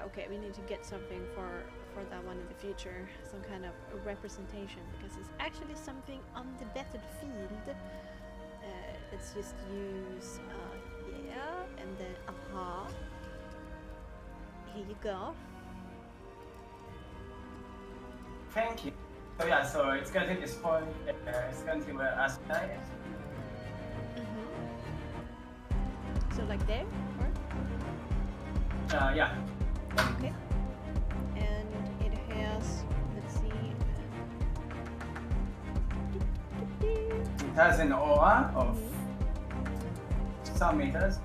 Okay, we need to get something for that one in the future. Some kind of a representation, because it's actually something on the battlefield. Let's just use yeah, and then here you go. Thank you. So yeah, so it's gonna take this point, it's gonna see where Asphodite is. So like there, or? Yeah. Okay. And it has, let's see. It has an aura of some meters.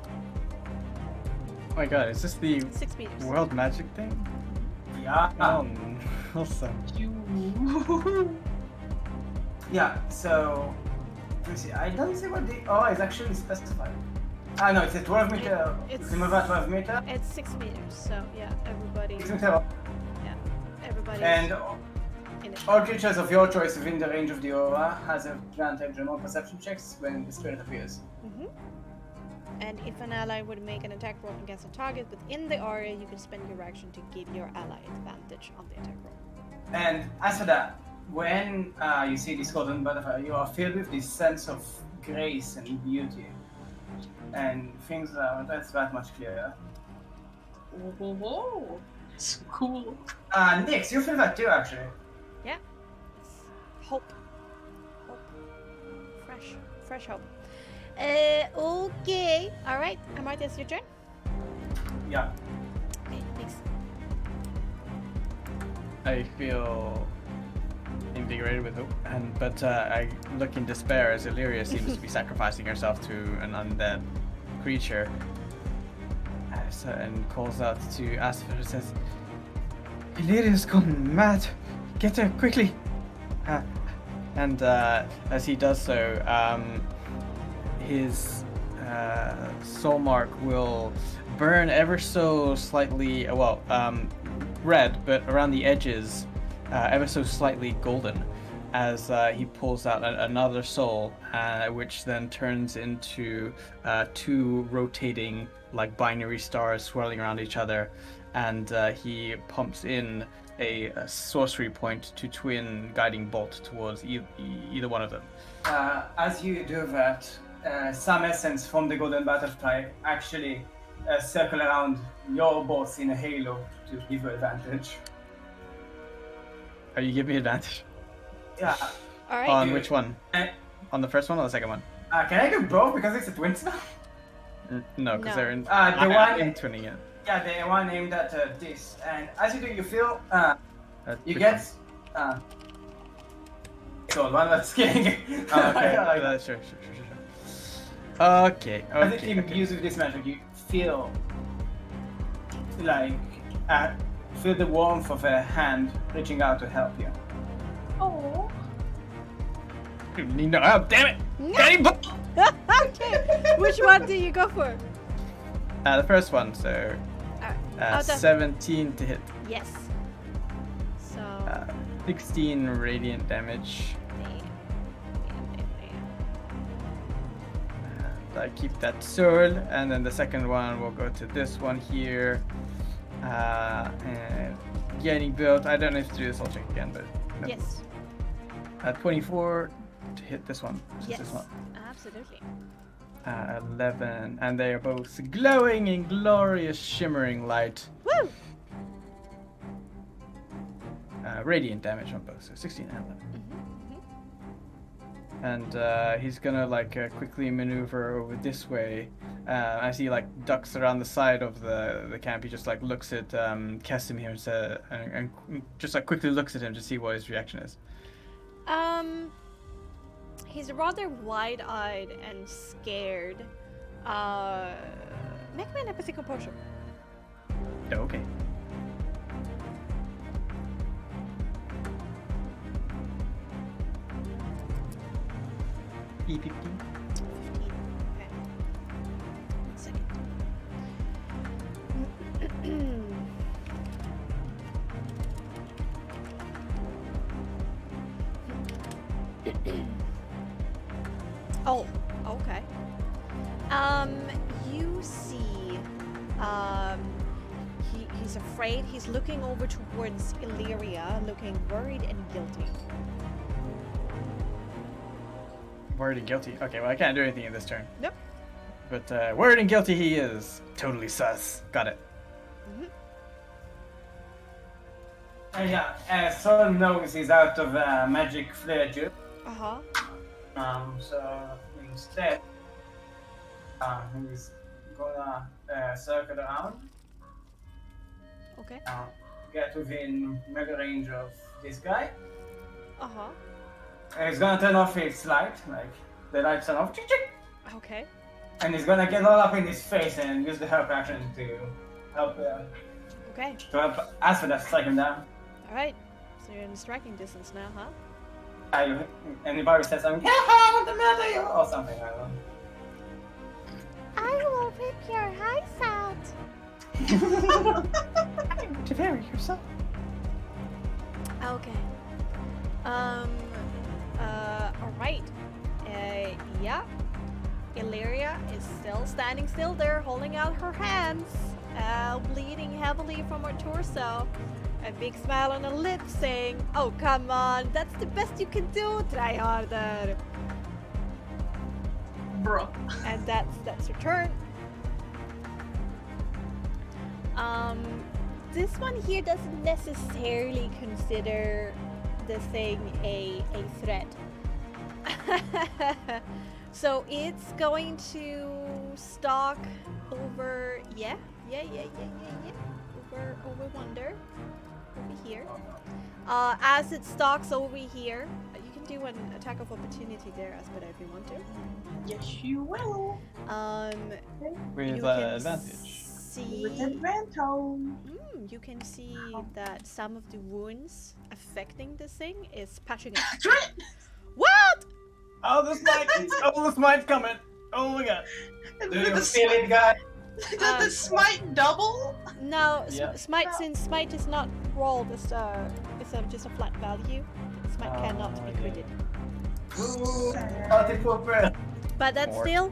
Oh my god, is this the 6 meters. world magic thing? Yeah. Awesome. Yeah, so let me see. I don't see what the aura is actually specified. No, it's a 12 meter. It's Remember 12 meter? It's 6 meters, so yeah, everybody. 6 meter. Everybody. And in it. all creatures of your choice within the range of the aura has advantage on all perception checks when the spirit appears. And if an ally would make an attack roll against a target within the area, you can spend your action to give your ally advantage on the attack roll. And as for that, when you see this golden butterfly, you are filled with this sense of grace and beauty. And things are that's that much clearer. So cool. Nix, you feel that too, actually. Yeah. It's hope. Hope. Fresh hope. Okay. Alright, Amartya, your turn. Yeah. Okay, thanks. I feel invigorated with hope, but I look in despair as Illyria seems to be sacrificing herself to an undead creature, and calls out to Asfer and says, "Illyria's gone mad! Get her quickly!" And as he does so, his soul mark will burn ever so slightly, red, but around the edges, ever so slightly golden, as he pulls out another soul, which then turns into two rotating, like binary stars swirling around each other, and he pumps in a sorcery point to twin guiding bolt towards either one of them. As you do that, some essence from the golden butterfly actually circle around your bolts in a halo to give you advantage. Are you giving me advantage? Yeah. Alright. On which one? Uh, On the first one or the second one? Can I do both because it's a twin spell? No, because No. they're in. The I'm one- in twinning it. Yeah, the one aimed at this. And as you do, you feel you Which get. So one that's kidding. one? Oh, okay. Sure. Okay. As if you Okay. use this magic, you feel like feel the warmth of a hand reaching out to help you. Oh. No, oh, damn it! Guiding bolt! Okay. Which one do you go for? The first one, so the- 17 to hit. Yes. So 16 radiant damage. damn. I keep that sword, and then the second one will go to this one here. And getting built. I don't have to do this. I'll check again, but no. Yes. 24 to hit this one. Just Yes. this one. Absolutely. 11, and they are both glowing in glorious shimmering light. Woo! Radiant damage on both, so 16 and 11. Mm-hmm. And he's gonna quickly maneuver over this way. As he ducks around the side of the camp, he just looks at Casimir and just quickly looks at him to see what his reaction is. He's rather wide-eyed and scared. Make me an empathy composure. Okay. E15. 15. Okay. 1 second. Oh, okay. You see, he's afraid. He's looking over towards Illyria, looking worried and guilty. Worried and guilty. Okay, well I can't do anything in this turn. Nope. But worried and guilty he is. Totally sus. Got it. And yeah, Sol knows he's out of magic flare juice. Uh-huh. So instead, he's gonna circle around, Okay. get within mega range of this guy, Uh-huh. and he's gonna turn off his light, the lights turn off, Okay. and he's gonna get all up in his face and use the help action to help Okay. ask for that strike him down. Alright. So you're in striking distance now, huh? Anybody says something, I want to murder you, or something, I don't know. I will rip your eyes out. To vary yourself. Okay. Alright. Yeah. Illyria is still standing still there, holding out her hands, bleeding heavily from her torso. A big smile on her lips saying, "Oh, come on, that's the best you can do, try harder." Bro. And that's her turn. this one here doesn't necessarily consider the thing a threat. So it's going to stalk over, over Wonder, over here. As it stalks over here, you can do an attack of opportunity there, Aspida, if you want to. Yes, you will. With You can advantage. see. With advantage. You can see that some of the wounds affecting this thing is patching up. Crit! What? Oh, the smite! Oh, the smite's coming! Oh my god! Do you feel it, guys? Did the smite double? No, Yeah. smite, since smite is not rolled, it's just a flat value. Smite cannot be yeah. critted. Ooh, 34%. But that's More. still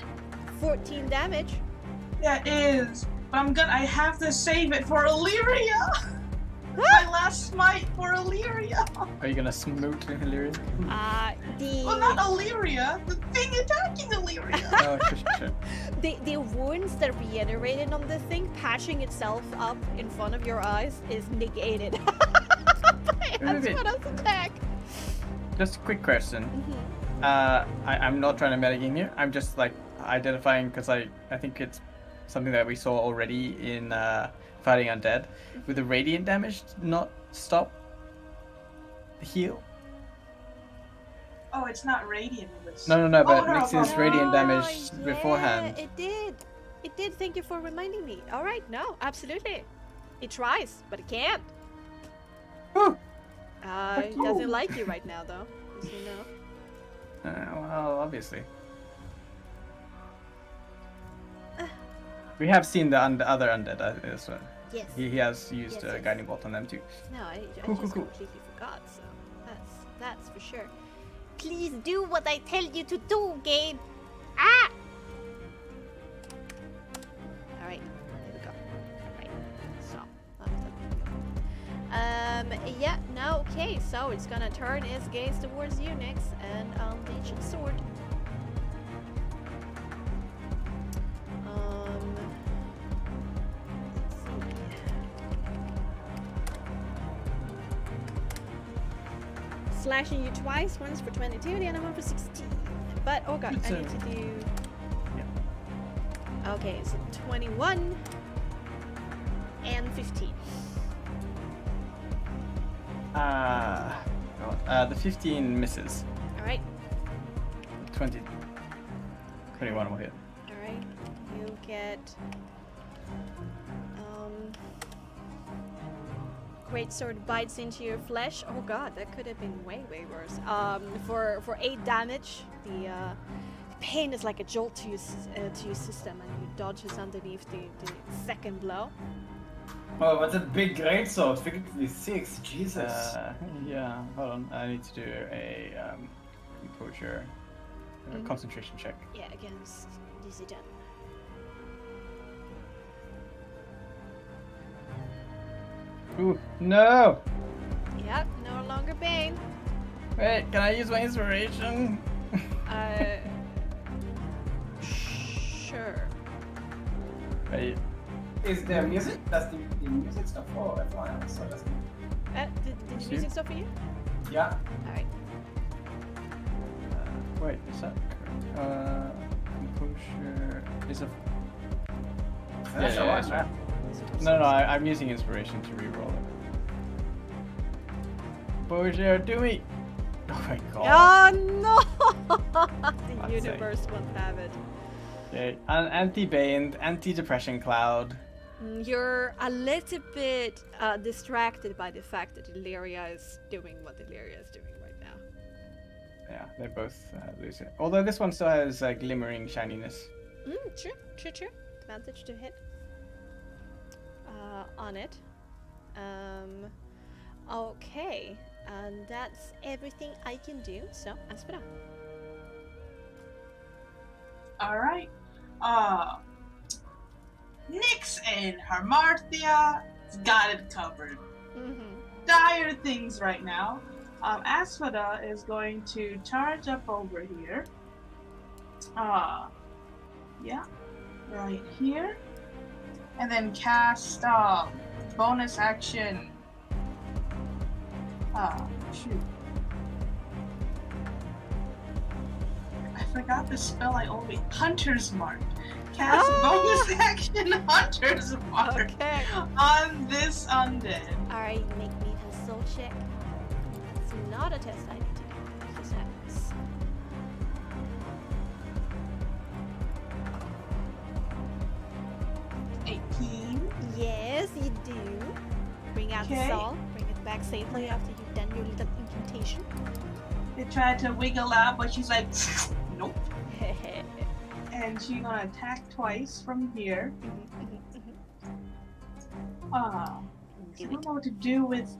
14 damage. Yeah, it is. But I have to save it for Illyria! My last smite for Illyria! Are you gonna smoot Hilarious? Well, not Illyria, the thing attacking Illyria! Oh, sure. The wounds that regenerated on this thing, patching itself up in front of your eyes, is negated. That's Wait. what else attack. Just a quick question. I'm not trying to metagame here. I'm just like identifying because I think it's something that we saw already in fighting undead. With the radiant damage not stop the heal? Oh, it's not radiant. It was... No, but no, mixes no. radiant damage Yeah, beforehand. it did. It did. Thank you for reminding me. All right, no, absolutely. It tries, but it can't. Whew. It doesn't like you right now, though. As you know. Well, obviously. We have seen the other undead as well. Yes. He has used Yes, yes. guiding bolt on them too. No, I Cool, just cool. completely forgot. So that's for sure. Please do what I tell you to do, Gabe. Ah. All right. There we go. All right. So. Yeah. No. Okay. So it's gonna turn its gaze towards you next and unleash its sword. Slashing you twice, once for 22, the other one for 16. But, oh god, I need to do... Yeah. Okay, so 21 and 15. The 15 misses. Alright, 21 will hit. alright. You get... Great sword bites into your flesh. Oh god, that could have been way worse. For 8 damage, the pain is like a jolt to your system, and you dodges underneath the second blow. Oh, what's a big greatsword? 56, Jesus. Yeah, hold on. I need to do a composure concentration check. Yeah, against DC 10. Ooh, no! Yep, no longer Bane. Wait, can I use my inspiration? Sure. Wait. Is there music? Does the music stop for everyone else? So that's... Did the music stop for you? Yeah. Alright. Wait, is that correct? Composure is a... That's yeah, a that's one, right. No, I'm using inspiration to reroll it. Composure, do me! Oh my god. Oh no! The Fuck's universe won't have it. Okay, an anti-bane, anti-depression cloud. You're a little bit distracted by the fact that Illyria is doing what Illyria is doing right now. Yeah, they both lose it. Although this one still has glimmering shininess. True. Advantage to hit. On it. Okay. And that's everything I can do. So, Aspida. Alright. Nyx and Harmarthia got it covered. Dire things right now. Aspida is going to charge up over here. Yeah. Right here. And then cast bonus action. Shoot. I forgot the spell I always. Hunter's Mark. Cast bonus action Hunter's Mark Okay. on this undead. Alright, make me a soul check. It's not a test I need to do. It just happens. Yes, you do. Bring out the Okay. soul. Bring it back safely after you've done your little incantation. They tried to wiggle out, but she's like, nope. And she's gonna attack twice from here. I don't know what to do with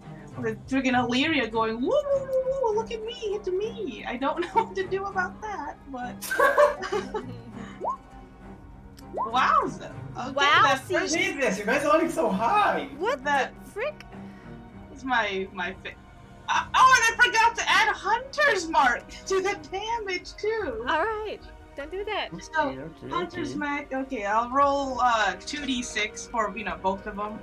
friggin' Illyria going, woo, woo, woo, woo, look at me, it's me. I don't know what to do about that, but. Wowza. Okay, Wow, that see. first Jesus, you guys are running so high. What That- the frick? is my oh, and I forgot to add Hunter's Mark to the damage too. Alright, don't do that. So, Okay, Hunter's okay. Mark. Okay, I'll roll 2d6 for both of them.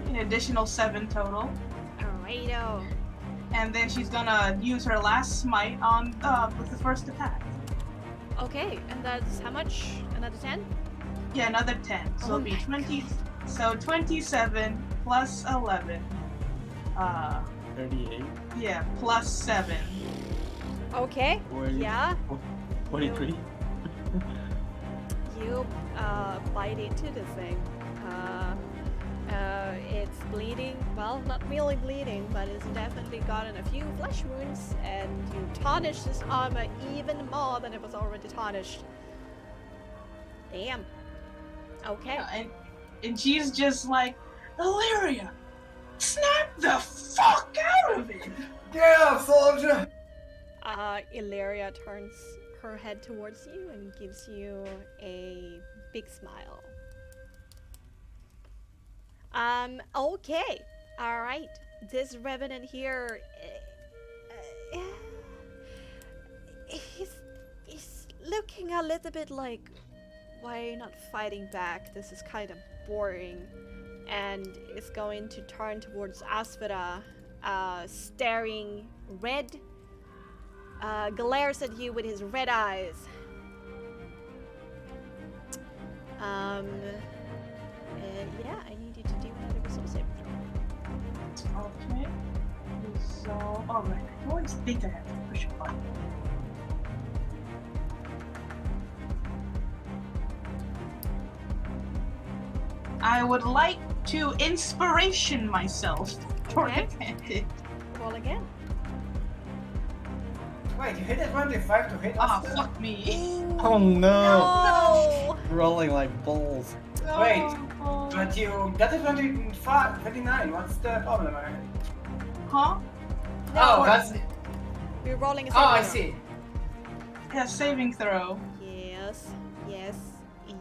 An additional 7 total. Alrighto. And then she's gonna use her last smite on with the first attack. Okay, and that's how much? Another 10? Yeah, another 10. So Oh it'll be my 20. So 27 plus 11. 38. Yeah, plus 7. Okay, 40, yeah. 43. You bite into the thing. It's bleeding. Well, not really bleeding, but it's definitely gotten a few flesh wounds, and you tarnish this armor even more than it was already tarnished. Damn. Okay. And she's just like, Illyria, snap the fuck out of it! Yeah, soldier. Illyria turns her head towards you and gives you a big smile. Okay. Alright. This revenant here, he's looking a little bit like, why are you not fighting back? This is kind of boring. And is going to turn towards Aspera, staring red, glares at you with his red eyes. Yeah, I need you to do another resource saving throw. Okay. So, alright. I always think I have to push a button. I would like to inspiration myself for Okay. advantage. Roll again. Wait, you hit a 25 to hit Ah, us? fuck me. Oh no! No! Rolling like balls. Wait, Oh. but you got a 25, 29. What's the problem? Huh? Oh, that's. We're rolling a Oh, I saving see. Yeah, saving throw. throw. Yes, yes.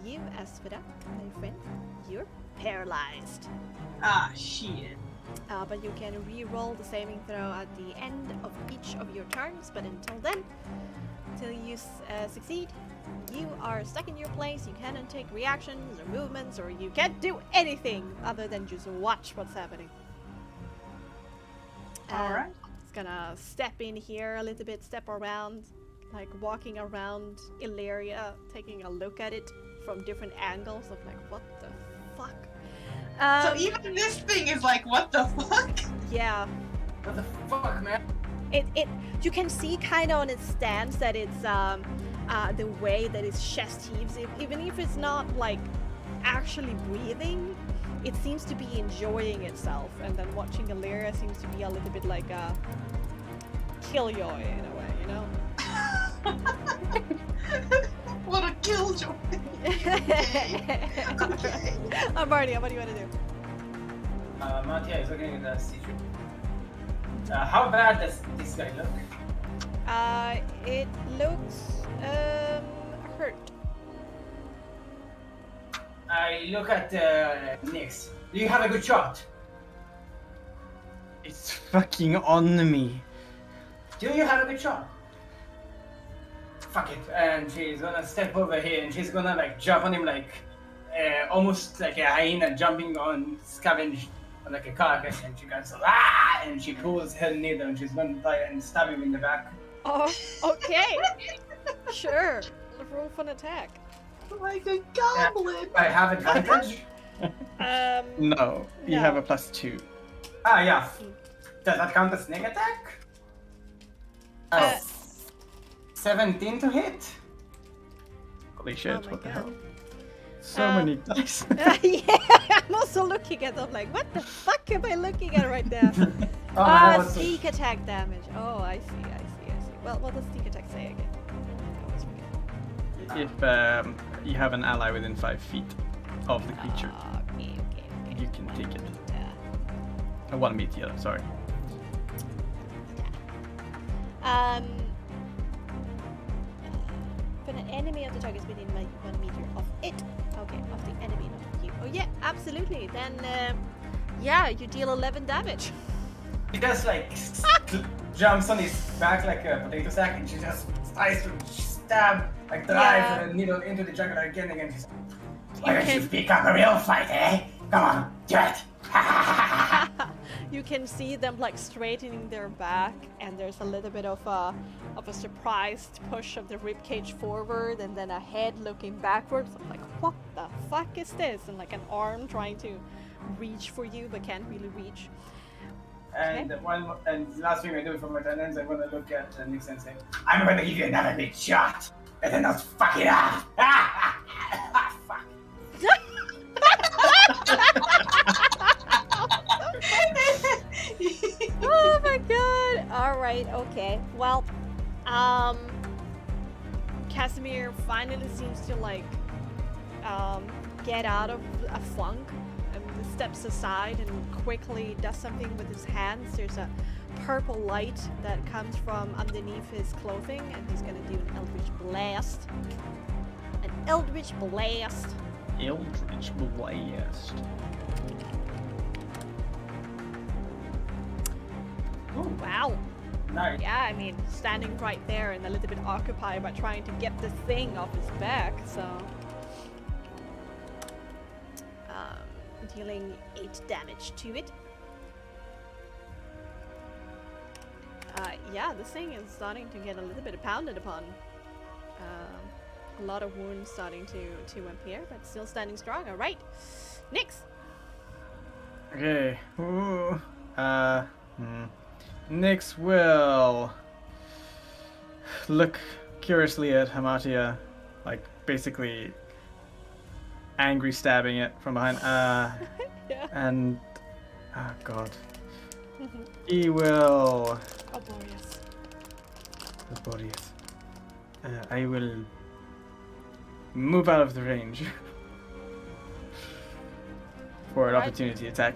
You, Aspera, my friend, you're paralyzed. Ah, shit. But you can re-roll the saving throw at the end of each of your turns. But until then, until you succeed, you are stuck in your place. You cannot take reactions or movements, or you can't do anything other than just watch what's happening. Alright. It's gonna step in here a little bit, step around, like walking around Illyria, taking a look at it from different angles of like, what the fuck? So even this thing is like, what the fuck? Yeah. What the fuck, man? You can see kind of on its stance that it's the way that its chest heaves, even if it's not like actually breathing, it seems to be enjoying itself. And then watching Illyria seems to be a little bit like a killjoy in a way, you know? What a killjoy. Okay. Marty, what do you want to do? Mattia is looking at the situation. How bad does this guy look? It looks hurt. I look at Nyx. Do you have a good shot? It's fucking on me. Do you have a good shot? Fuck it. And she's gonna step over here and she's gonna like jump on him like almost like a hyena jumping on scavenge on like a carcass, and she goes ah, and she pulls her needle, and she's going to try and stab him in the back. Oh, okay. Sure. Roll for an attack. Like a goblin. I have advantage. No, you have a +2. Ah, yeah. Does that count as sneak attack? 17 to hit. Holy shit, Oh my what the God. hell? So many dice. Yeah, I'm also looking at them like, what the fuck am I looking at right now? Oh, that was Sneak attack damage. Oh, I see. Well, what does sneak attack say again? I always forget. If you have an ally within 5 feet of the creature, Okay. you can take it. Yeah. 1 meter, sorry. When an enemy of the target is within 1 meter of it. Okay, of the enemy, not you. Oh yeah, absolutely. Then, yeah, you deal 11 damage. He just like jumps on his back like a potato sack, and she just tries to stab, like drive the needle into the jugular again and again. She's Why don't you become a real fighter, eh? Come on, do it! You can see them like straightening their back, and there's a little bit of a surprised push of the ribcage forward, and then a head looking backwards. I'm like, what the fuck is this? And like an arm trying to reach for you but can't really reach. And and last thing I do for my turn ends, I want to look at Nick and say, I'm gonna give you another big shot. Better not fuck it up. Fuck. Oh my god! Alright, okay. Well, Casimir finally seems to like get out of a funk and steps aside and quickly does something with his hands. There's a purple light that comes from underneath his clothing, and he's gonna do an Eldritch Blast. An Eldritch Blast. Eldritch Blast. Oh, wow. nice. Yeah, I mean, standing right there and a little bit occupied by trying to get the thing off his back, so... dealing 8 damage to it. Yeah, this thing is starting to get a little bit pounded upon. A lot of wounds starting to appear, but still standing strong. Alright, Nyx! Okay. Ooh. Nyx will look curiously at Hamatia, like basically angry stabbing it from behind. Yeah. And oh god, he will. Laborious. Laborious. I will move out of the range for an Alright. opportunity attack.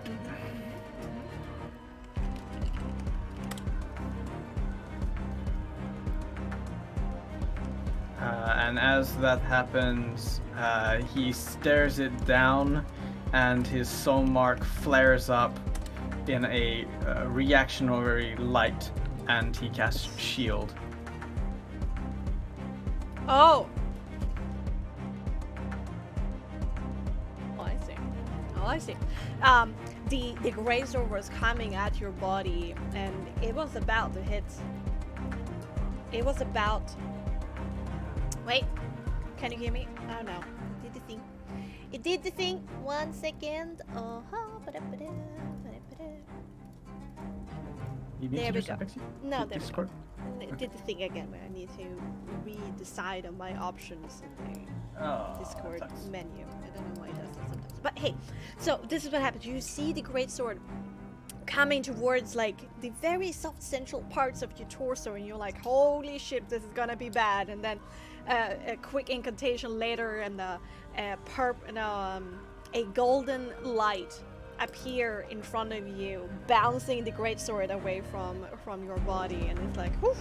And as that happens, he stares it down, and his soul mark flares up in a reactionary light, and he casts shield. Oh! I see. Oh, I see. The gray sword was coming at your body, and it was about to hit. It was about... Wait, can you hear me? Oh no, it did the thing. It did the thing. 1 second. You need There to we do some go. Bexxy? No, there we go. Discord? It did the thing again where I need to re-decide on my options in the Oh, Discord that sucks. menu. I don't know why it does that sometimes. But hey, so this is what happens. You see the great sword coming towards like the very soft central parts of your torso, and you're like, holy shit, this is gonna be bad. And then a quick incantation later, and a golden light appear in front of you, bouncing the great sword away from your body, and it's like, whew,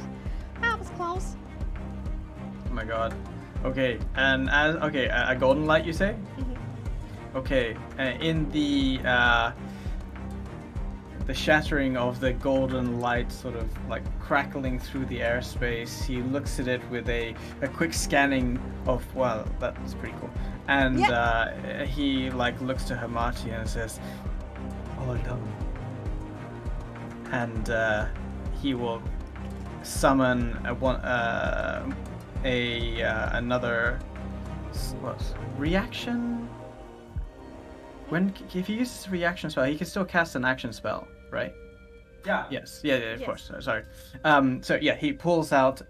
that was close. Oh my god. Okay, and a golden light, you say? Mhm. Okay, in the the shattering of the golden light sort of like crackling through the airspace. He looks at it with a quick scanning of, well, that's pretty cool. And he like looks to Hamati and says, "All done." And he will summon another reaction. If he uses a reaction spell, he can still cast an action spell, right? Yeah. Yes. Yeah. Of course. Sorry. So yeah, he pulls out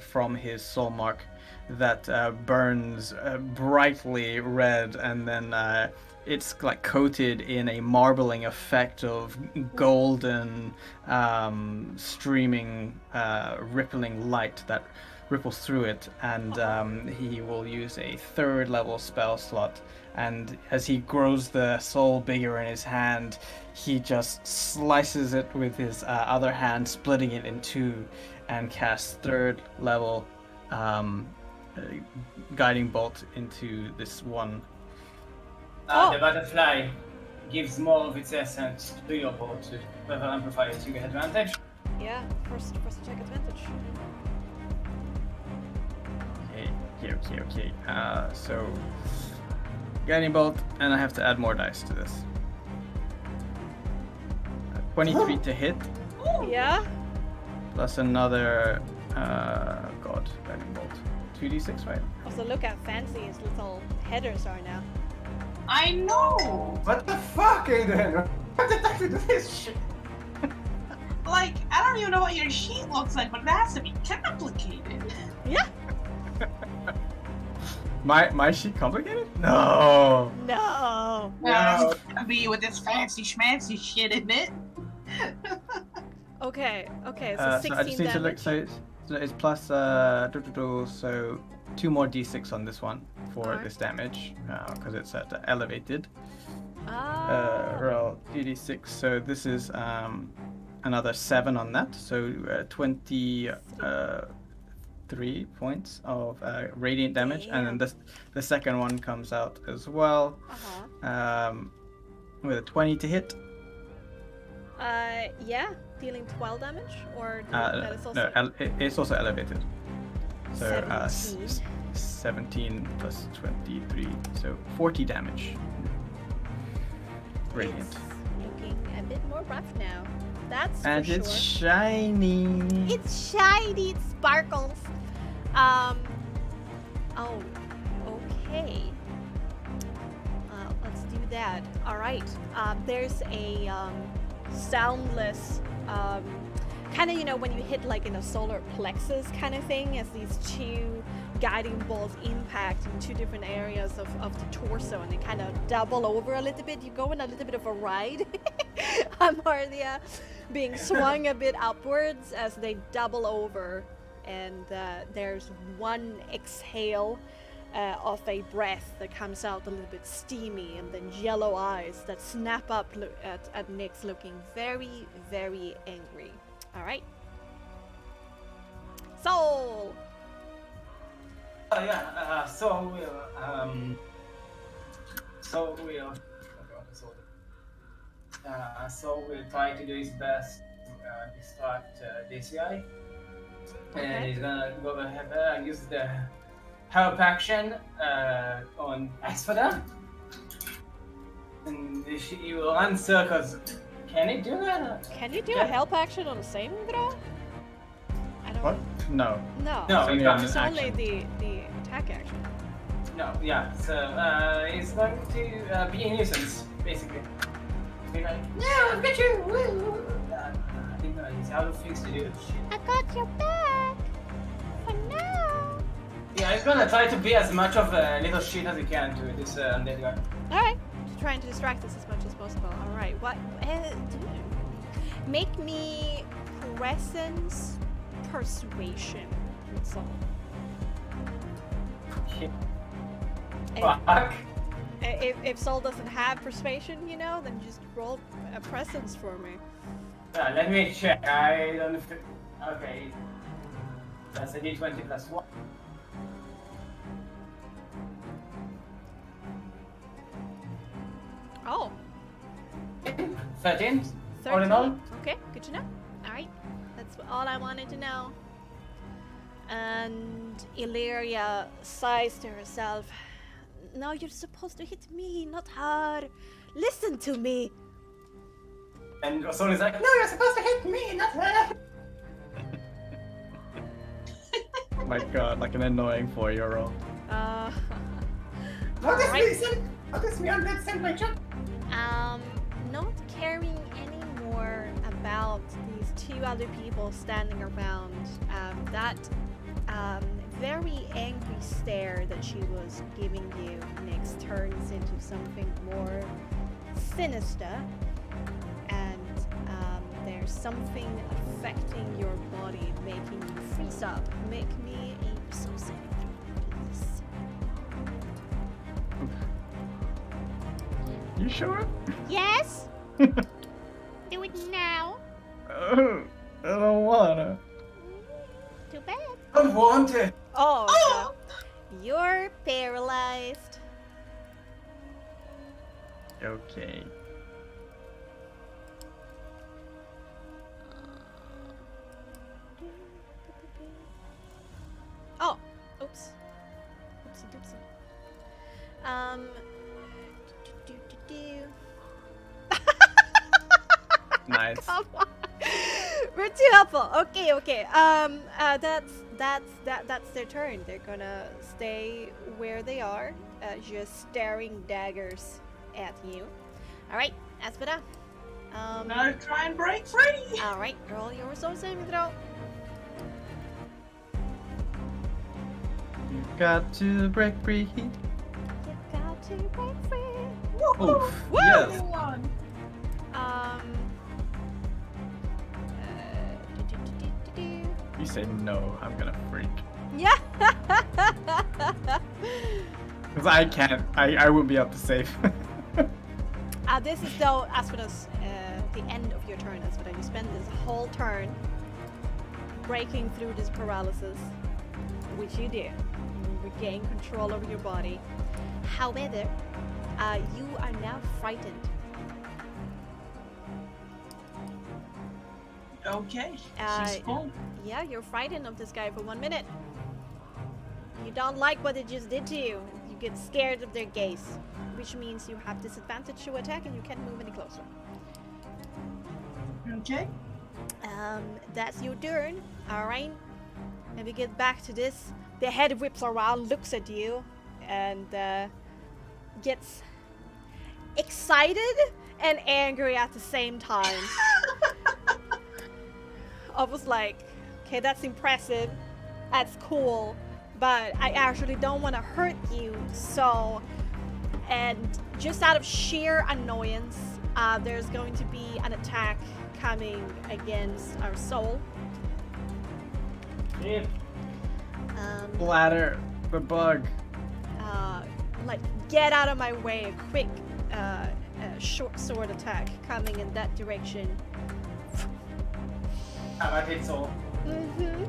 from his soul mark that burns brightly red, and then it's like coated in a marbling effect of golden, streaming, rippling light that ripples through it, and he will use a 3rd level spell slot. And as he grows the soul bigger in his hand, he just slices it with his other hand, splitting it in 2, and casts 3rd level guiding bolt into this one. The butterfly gives more of its essence to your bolt to level amplify it. You get advantage. Yeah, first attack advantage. Okay. So guiding bolt, and I have to add more dice to this. 23 to hit, Yeah. plus another guiding bolt. 2d6, right? Also, look how fancy his little headers are now. I know! What the fuck, Aiden? What did I do this shit? Like, I don't even know what your sheet looks like, but it has to be complicated. Yeah. My sheet complicated? No. No. No. It's gonna be with this fancy schmancy shit in it. Okay. So So 16 I just need to look. damage. So it's plus so 2 more d6 on this one for Alright. this damage because it's at elevated. Ah. Roll 2d6. So this is another 7 on that. So 23 points of radiant damage, and then the second one comes out as well with a 20 to hit. Yeah, dealing 12 damage, or that is also It's also elevated. So 17. 17 plus 23, so 40 damage. Radiant. It's looking a bit more rough now. That's And for it's sure. shiny. It's shiny. It sparkles. Oh, okay. Let's do that. All right. There's a soundless kind of, when you hit like in a solar plexus kind of thing, as these 2 guiding bolts impact in 2 different areas of the torso, and they kind of double over a little bit. You go in a little bit of a ride. Amardia being swung a bit upwards as they double over, and there's one exhale of a breath that comes out a little bit steamy, and then yellow eyes that snap up at Nyx, looking very, very angry. All right. Soul. Oh yeah. So we'll try to do his best to distract DCI, and he's gonna go ahead and use the help action on Asphodel, and he will answer. Cause can he do that? Can you do a help action on a saving throw? I don't. What? No. No. No, Only he on can't. It's an only action. the attack action. No, yeah. So he's going to be a nuisance, basically. Be like, yeah, I've got you. Woo. I think he's out of things to do. Shit. I got your back. For now. Yeah, he's gonna try to be as much of a little shit as he can to this undead guy. All right. Just trying to distract us as much as possible. All right. What? Make me presence persuasion. That's all. Shit. If, Fuck. if Soul doesn't have persuasion, then just roll a presence for me. Let me check. I don't. Okay. That's a d20 plus 1. Oh, 13. All in all? Okay, good to know. Alright, that's all I wanted to know. And Illyria sighs to herself. No, you're supposed to hit me, not her. Listen to me. And Sol is like, no, you're supposed to hit me, not her. Oh my god, like an annoying 4-year-old. Notice Alright. me, son. Notice me on that sandwich. Not caring anymore about these two other people standing around. That very angry stare that she was giving you next turns into something more sinister, and there's something affecting your body, making you freeze up. Make me a soul saving throw, please. You sure? Yes? Do it now. I don't wanna. Too bad. I don't want it. Oh, so you're paralyzed. Okay. Oh, oops. Oopsie doopsie. Nice. Come on. We're too helpful. Okay. That's their turn. They're gonna stay where they are, just staring daggers at you. All right, Aspida. Now try and break free. All right, roll your soul saving throw. You got to break free. You got to break free. Oof. Woo! Yes. One. You say no, I'm gonna freak. Yeah. Because I can't. I wouldn't be able to save. This is though Aspida's the end of your turn, Aspida. You spend this whole turn breaking through this paralysis, which you do. You regain control over your body. However, you are now frightened. Okay. She's full. Yeah, you're frightened of this guy for 1 minute. You don't like what it just did to you. You get scared of their gaze, which means you have disadvantage to attack and you can't move any closer. Okay. That's your turn. Alright. And we get back to this. The head whips around, looks at you, and gets excited and angry at the same time. I was like, okay, that's impressive. That's cool. But I actually don't want to hurt you. So, and just out of sheer annoyance, there's going to be an attack coming against our soul. Yeah. Bladder, the bug. Like, get out of my way. A quick short sword attack coming in that direction. How about it, Sol? Mm-hmm.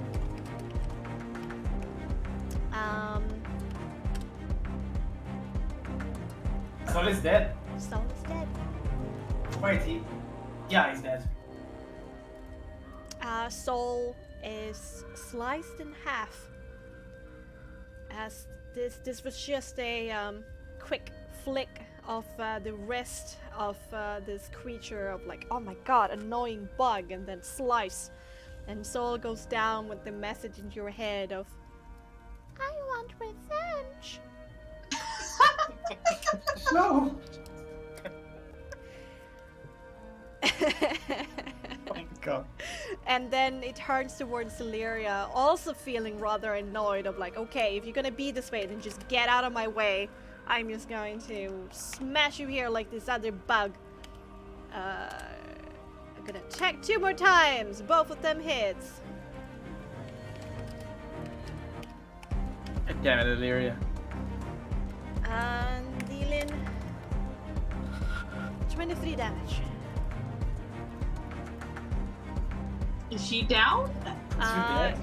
Sol is dead. Soul is dead. Wait, yeah, he's dead. Soul is sliced in half. As this was just a quick flick of the wrist of this creature of like, oh my god, annoying bug, and then slice. And Soul goes down with the message in your head of, I want revenge. No. Oh my god. and then it turns towards Illyria, also feeling rather annoyed of like, okay, if you're gonna be this way, then just get out of my way. I'm just going to smash you here like this other bug. I'm gonna check 2 more times. Both of them hits. God damn it, Illyria. And dealing 23 damage. Is she down?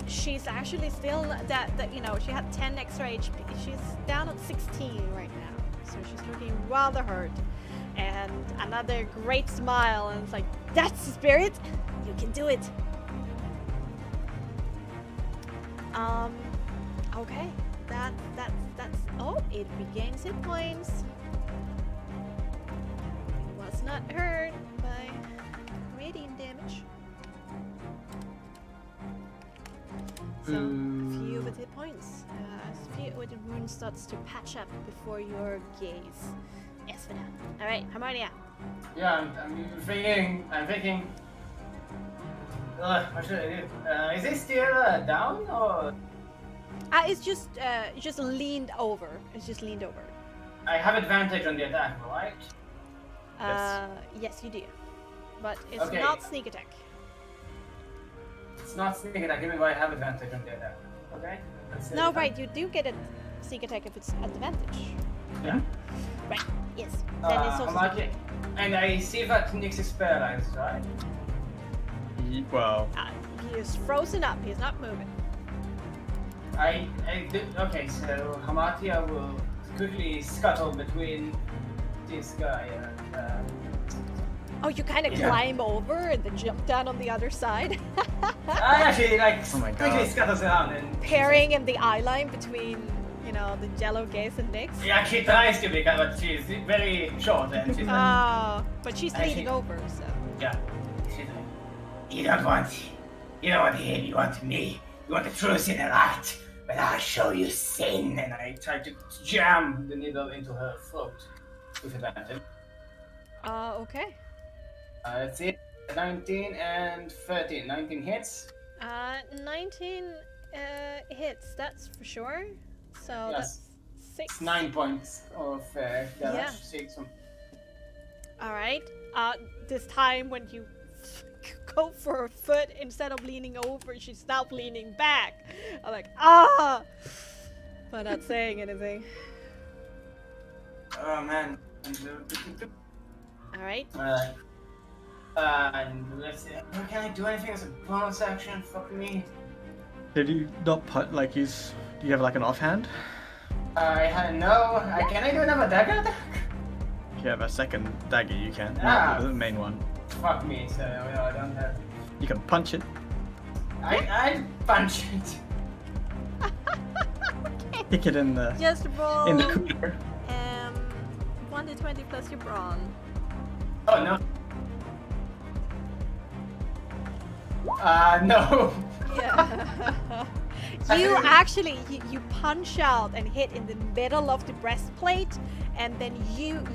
She's actually still that you know, she had 10 extra HP. She's down at 16 right now, so she's looking rather hurt. and another great smile, and it's like, that's the spirit! You can do it! Okay. That's... Oh, it regains hit points. It was not hurt by radiant damage. So, a few with hit points. A few with the wound starts to patch up before your gaze. Yes, for now. Alright, Harmonia. Yeah, I'm thinking. What should I do? Is he still down or? It's just leaned over. It's just leaned over. I have advantage on the attack, right? Yes, you do. But it's Okay. not sneak attack. It's not sneak attack, even though I have advantage on the attack. Okay? Let's say No, that. right, you do get a sneak attack if it's advantage. Yeah. Right, yes. Then it's also sneak attack. And I see that Nyx is paralyzed, right? Well, He is frozen up, he's not moving. Okay, so Hamatia will quickly scuttle between this guy and Oh, you kind of Yeah. climb over and then jump down on the other side, I actually Oh my quickly God. scuttles around and pairing in the eye line between, you know, the yellow gaze and Nyx. Yeah, she tries to because but she's very short and she's like, Oh, but she's I leaning see. over, so. yeah, she's like, You don't want him, you want me. You want the truth in the light. But I'll show you sin. and I try to jam the needle into her throat with advantage. Okay. Let's see, 19 and 13. 19 hits. 19 hits, that's for sure. So Yes. that's 6. It's 9 points of damage. Yeah. 6. Alright. This time when you go for a foot instead of leaning over, she's now leaning back. I'm like, ah! But not saying anything. Oh man. Alright. And let's see. Can I do anything as a bonus action? Fuck me. did you not put like he's? Do you have like an offhand? I had no. Can I do another dagger attack? If you have a second dagger, you can. Ah. Not the main one. Fuck me. So I don't have. You can punch it. I punch it. Kick it in the Just roll in the cooler. 1d20 plus your brawn. Oh no. No. Yeah. You actually you punch out and hit in the middle of the breastplate, and then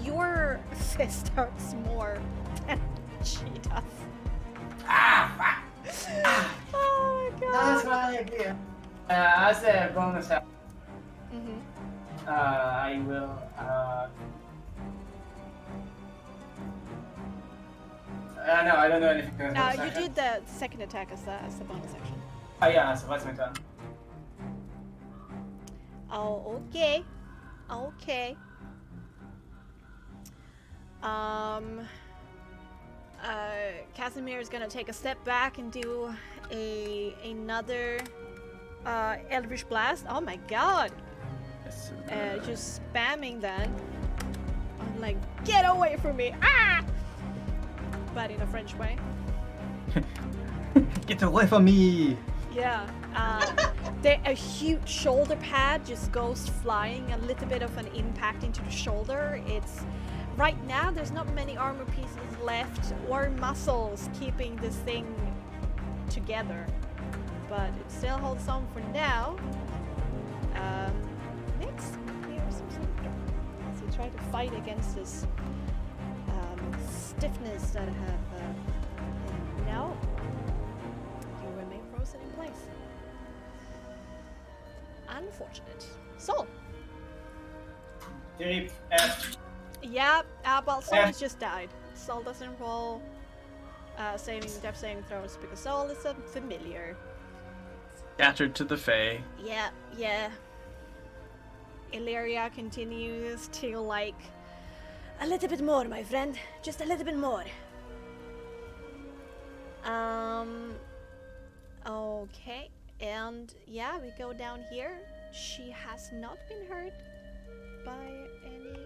your fist hurts more than she does. Ah, Oh my That's god. my idea. As a bonus action, Mhm. I will. No, I don't know anything. as a bonus You action. did the second attack as the bonus action. Oh yeah, so that's my turn. Oh, okay. Okay. Casimir is gonna take a step back and do another Eldritch Blast. Oh my god! Yes. Just spamming that. I'm like, get away from me! Ah! But in a French way. Get away from me! Yeah. A huge shoulder pad just goes flying, a little bit of an impact into the shoulder. It's right now there's not many armor pieces left or muscles keeping this thing together, but it still holds on for now. Next, here's some symptom as you try to fight against this stiffness that I have. And now you remain frozen in place. Unfortunate. So, Deep. yeah, well, Sol has just died. Sol doesn't roll death saving throws because Sol is a familiar. Scattered to the Fae. Yeah. Illyria continues to like a little bit more, my friend. Just a little bit more. Okay. And yeah, we go down here. She has not been hurt by any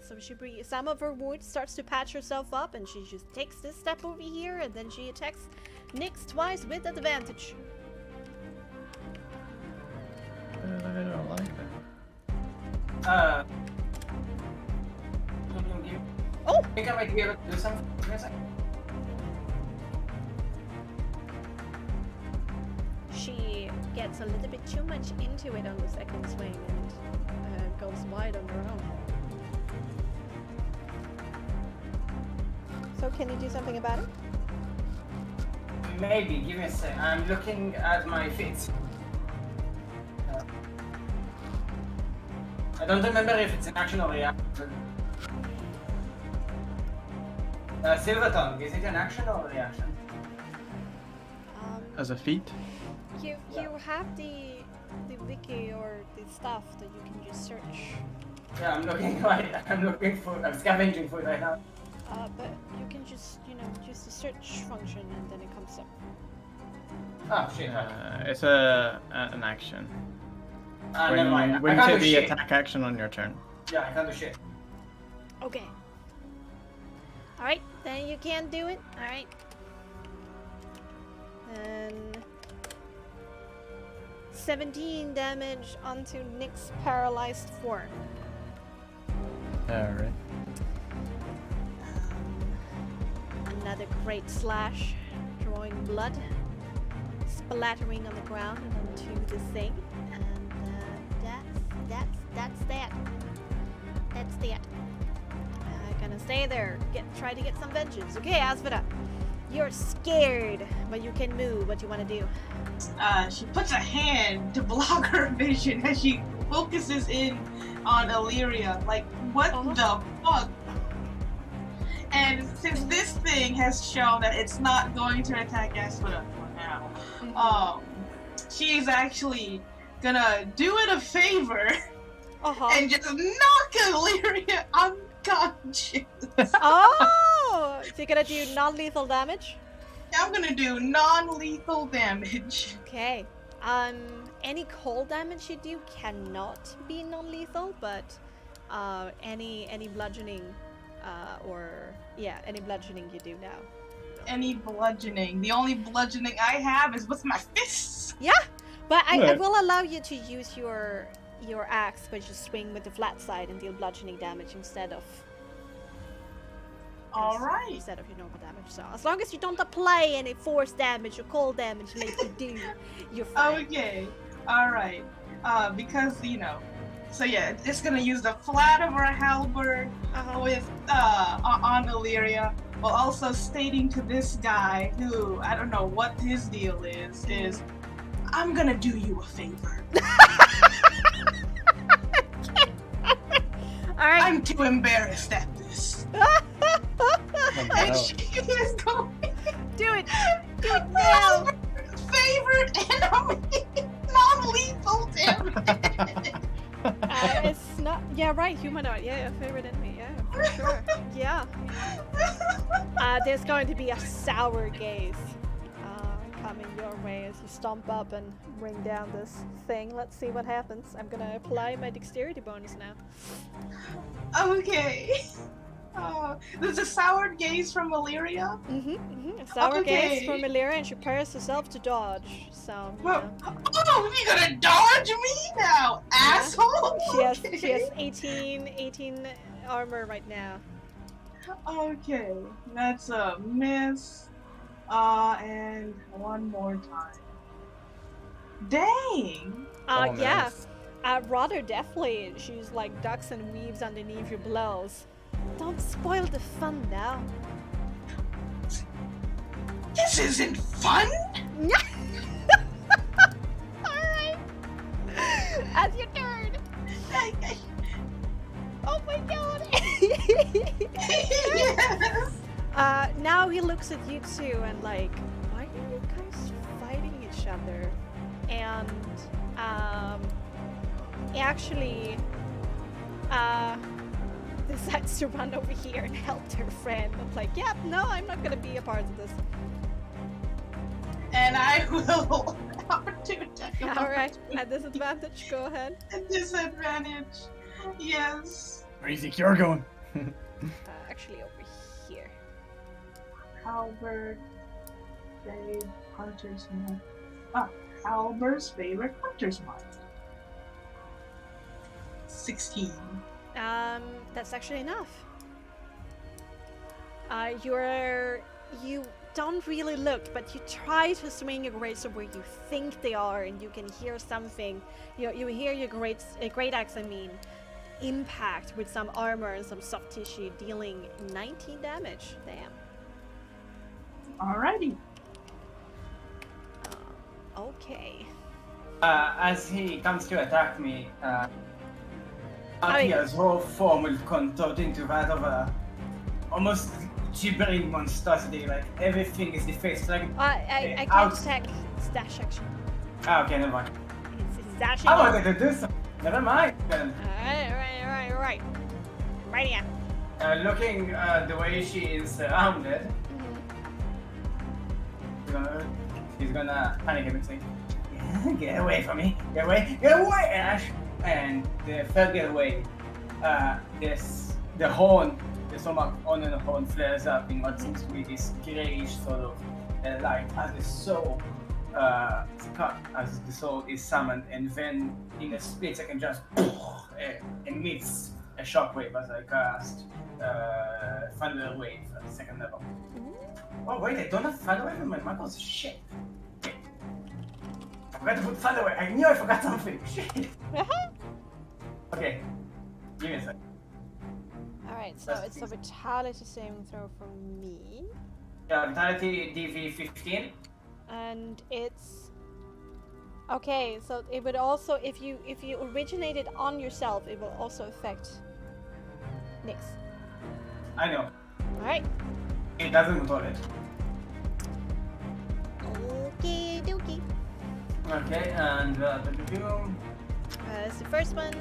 So some of her wounds starts to patch herself up, and she just takes this step over here, and then she attacks Nyx twice with advantage. I don't like that. Oh! I think I might be able to do something. Give me a second. She gets a little bit too much into it on the second swing and goes wide on her own. So can you do something about it? Maybe. Give me a second. I'm looking at my feet. I don't remember if it's an action or reaction. Silver Tongue, is it an action or a reaction? As a feat? You have the wiki or the stuff that you can just search. Yeah, I'm scavenging for it right now. But you can just, use the search function and then it comes up. Oh shit. It's an action. Never mind. When I you can't take do the shit. attack action on your turn. Yeah, I can't do shit. Okay. Alright, then you can't do it. Alright. Then 17 damage onto Nick's paralyzed form. Alright. Another great slash, drawing blood, splattering on the ground and onto the thing. And that's that. That's that. Gonna stay there. Try to get some vengeance. Okay, Asvada. You're scared, but you can move. What you want to do? She puts a hand to block her vision as she focuses in on Illyria. Like, what the fuck? And since this thing has shown that it's not going to attack Asvada for now, she's actually gonna do it a favor and just knock Illyria unconscious. Oh! So you're gonna do non-lethal damage? I'm gonna do non-lethal damage. Okay. Any cold damage you do cannot be non-lethal, but any bludgeoning any bludgeoning you do now. Any bludgeoning. The only bludgeoning I have is with my fists. Yeah, but I will allow you to use your axe, but you swing with the flat side and deal bludgeoning damage instead of instead of your normal damage. So as long as you don't apply any force damage or cold damage like you do, you're fine. Okay. Alright. Because, so yeah, it's gonna use the flat of her halberd with on Illyria, while also stating to this guy, who I don't know what his deal is I'm gonna do you a favor. Alright. I'm too embarrassed at this. And she is going do it now. Favored enemy non-lethal damage. It's not. Yeah, right. Humanoid. Yeah, favorite enemy. Yeah, for sure. Yeah. There's going to be a sour gaze coming your way as you stomp up and bring down this thing. Let's see what happens. I'm gonna apply my dexterity bonus now. Okay. There's a sour gaze from Illyria. A sour gaze from Illyria, and she prepares herself to dodge. So. Oh, you gonna dodge me now, asshole? She has 18 armor right now. Okay, that's a miss. And one more time. Dang. Yeah. Rather definitely. She's like ducks and weaves underneath your blows. Don't spoil the fun now. This isn't fun. Alright. As your turn. Oh my god. Yes. Now he looks at you two and like, why are you guys fighting each other? And he actually decides to run over here and help her friend. I'm like, yep, no, I'm not gonna be a part of this. And I will opportunity. Alright, at disadvantage, go ahead. At disadvantage. Yes. Where do you think you're going? Actually, over here. Halberd, Babe, Hunter's Mark. Ah, Halbert's favorite Hunter's Mark. 16. That's actually enough. You don't really look, but you try to swing your great sword where you think they are, and you can hear something. You hear your great axe, impact with some armor and some soft tissue, dealing 19 damage. Damn. Alrighty. Okay. As he comes to attack me, Akia's whole form will contort into that of a almost gibbering monstrosity. Like everything is defaced. Like I can't out- attack. It's dash action. Ah, okay, never mind. It's dashing. I wanted to do something. Never mind then. Alright. Right here. Looking the way she is surrounded, he's gonna panic a bit, saying, "Get away from me! Get away, Ash!" And the further away, the horn, the stomach on the horn flares up in what seems to be this grayish sort of light as the soul, is summoned, and then in a split second, just emits a shockwave as I cast Thunder Wave at the second level. Oh wait, I don't have Thunder Wave in my Michael's shit. I forgot to put Thunder Wave. I knew I forgot something. Shit. Okay, give me a second. Alright, so it's a vitality saving throw from me. Yeah, Vitality DV 15. And it's okay, so it would also, if you originated on yourself, it will also affect Nyx. I know. Alright. It doesn't control it. Okay, dokie. Okay, and That's the first one.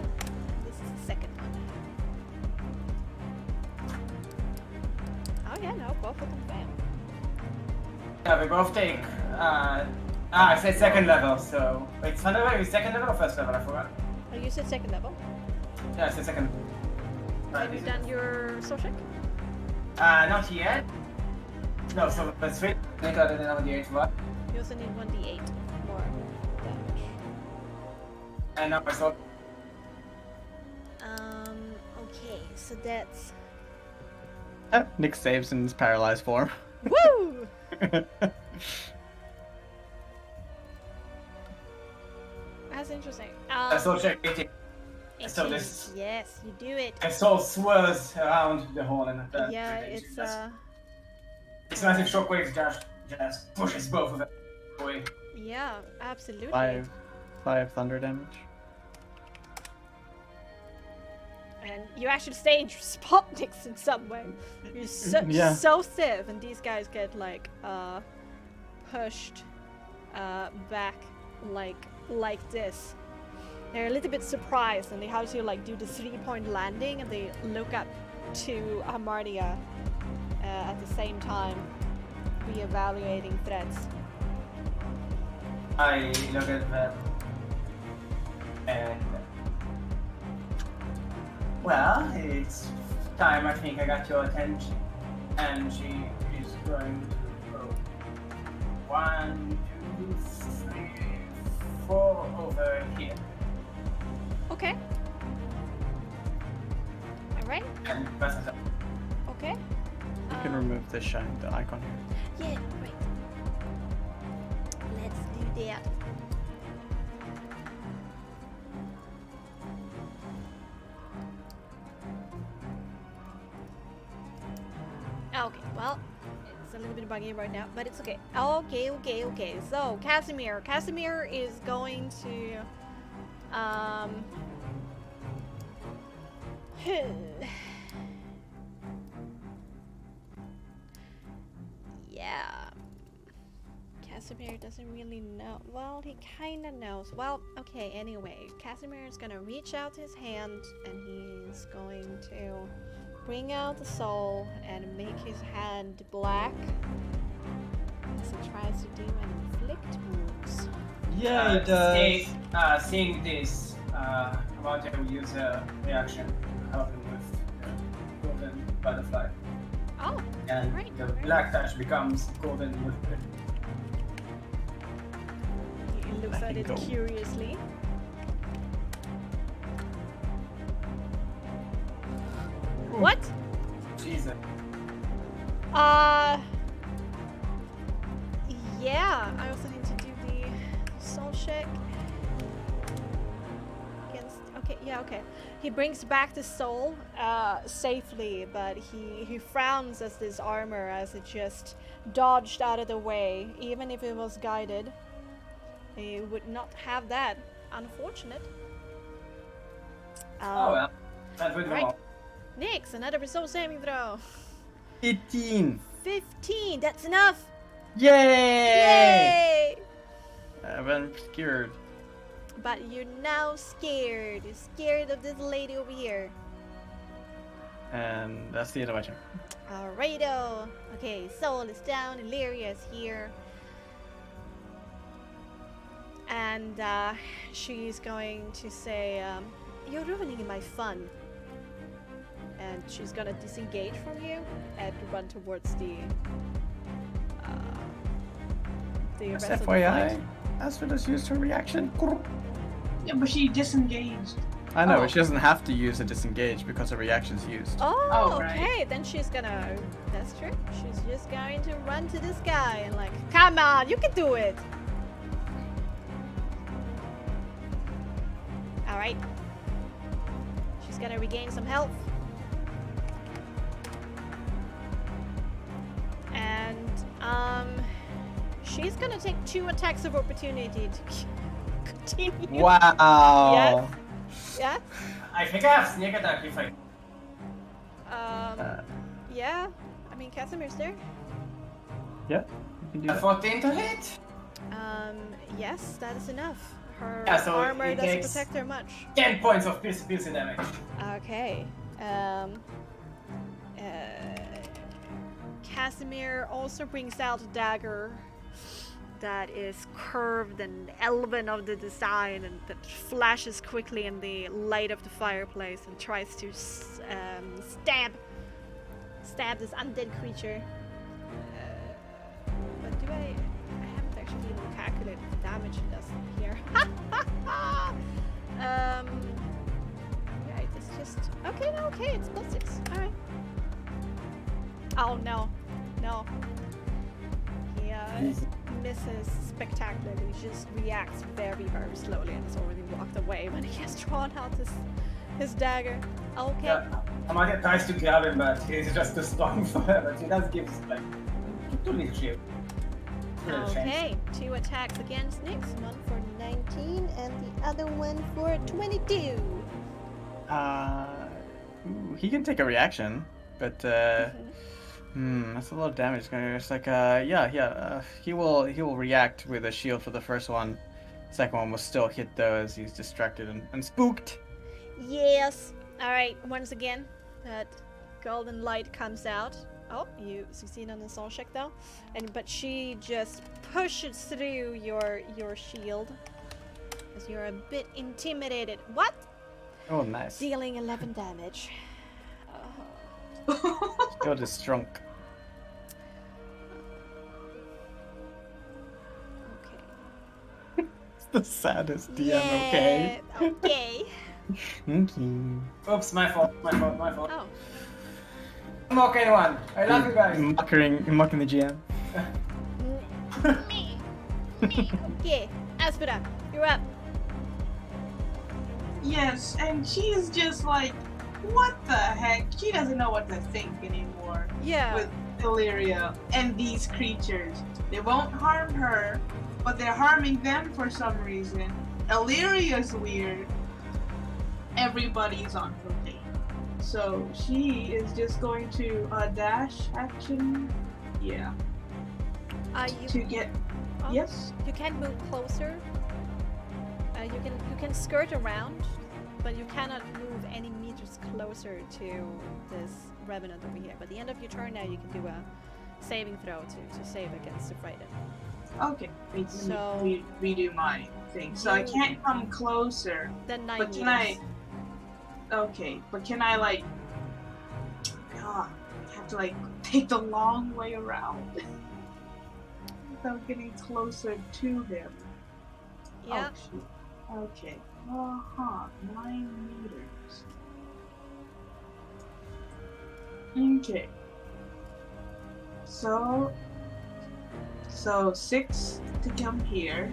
This is the second one. Oh yeah, no, both of them fail. yeah, we both take. I said second level, so wait, Thunder Wave is second level or first level? I forgot. Oh, you said second level. Yeah, I said second. Have you done your soul check? Not yet. No, so that's 3. I got it on the 8th one. You also need 1d8 more damage. And now I saw. Okay, so that's Nick saves in his paralyzed form. woo! That's interesting. Soul check 18. So 18. this- Yes, you do it. The soul swirls around the horn and Yeah, it's This massive shockwave just pushes both of them away. yeah, absolutely. 5 thunder damage. And you actually stay in your spot, Nyx, in some way. You're so, Yeah. so stiff, and these guys get like pushed back like this. They're a little bit surprised, and they have to like do the 3-point landing, and they look up to Amardia at the same time, reevaluating threats. I look at them and well, it's time. I think I got your attention, and she is going to go 1, 2, 3, 4 over here. Okay. All right. And that's it. Okay. You can remove the icon here. Yeah, right. Let's do that. Okay, well, it's a little bit buggy right now, but it's okay. Okay. So, Casimir is going to, yeah. Casimir doesn't really know. Well, he kind of knows. Well, okay, anyway. Casimir is going to reach out his hand, and he's going to bring out the soul and make his hand black as he tries to do an inflict wounds. Yeah, it does. Seeing this, Amardia will use a reaction to help him with by the fly. Oh, And Right, the right. black touch becomes golden wood. he looks at Black and it gold. curiously. What? Jesus. Yeah, I also need to do the soul check. Against, okay. He brings back the soul safely, but he frowns as this armor as it just dodged out of the way. Even if it was guided, he would not have that. Unfortunate. Oh well. That would right. go. Nix, another soul saving throw. 18. 15, that's enough! Yay! Yay! I'm scared. But you're now scared. You're scared of this lady over here. And that's the end of my turn. Alrighto. Okay, Soul is down, Illyria is here. And she's going to say, you're ruining my fun. And she's gonna disengage from you and run towards the That's rest of the fight. FYI. Astrid has used her reaction. Yeah, but she disengaged. I know, Oh. but she doesn't have to use a disengage because her reaction's used. Oh, Oh, right. okay. Then she's gonna. That's true. She's just going to run to this guy and like, come on, you can do it. All right. She's gonna regain some health. And she's gonna take 2 attacks of opportunity to continue. Wow. Yeah. I think I have sneak attack if I. Yeah. I mean, Casimir's there. Yeah, you can do A that. 14 to hit. Yes, that is enough. Her Yeah, so armor it doesn't takes- protect her much. 10 points of piercing damage. Okay. Casimir also brings out a dagger that is curved and elven of the design and that flashes quickly in the light of the fireplace and tries to stab this undead creature. But do I haven't actually even calculated the damage it does here. Right, it's just okay. No, okay, it's +6. All right. Oh no. He misses spectacularly. He just reacts very, very slowly and has already walked away when he has drawn out his dagger. Okay. Yeah, Amalia tries to grab him, but he's just too strong for her. But she does give like 2 little shield. Okay, 2 attacks against Nyx, one for 19 and the other one for 22. He can take a reaction, but that's a lot of damage. It's like he will react with a shield for the first one. Second one will still hit though as he's distracted and spooked. Yes. All right. Once again, that golden light comes out. Oh, you succeed on the soul check though, but she just pushes through your shield as you're a bit intimidated. What? Oh, nice. Dealing 11 damage. Shield is strong. Okay. It's the saddest DM. Yeah, Okay. Okay. Okay. Oops, my fault. Oh. I'm okay, one. I love you guys. Mocking the GM. Me. Okay. Aspera, you're up. Yes, and she's just like, what the heck? She doesn't know what to think anymore Yeah. with Illyria and these creatures. They won't harm her, but they're harming them for some reason. Illyria's weird. Everybody's on cocaine. So she is just going to dash action. Yeah. You To get. oh, Yes? You can move closer. You can skirt around, but you cannot move any meters closer to this revenant over here. By the end of your turn now, you can do a saving throw to save against the frightened. Okay. Wait, So- let me redo my thing. So I can't come closer. Then 9 But meters. can I? Okay, but can I like? god, I have to like take the long way around without getting closer to him. Yeah. Oh, shoot. Okay. 9 meters. Okay. So 6 to come here.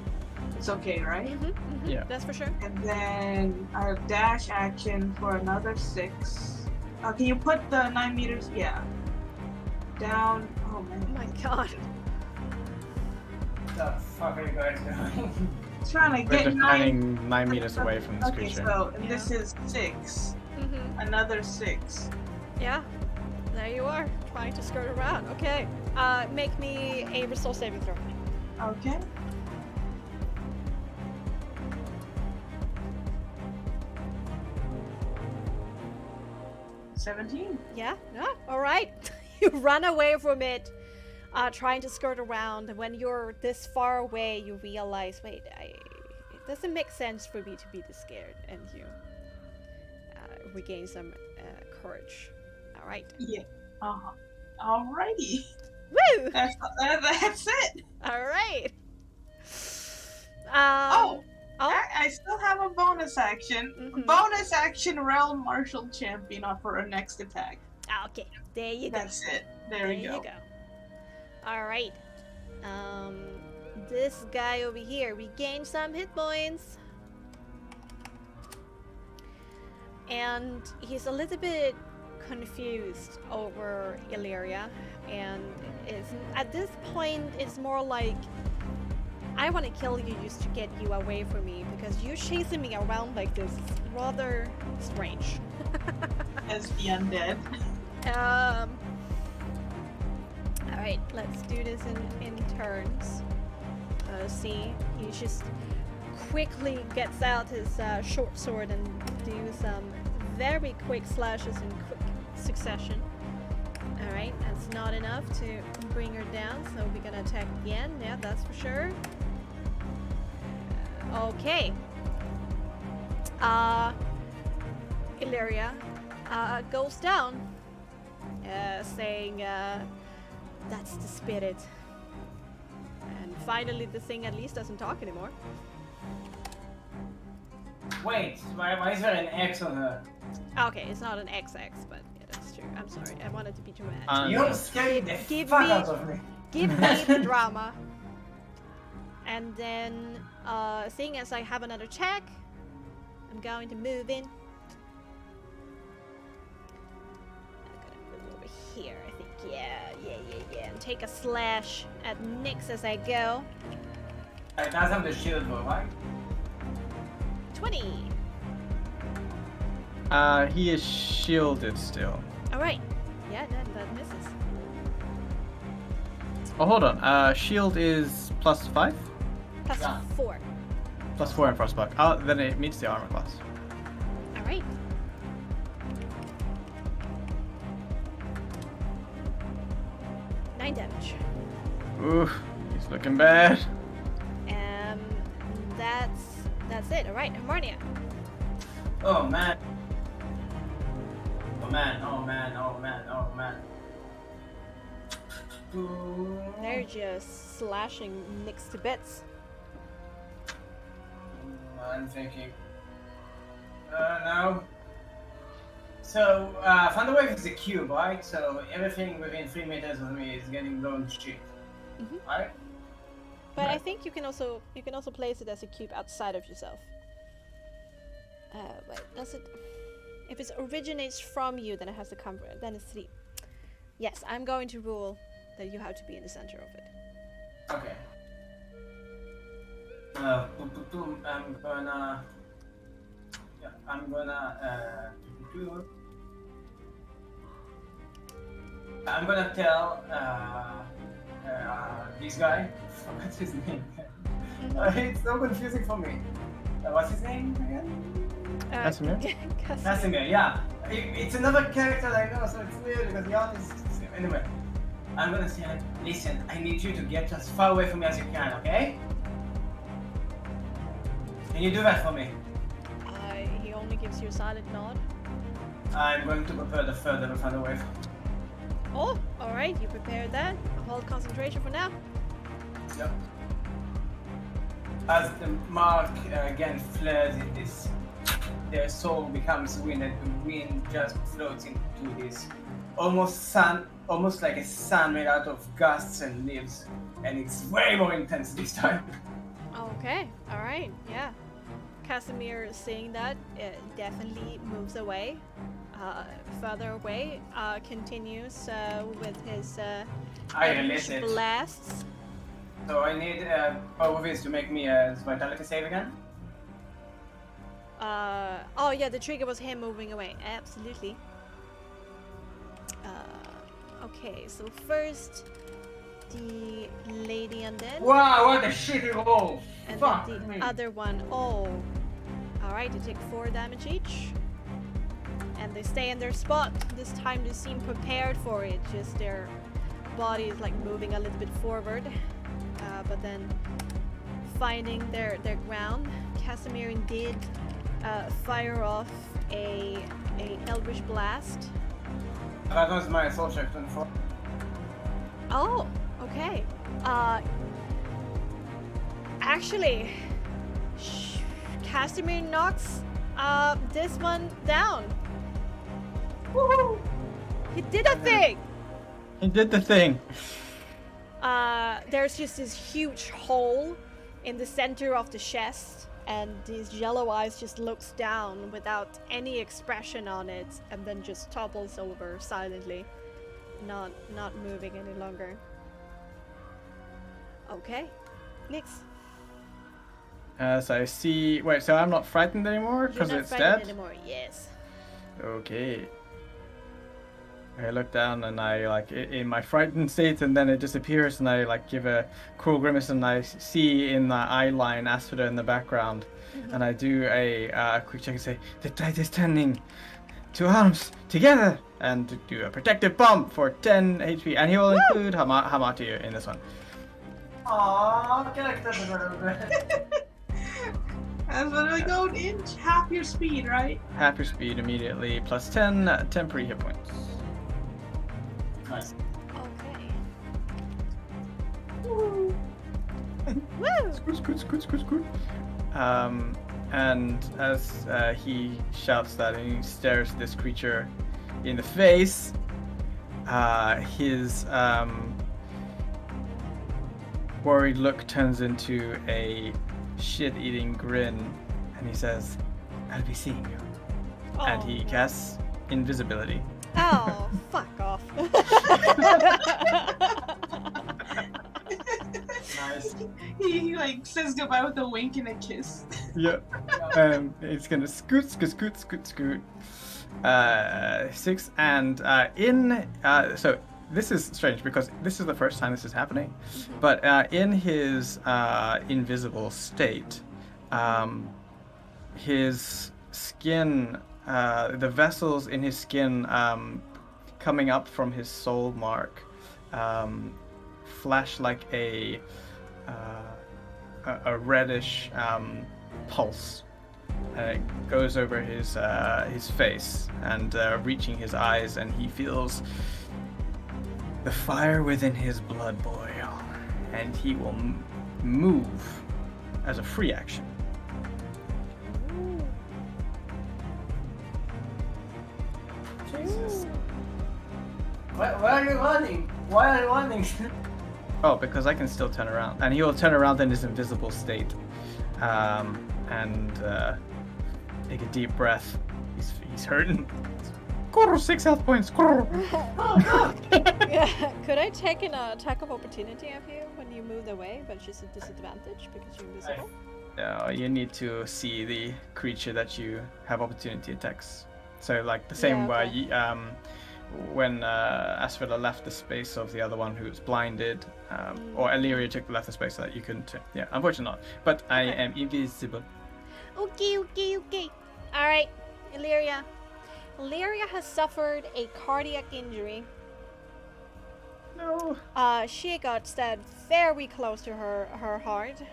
It's okay, right? Yeah. That's for sure. And then a dash action for another 6. Can you put the 9 meters? Yeah. Down. Oh Oh man. my god. What the fuck are you guys doing? Trying to We're get just 9. standing 9 meters away from this Okay, creature. so and this is 6. Another 6. Yeah. There you are, trying to skirt around. Okay. Make me a resource saving throw. Okay. $17. Yeah. Yeah. All right. You run away from it, trying to skirt around. And when you're this far away, you realize, wait, it doesn't make sense for me to be this scared, and you regain some courage. All right. Yeah. Alrighty. Woo! That's it. All right. Oh. Oh. I still have a bonus action. Mhm. Bonus action Realm Martial Champion for our next attack. Okay. There you go. That's it. There we you go. go. All right. This guy over here regained some hit points, and he's a little bit confused over Illyria, and it's at this point it's more like, I want to kill you just to get you away from me, because you chasing me around like this is rather strange. As the undead. Alright, let's do this in turns. See, he just quickly gets out his short sword and do some very quick slashes in quick succession. Alright, that's not enough to bring her down, so we're gonna attack again. Yeah, that's for sure. Okay. Illyria goes down, saying, that's the spirit. And finally the thing at least doesn't talk anymore. Wait, why is there an X on her? Okay, it's not an XX, but yeah, that's true. I'm sorry, I wanted to be dramatic. You scared the Give fuck me- out of me. Give me the drama. And then, seeing as I have another check, I'm going to move in. I'm gonna move over here, I think. Yeah. And take a slash at Nyx as I go. It does have the shield though, right? 20. He is shielded still. Alright. Yeah, that misses. Oh, hold on. Shield is +5? Plus Yeah. 4. +4 in Frostmark. Oh, then it meets the armor class. Alright. Nine damage. Ooh, he's looking bad. That's it. Alright, Harmonia. Oh man. Oh man. They're just slashing Nyx to bits. I'm thinking. No. So, Thunderwave is a cube, right? So everything within 3 meters of me is getting blown to shit. Mhm. Right? But I think you can also place it as a cube outside of yourself. Wait, does it? If it originates from you, then it has to come. Then it's 3. Yes, I'm going to rule that you have to be in the center of it. Okay. I'm gonna tell this guy. What's his name? It's so confusing for me. What's his name again? Casimir? Casimir, yeah. It's another character that I know, so it's weird because the artist. Anyway, I'm gonna say, like, listen, I need you to get as far away from me as you can, okay? Can you do that for me? He only gives you a silent nod. I'm going to prepare the third of the wave. Oh, alright, you prepared that. Hold concentration for now. Yep. As the Mark again floods in this, their soul becomes wind, and the wind just floats into this almost like a sun made out of gusts and leaves, and it's way more intense this time. Okay, alright, yeah. Casimir seeing that definitely moves away, further away, continues with his I Eldritch elicit. blasts. So I need both of these to make me a vitality save again. Oh yeah, the trigger was him moving away. Absolutely. Okay, so first the lady undead, Wow, what a shitty roll! and Fuck then the me. other one. Oh, all right, they take 4 damage each, and they stay in their spot. This time they seem prepared for it. Just their body is like moving a little bit forward, but then finding their ground. Casimir did fire off a Eldritch blast. That was my soul check 24. Oh, okay. Actually, Casimir knocks this one down. Woohoo! He did a thing. He did the thing. There's just this huge hole in the center of the chest, and these yellow eyes just looks down without any expression on it, and then just topples over silently, not moving any longer. Okay, next. So I see. Wait, so I'm not frightened anymore You're because not it's frightened dead. anymore. Yes. Okay. I look down and I like in my frightened state, and then it disappears, and I like give a cruel grimace, and I see in the eye line Asphodel in the background, and I do a quick check and say, "The tide is turning. 2 arms together," and do a protective bump for 10 HP, and he will include Hamatu in this one. Aww, can I cut that a little bit? That's what I go in half your speed, right? Half your speed immediately, plus 10 temporary hit points. Nice. Okay. Woo! Scoot. And as he shouts that and he stares this creature in the face, his worried look turns into a shit-eating grin, and he says, "I'll be seeing you." And he no. casts invisibility. Oh, fuck off. Nice. He like says goodbye with a wink and a kiss. Yep. It's gonna scoot. 6 and so this is strange because this is the first time this is happening, but in his invisible state, his skin, the vessels in his skin coming up from his soul mark flash like a reddish pulse. It goes over his face and reaching his eyes, and he feels the fire within his blood boil, and he will move as a free action. Jesus. Why are you running? Why are you running? Oh, because I can still turn around, and he will turn around in his invisible state, and take a deep breath. He's hurting. 6 health points. Yeah, could I take an attack of opportunity of you when you moved away, but it's just a disadvantage because you're invisible? No, you need to see the creature that you have opportunity attacks. So like the same Yeah, way, okay. when Asphodel left the space of the other one who was blinded, or Illyria left the space so that you couldn't. Yeah, unfortunately not. But I am invisible. Okay. Alright, Illyria. Illyria has suffered a cardiac injury. No. She got stabbed very close to her heart.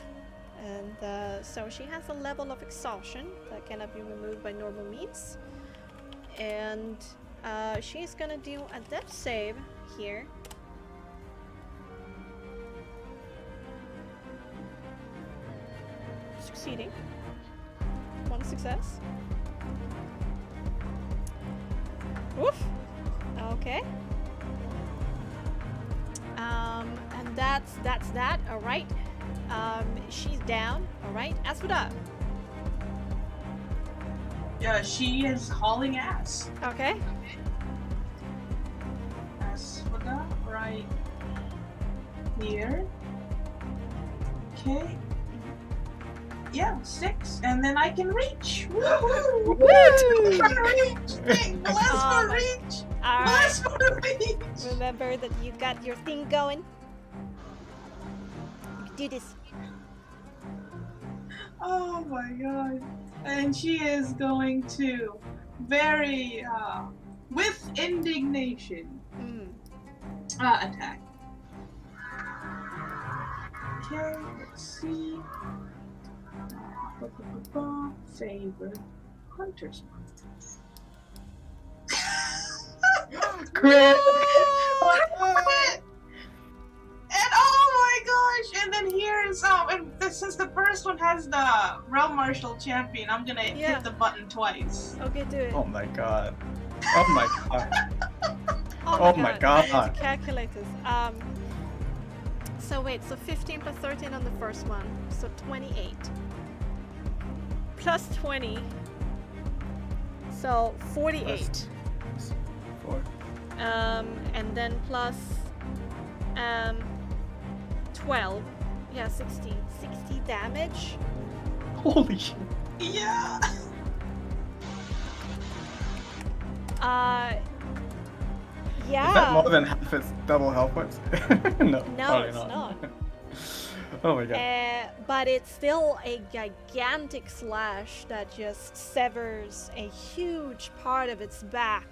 And so she has a level of exhaustion that cannot be removed by normal means. And She's gonna do a death save here. Succeeding. One success. Oof. Okay. And that's that. All right. She's down. All right. Asvada. Yeah, she is hauling ass. Okay. Asvada, right here. Okay. Yeah, 6, and then I can reach. Woohoo! Woo! For reach! Bless for reach! All Bless right. for reach! Remember that you got your thing going. You can do this. Oh my god. And she is going to very, with indignation, attack. Okay, let's see. Favorite Hunter's Mark. Crit! Crit! And oh my gosh! And then here is and since the first one has the Realm Marshal champion, I'm gonna hit the button twice. Okay, do it. Oh my god. Oh my god. Oh my god. I god. need to calculate this. So wait, so 15 plus 13 on the first one, so 28. Plus 20, so 48. 4. And then plus 12. Yeah, 60 damage. Holy shit. Yeah. Yeah. Is that more than half its double health points? No, probably it's not. Oh my god. But it's still a gigantic slash that just severs a huge part of its back,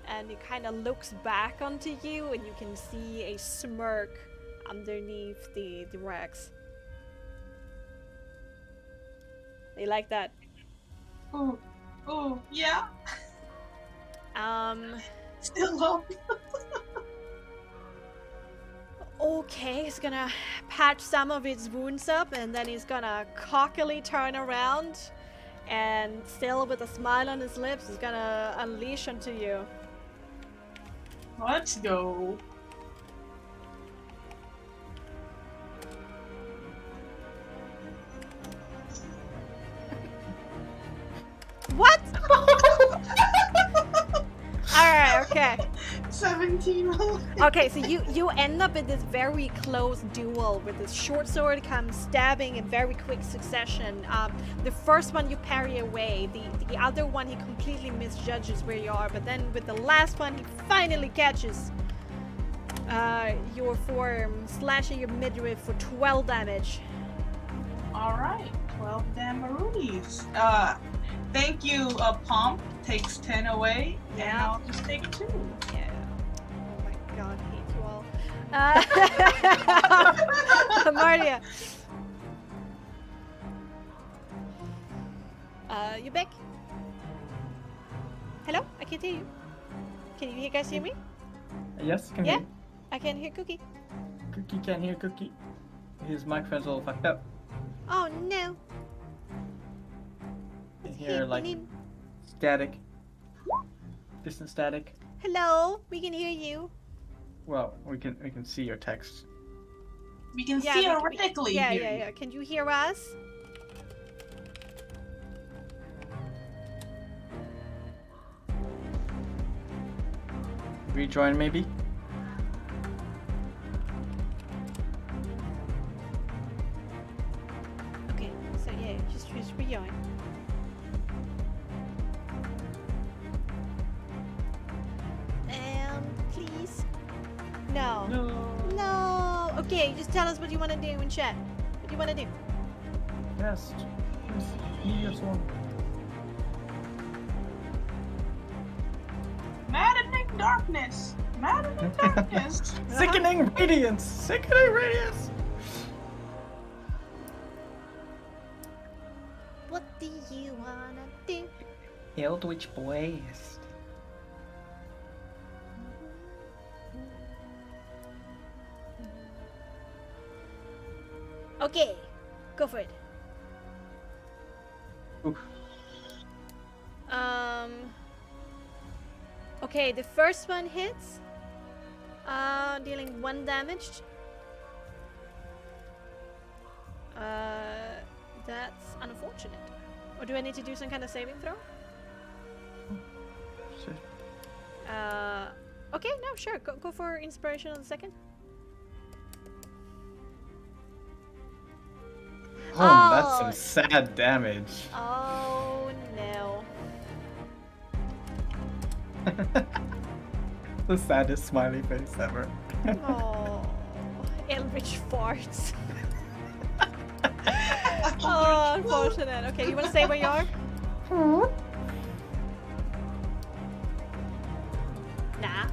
and it kind of looks back onto you, and you can see a smirk underneath the rags. They like that. Oh, yeah. Still up. Okay, he's gonna patch some of its wounds up, and then he's gonna cockily turn around, and still with a smile on his lips, he's gonna unleash onto you. Let's go. What? Alright, okay. 17. Okay, so you end up in this very close duel with this short sword comes stabbing in very quick succession. The first one you parry away, the other one he completely misjudges where you are, but then with the last one he finally catches your form, slashing your midriff for 12 damage. Alright, 12 damaroonies. Thank you, Pomp takes 10 away, and Yeah. I'll just take 2. Yeah. Oh my god, I hate you all. Mardia. You back? Hello? I can't hear you. Can you guys hear me? Yes, can Yeah? hear. I can hear Cookie. Cookie can't hear Cookie. His microphone's all fucked up. Oh no. You can hear like happening? static. Distant static. Hello, we can hear you. Well, we can see your text. We can Yeah, theoretically yeah, hear yeah, you. yeah. Can you hear us? Rejoin maybe? Okay, so yeah, just rejoin. Please. No. No. Okay, just tell us what you want to do in chat. What do you want to do? Yes. Yes, one. Maddening darkness. Maddening darkness. Sickening radiance! Sickening radiance! What do you wanna do? Eldritch Blast. Okay, go for it. Oof. Okay, the first one hits, dealing 1 damage. That's unfortunate. Or do I need to do some kind of saving throw? Shit. Okay, no, sure. Go for inspiration on the second. Oh, that's some sad damage. Oh no. The saddest smiley face ever. Oh, Eldritch farts. Oh, unfortunate. Okay, you want to say where you are? Nah.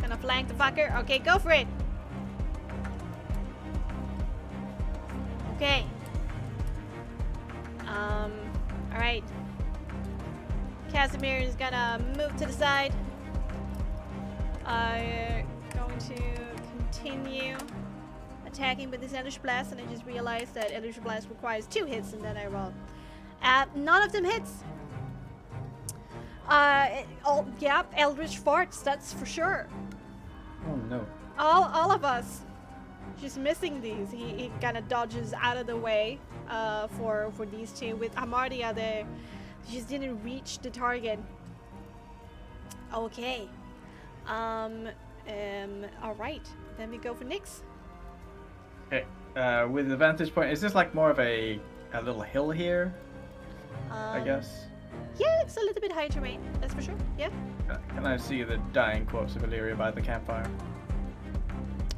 Gonna flank the fucker? Okay, go for it. Okay. Alright. Casimir is gonna move to the side. Going to continue attacking with this Eldritch Blast, and I just realized that Eldritch Blast requires 2 hits, and then I roll. None of them hits. Yep, Eldritch farts, that's for sure. Oh no. All of us. Just missing these. He kind of dodges out of the way for these two. With Amardia there, he just didn't reach the target. Okay. All right. Then we go for Nyx. Okay. With the vantage point, is this like more of a little hill here? I guess. Yeah, it's a little bit higher terrain. That's for sure. Yeah. Can I see the dying corpse of Illyria by the campfire?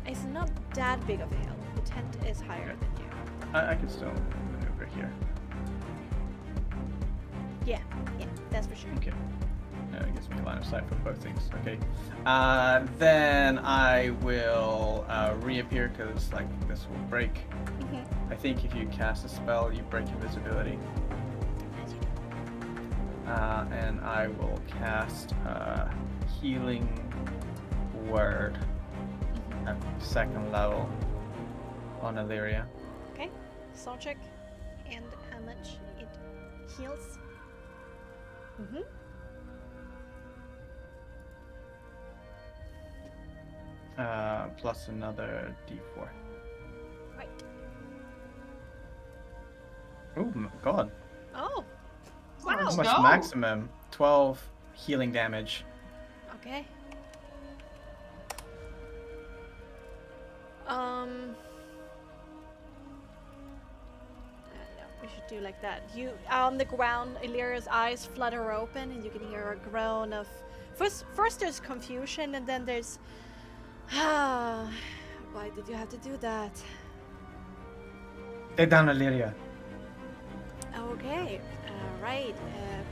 It's not that big of a hill. The tent is higher than you. I can still maneuver here. Yeah, that's for sure. Okay. It gives me a line of sight for both things. Okay. Then I will reappear because like this will break. Mm-hmm. I think if you cast a spell, you break invisibility. As you do. And I will cast Healing Word at 2nd level on Illyria. Okay. Soul check and how much it heals. Mm-hmm. Plus another D4. Right. Oh god. Oh. Wow. Wow. Almost go. maximum. 12 healing damage. Okay. No, we should do like that. You on the ground, Illyria's eyes flutter open, and you can hear a groan of. First there's confusion, and then there's. Why did you have to do that? Stay down, Illyria. Okay. All right.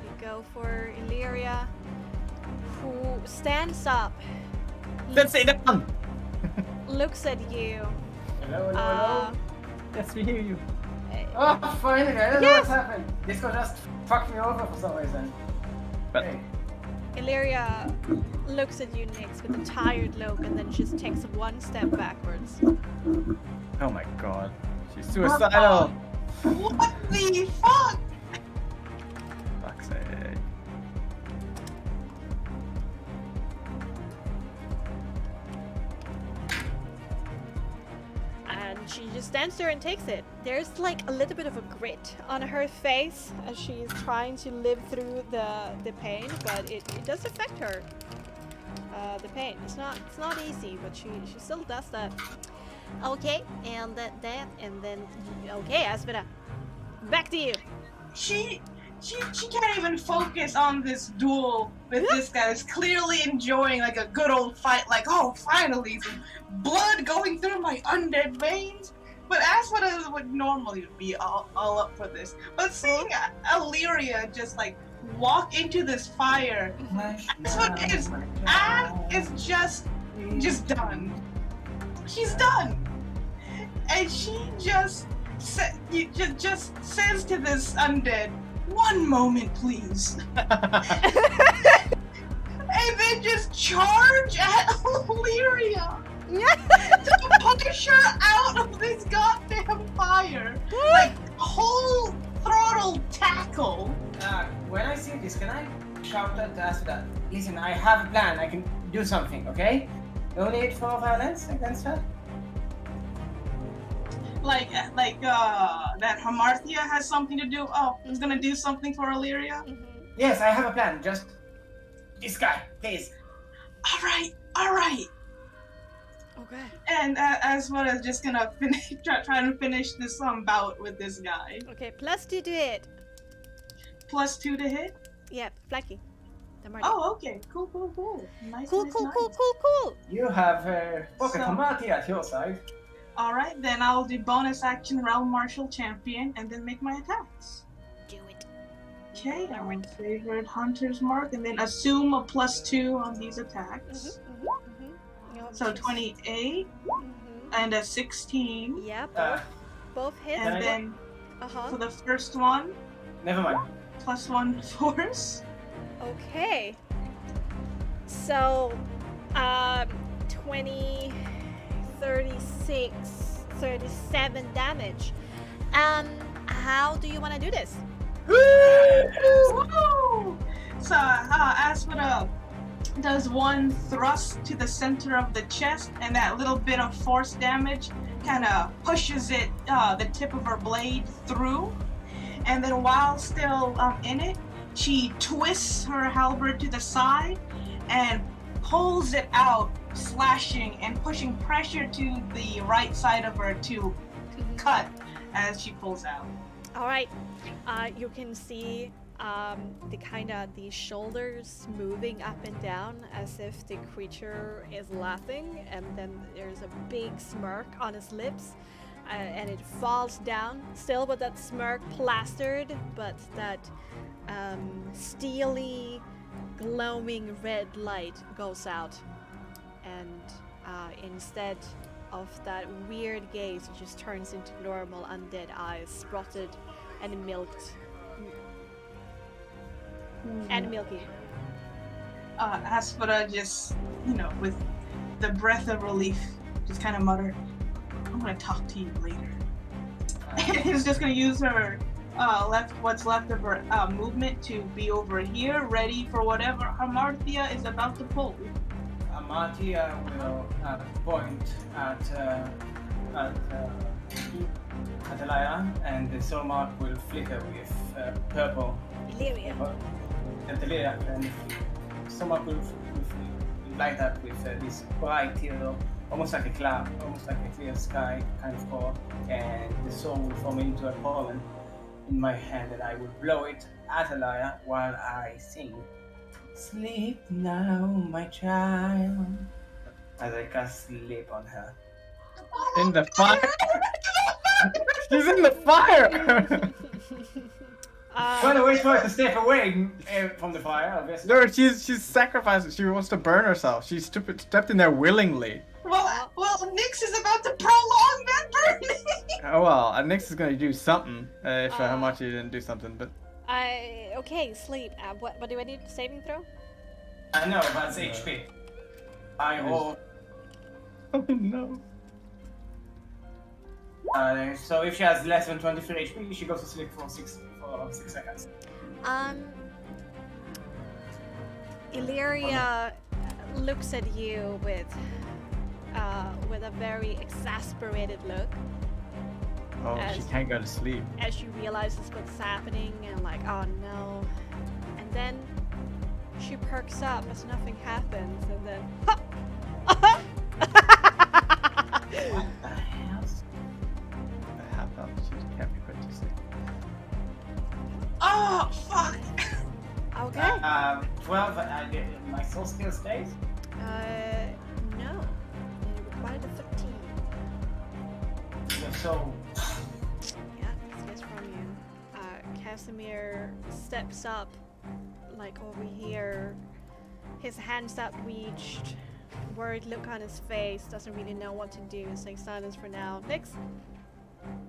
We go for Illyria, who stands up. Then stay down. Looks at you. Hello, hello, hello. Yes, we hear you. Oh, finally! I don't know Yes! what's happened. Disco just fucked me over for some reason. But Hey. Illyria looks at you, Nyx, with a tired look, and then just takes 1 step backwards. oh my god, she's suicidal. What the fuck? Fuck's sake. And she just stands there and takes it. There's like a little bit of a grit on her face as she's trying to live through the pain, but it does affect her. The pain. It's not easy, but she still does that. Okay, and that and then okay, Aspida. Back to you. She can't even focus on this duel with this guy that's clearly enjoying like a good old fight, like, oh, finally some blood going through my undead veins. But Aspida would normally be all up for this. But seeing Illyria just like walk into this fire, Aspida is just done. She's done. And she just says to this undead, "One moment, please." And then just charge at Illyria to the point push her out of this goddamn fire. Like, whole throttle tackle. When I see this, can I shout at Aspida? Listen, I have a plan. I can do something, okay? No need for violence against her. Like that Hamarthia has something to do. Oh, he's gonna do something for Illyria. Yes, I have a plan. Just this guy, please. All right. Okay. And Aswad is just gonna try to finish this bout with this guy. Okay, +2 to hit. +2 to hit. Yeah, flanking. Oh, okay. Cool. Nice. Cool. You have Pocket So- Hamati at your side. All right, then I'll do bonus action Realm Martial Champion and then make my attacks. Do it. Okay, our favorite Hunter's Mark, and then assume a +2 on these attacks. So 28 and a 16. Yeah, Uh, both hits. And I- then Uh-huh. for the first one, Never mind. +1 force. Okay. So, 20, 36, 37 damage. How do you want to do this? Woo! So, Aspida does one thrust to the center of the chest, and that little bit of force damage kind of pushes it, the tip of her blade through. And then while still in it, she twists her halberd to the side and pulls it out, slashing and pushing pressure to the right side of her to cut as she pulls out. All right. You can see the shoulders moving up and down as if the creature is laughing, and then there's a big smirk on his lips, and it falls down, still with that smirk plastered, but that steely, glowing red light goes out, and instead of that weird gaze, it just turns into normal undead eyes, spotted and milked. And milky. Aspida just, with the breath of relief, just kind of mutter, "I'm gonna talk to you later." And he's just gonna use her what's left of her movement to be over here, ready for whatever Hamarthia is about to pull. Amatia will point at Atalaya, and the soul mark will flicker with purple. Illyria. Atalaya, and soul mark will light up with this bright yellow, almost like a cloud, almost like a clear sky kind of color, and the soul will form into a pollen in my hand, and I will blow it at Atalaya while I sing. Sleep now, my child. As I cast sleep on her. In the fire. She's in the fire. Trying to wait for her to step away from the fire, obviously. No, she's sacrificing. She wants to burn herself. She stepped in there willingly. Well, Nyx is about to prolong that burning. Oh well, Nyx is gonna do something if Hamachi didn't do something, but. Okay, sleep. What do I need? Saving throw? I know, that's HP. I roll. Oh no. So if she has less than 23 HP, she goes to sleep for 6 seconds. Illyria looks at you with a very exasperated look Oh, she can't go to sleep. as she realizes what's happening, and like, oh no. And then she perks up as nothing happens, and then What the hell? How about she can't be put to sleep? Oh, fuck. okay. 12, my soul still stays? No. It required a 13. So, Yeah, it's from you. Casimir steps up, like over here, his hands outreached, worried look on his face, doesn't really know what to do, saying silence for now. Nyx?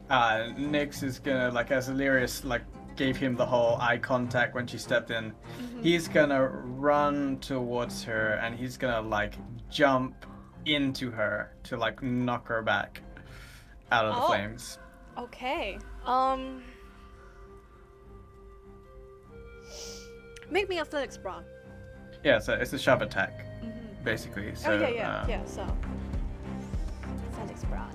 Nyx is gonna, like, as Illyrius, like, gave him the whole eye contact when she stepped in, he's gonna run towards her, and he's gonna, like, jump into her to like knock her back out of the Oh. flames. Okay. Make me athletics, brawn. Yeah, so it's a shove attack, Mm-hmm. basically. So, Yeah. So athletics, brawn.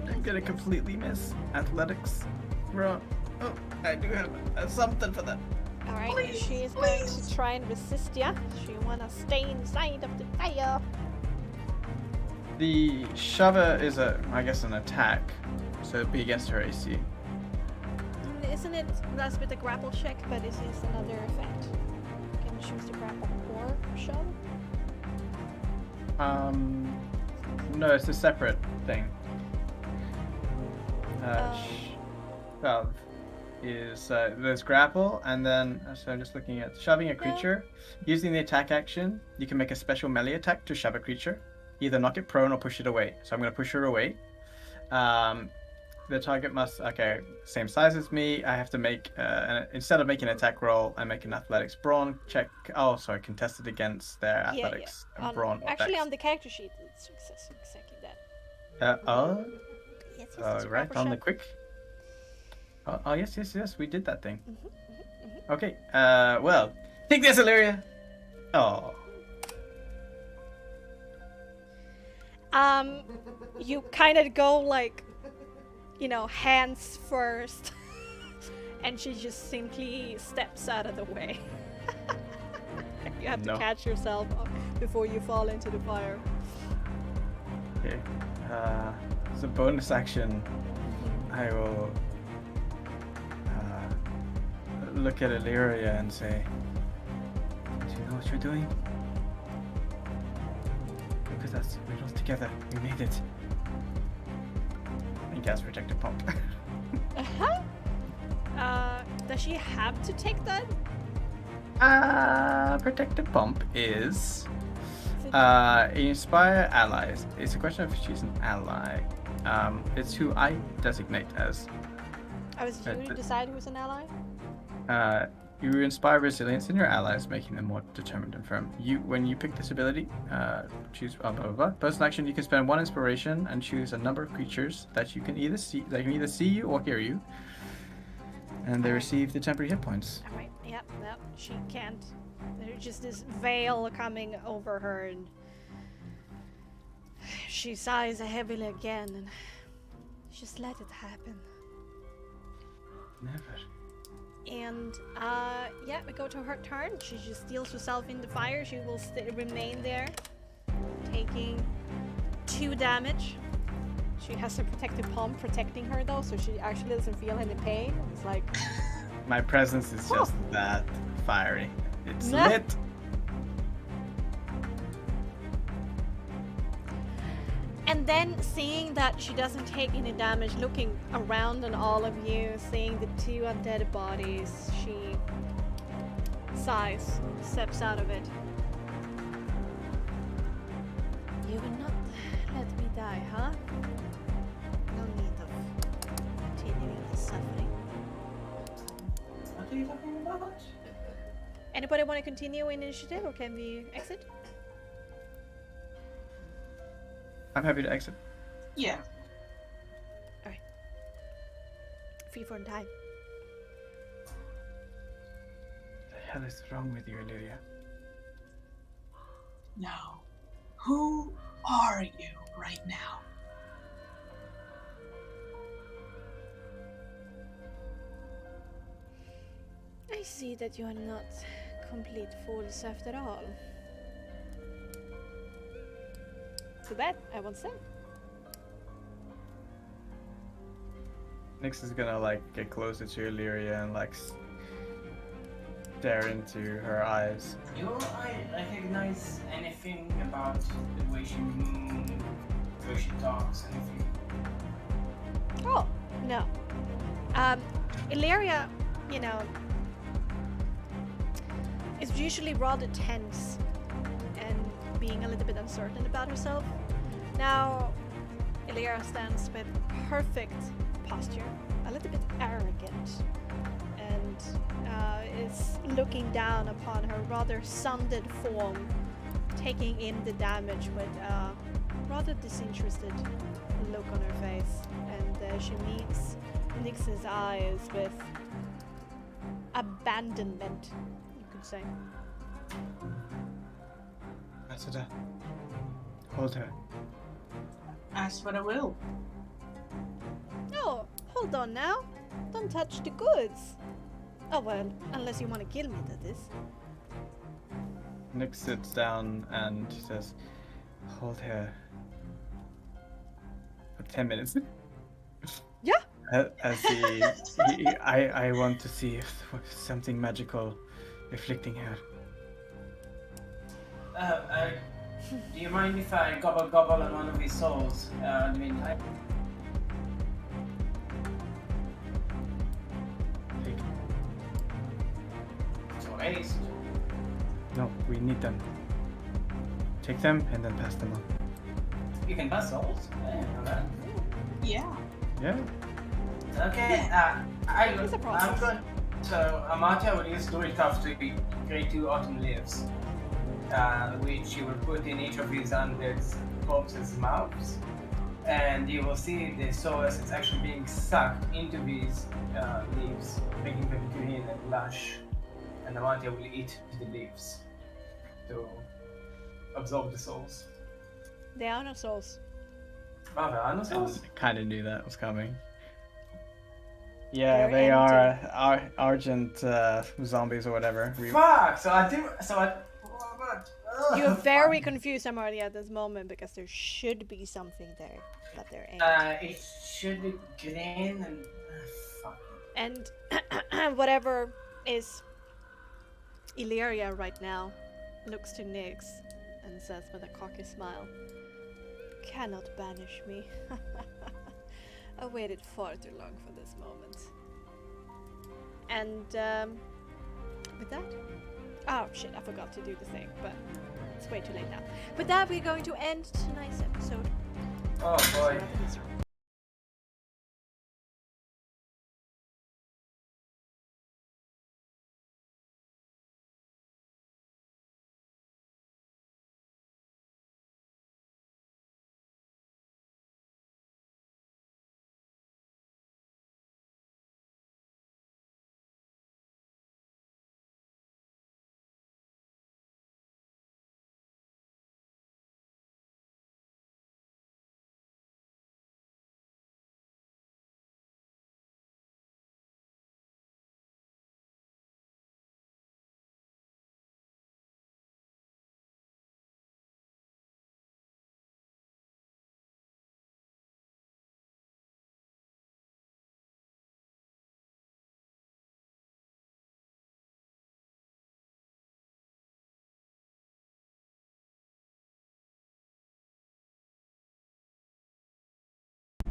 I'm gonna completely miss athletics, bro. Oh, I do have something for that. All right. Please, She's going to try and resist ya. She wanna stay inside of the fire. The shover is I guess an attack, so it'd be against her AC. Isn't it less with a grapple check, but this is another effect? You can choose to grapple or shove. No, it's a separate thing. Shove is there's grapple, and then so I'm just looking at shoving a creature. Using the attack action, you can make a special melee attack to shove a creature, either knock it prone or push it away. So I'm going to push her away. The target must same size as me. I have to make instead of making an attack roll, I make an athletics brawn check. Oh, sorry, contested against their athletics and brawn. Actually, on the character sheet, it's exactly that. Yes, it's a Right grapple on the check. quick. Oh, yes, we did that thing. Mm-hmm. Okay, well, take this, Illyria. Oh, You kind of go like, hands first, and she just simply steps out of the way. You have to No. catch yourself before you fall into the fire. okay. As a bonus action, I will look at Illyria and say, "Do you know what you're doing? Look at us. We're all together. We made it." And cast Protective Pump. Does she have to take that? Protective Pump is inspire allies. It's a question of if she's an ally. It's who I designate as. I was you to decide who's an ally? You inspire resilience in your allies, making them more determined and firm. When you pick this ability, choose blah blah blah. Personal action, you can spend 1 inspiration and choose a number of creatures that you can either see you or hear you, and they receive the temporary hit points. All right. Yep. She can't. There's just this veil coming over her, and she sighs heavily again, and just let it happen. Never. And we go to her turn. She just steals herself in the fire. She will remain there, taking 2 damage. She has a protective palm protecting her though, so she actually doesn't feel any pain. It's like My presence is just that fiery. It's Nah. lit. And then seeing that she doesn't take any damage, looking around on all of you, seeing the 2 undead bodies, she sighs, steps out of it. You will not let me die, huh? No need of continuing the suffering. What are you talking about? Anybody want to continue in initiative, or can we exit? I'm happy to exit. Yeah. Free for time. The hell is wrong with you, Illyria? Now, who are you right now? I see that you are not complete fools after all. Too bad, I won't say. Nyx is gonna like get closer to Illyria and like stare into her eyes. Do I recognize anything about the way she moves, the way she talks, anything? Oh, no. Illyria, is usually rather tense and being a little bit uncertain about herself. Now, Illyria stands with perfect posture, a little bit arrogant, and is looking down upon her rather sundered form taking in the damage with a rather disinterested look on her face, and she meets Nix's eyes with abandonment, you could say. Masada, hold her. Ask what I will. Oh, hold on now. Don't touch the goods. Oh well, unless you want to kill me, that is. Nick sits down and says, hold her for 10 minutes. Yeah. As I want to see if there's something magical afflicting her. Do you mind if I gobble on one of his souls in the meantime? Take. So haste. No, we need them. Take them and then pass them on. You can pass souls? Okay. Yeah. Yeah. Okay, It's a process. I'm going. So, Amartya will use Story Tough to create 2 autumn leaves, which you will put in each of his undead corpses' mouths, and you will see the soul as it's actually being sucked into these leaves, making them green and lush, and Amartya will eat the leaves to absorb the souls. They are no souls. Oh, there are no souls? I kind of knew that was coming. Yeah, They're they empty. are argent zombies or whatever. Fuck! So I do. So I. You're very confused, Amartya, at this moment because there should be something there, but there ain't. It should be green and. Fuck. And whatever is Illyria right now looks to Nyx and says with a cocky smile, cannot banish me. I waited far too long for this moment. And with that, oh shit, I forgot to do the thing, but it's way too late now. With that, we're going to end tonight's episode. Oh boy.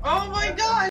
Oh my god!